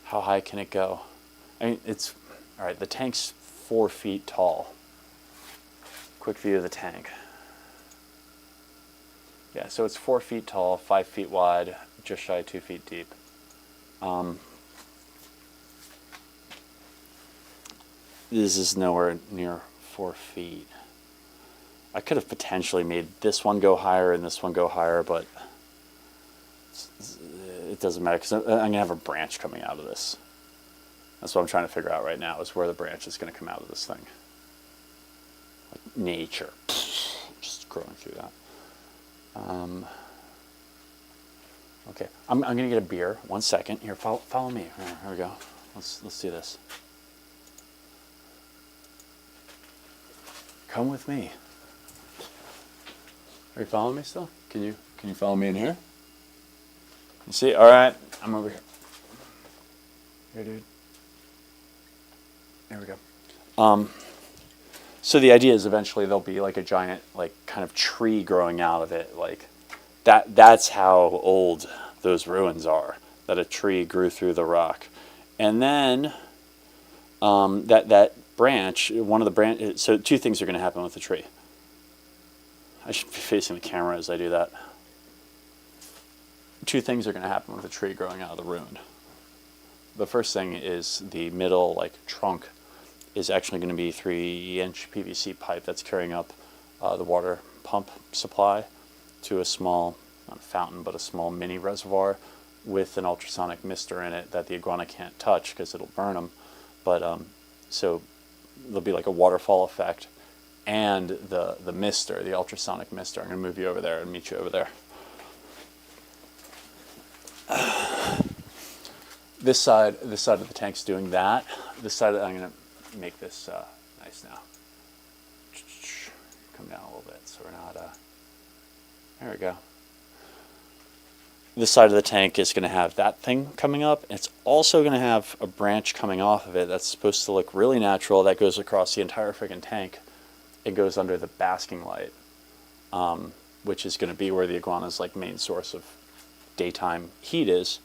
How high can it go? I mean, it's all right. The tank's 4 feet tall. Quick view of the tank. Yeah, so it's 4 feet tall, 5 feet wide, just shy of 2 feet deep. This is nowhere near 4 feet. I could have potentially made this one go higher and this one go higher, but it doesn't matter because I'm going to have a branch coming out of this. That's what I'm trying to figure out right now, is where the branch is going to come out of this thing. Like nature. Just growing through that. Okay, I'm going to get a beer. 1 second. Here, follow me. Here we go. Let's do this. Come with me. Are you following me still? Can you follow me in here? You see? All right, I'm over here. Here, dude. There we go. So the idea is eventually there'll be like a giant, like kind of tree growing out of it, like that's how old those ruins are. That a tree grew through the rock, and then that branch, one of the branch. So 2 things are going to happen with the tree. I should be facing the camera as I do that. 2 things are going to happen with the tree growing out of the ruin. The first thing is the middle, like trunk, is actually going to be 3-inch PVC pipe that's carrying up the water pump supply to a small, not a fountain, but a small mini reservoir with an ultrasonic mister in it that the iguana can't touch because it'll burn them. But so there'll be like a waterfall effect, and the mister, the ultrasonic mister. I'm going to move you over there and meet you over there. This side of the tank's doing that. This side, I'm going to make this nice now. Come down a little bit so we're not. There we go. This side of the tank is going to have that thing coming up. It's also going to have a branch coming off of it that's supposed to look really natural. That goes across the entire freaking tank. It goes under the basking light, which is going to be where the iguana's like main source of daytime heat is.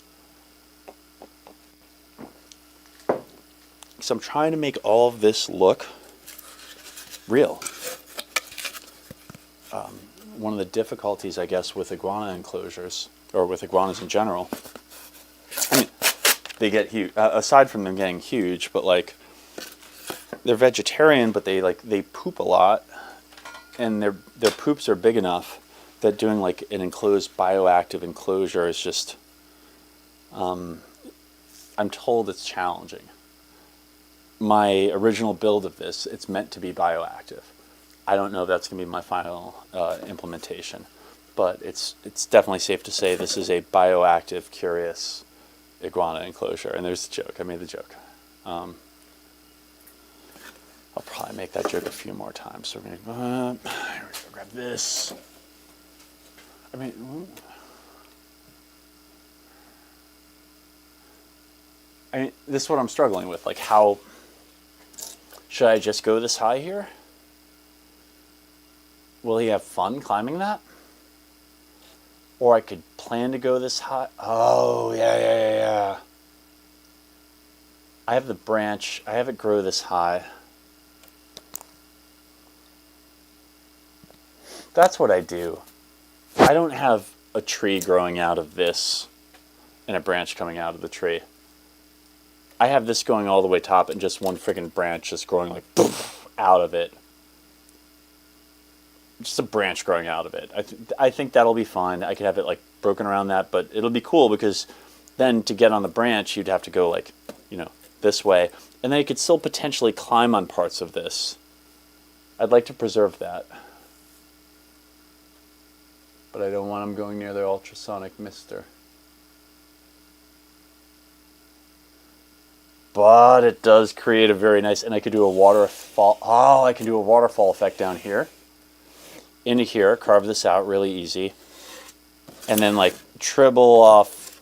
So I'm trying to make all of this look real. One of the difficulties, I guess, with iguana enclosures, or with iguanas in general, I mean, they get huge, aside from them getting huge, but like they're vegetarian, but they poop a lot, and their poops are big enough that doing like an enclosed bioactive enclosure is just, I'm told it's challenging. My original build of this, it's meant to be bioactive. I don't know if that's going to be my final implementation, but it's definitely safe to say this is a bioactive, curious iguana enclosure. And there's the joke. I made the joke. I'll probably make that joke a few more times. So we're going to grab this. I mean, this is what I'm struggling with. Like, how should I just go this high here? Will he have fun climbing that? Or I could plan to go this high. Oh, yeah. I have the branch. I have it grow this high. That's what I do. I don't have a tree growing out of this and a branch coming out of the tree. I have this going all the way top and just one freaking branch just growing like poof, out of it. Just a branch growing out of it. I think that'll be fine. I could have it like broken around that, but it'll be cool because then to get on the branch, you'd have to go like, this way. And then you could still potentially climb on parts of this. I'd like to preserve that. But I don't want them going near the ultrasonic mister. But it does create a very nice, and I could do a waterfall. Oh, I can do a waterfall effect down here. Into here, carve this out really easy. And then like tribble off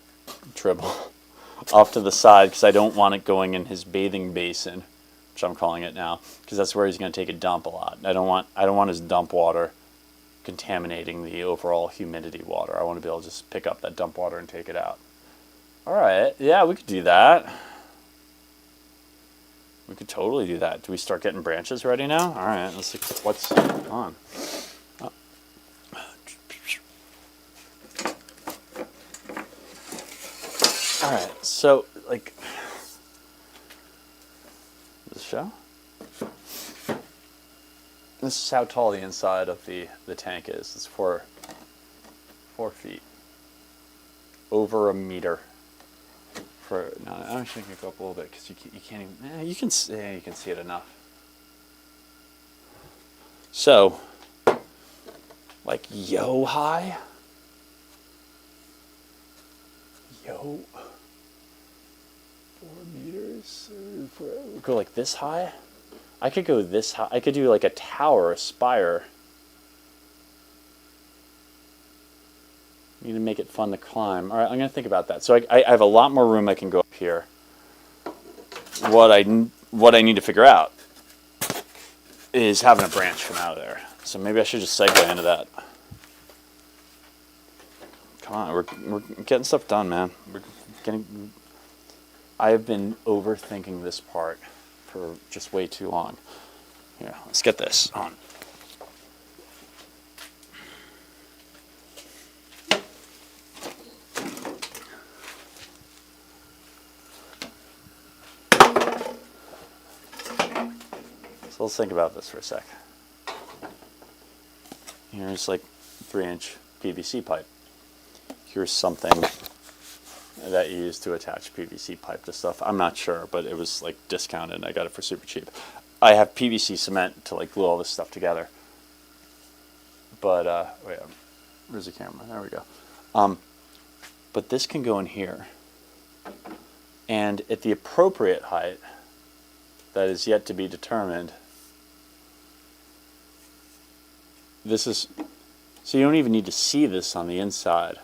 to the side because I don't want it going in his bathing basin, which I'm calling it now, because that's where he's going to take a dump a lot. I don't want his dump water contaminating the overall humidity water. I want to be able to just pick up that dump water and take it out. All right, yeah, we could do that. We could totally do that. Do we start getting branches ready now? All right, let's see what's on. All right, so like this show. This is how tall the inside of the tank is. It's 4 feet, over a meter. No, I'm actually gonna go up a little bit because you can't even. You can see it enough. So, like yo high. 4 meters. Go like this high. I could go this high. I could do like a tower, a spire. Need to make it fun to climb. All right, I'm gonna think about that. So I have a lot more room I can go up here. What I need to figure out is having a branch come out of there. So maybe I should just segue into that. Come on, we're getting stuff done, man. I have been overthinking this part for just way too long. Here, let's get this on. So let's think about this for a sec. Here's like 3-inch PVC pipe. Here's something that you use to attach PVC pipe to stuff. I'm not sure, but it was like discounted and I got it for super cheap. I have PVC cement to like glue all this stuff together. But, wait, where's the camera? There we go. But this can go in here. And at the appropriate height, that is yet to be determined, this is, so you don't even need to see this on the inside.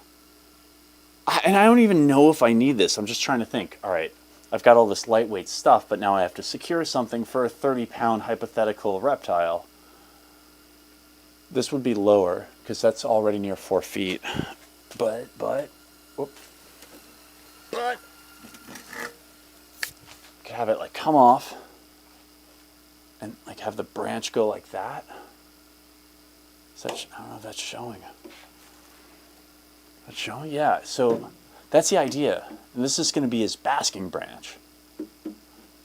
And I don't even know if I need this. I'm just trying to think. All right, I've got all this lightweight stuff, but now I have to secure something for a 30-pound hypothetical reptile. This would be lower, because that's already near 4 feet. But, could have it like come off, and like have the branch go like that. Is that, I don't know if that's showing. That's showing? Yeah, so that's the idea. And this is going to be his basking branch.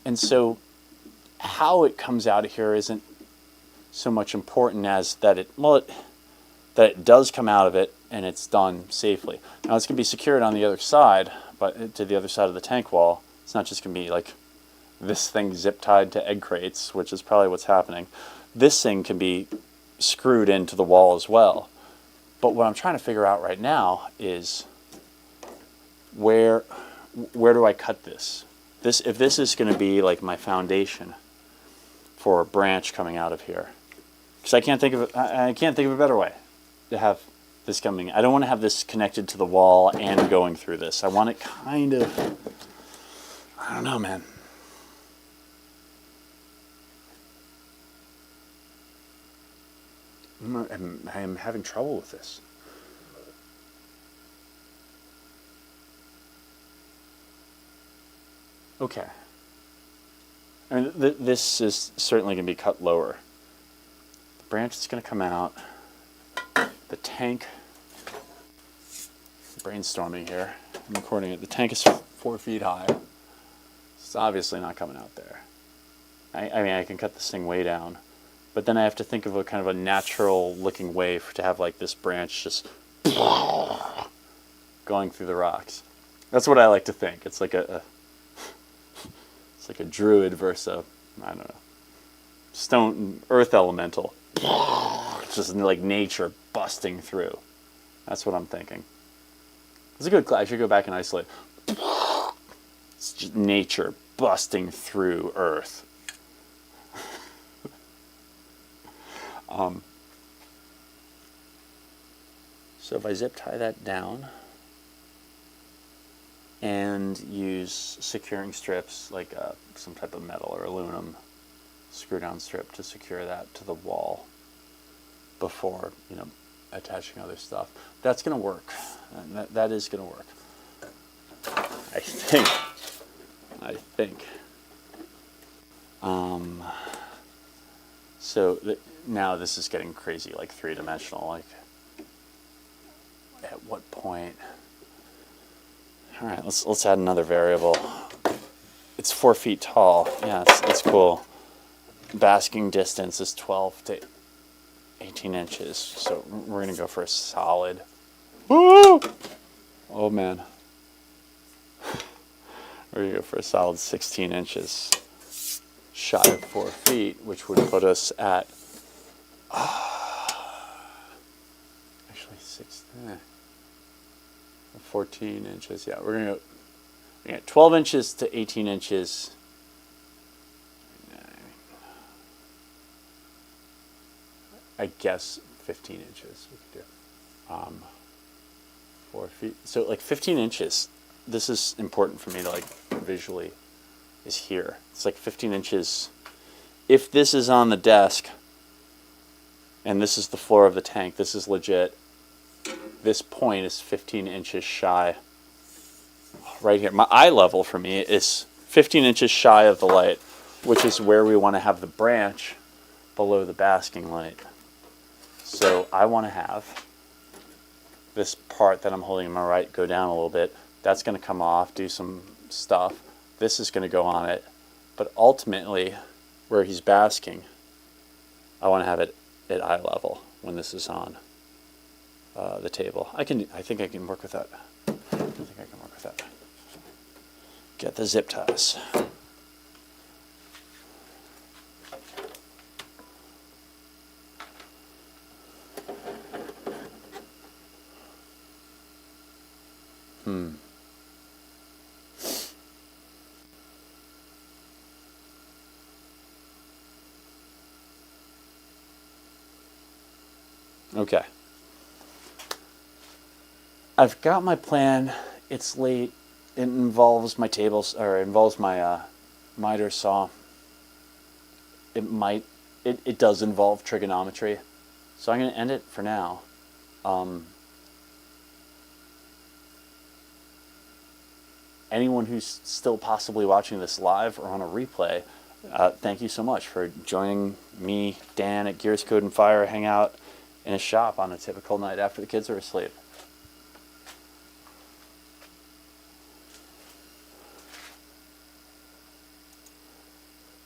And so how it comes out of here isn't so much important as that that it does come out of it and it's done safely. Now it's going to be secured on the other side, but to the other side of the tank wall. It's not just going to be like this thing zip tied to egg crates, which is probably what's happening. This thing can be screwed into the wall as well. But what I'm trying to figure out right now is where do I cut this? If this is going to be like my foundation for a branch coming out of here, because I can't think of a better way to have this coming. I don't want to have this connected to the wall and going through this. I want it kind of, I don't know, man. I'm having trouble with this. Okay. I mean, this is certainly going to be cut lower. The branch is going to come out. The tank, brainstorming here, I'm recording it. The tank is 4 feet high. It's obviously not coming out there. I mean, I can cut this thing way down, but then I have to think of a kind of a natural looking way to have like this branch just going through the rocks. That's what I like to think. It's like it's like a druid versus I don't know, stone earth elemental. It's just like nature busting through. That's what I'm thinking. It's a good class. I should go back and isolate. It's just nature busting through earth. So if I zip tie that down and use securing strips like some type of metal or aluminum screw down strip to secure that to the wall before, you know, attaching other stuff, that's going to work. That is going to work. I think. So now this is getting crazy, like three-dimensional. Like, at what point? All right, let's add another variable. It's 4 feet tall. Yeah, it's cool. Basking distance is 12 to 18 inches. So we're gonna go for a solid. Woo! Oh man. We're gonna go for a solid 16 inches, shy of 4 feet, which would put us at actually 14 inches. Yeah, we're gonna go 12 inches to 18 inches. I guess 15 inches we could do. 4 feet. So like 15 inches. This is important for me to like visually is here. It's like 15 inches. If this is on the desk and this is the floor of the tank, this is legit. This point is 15 inches shy. Right here. My eye level for me is 15 inches shy of the light, which is where we want to have the branch below the basking light. So I want to have this part that I'm holding in my right go down a little bit. That's going to come off, do some stuff. This is going to go on it. But ultimately, where he's basking, I want to have it at eye level when this is on the table. I think I can work with that. Get the zip ties. Okay. I've got my plan. It's late. It involves my tables, or involves my miter saw. It does involve trigonometry. So I'm going to end it for now. Anyone who's still possibly watching this live or on a replay, thank you so much for joining me, Dan, at Gears Code and Fire, hang out in a shop on a typical night after the kids are asleep.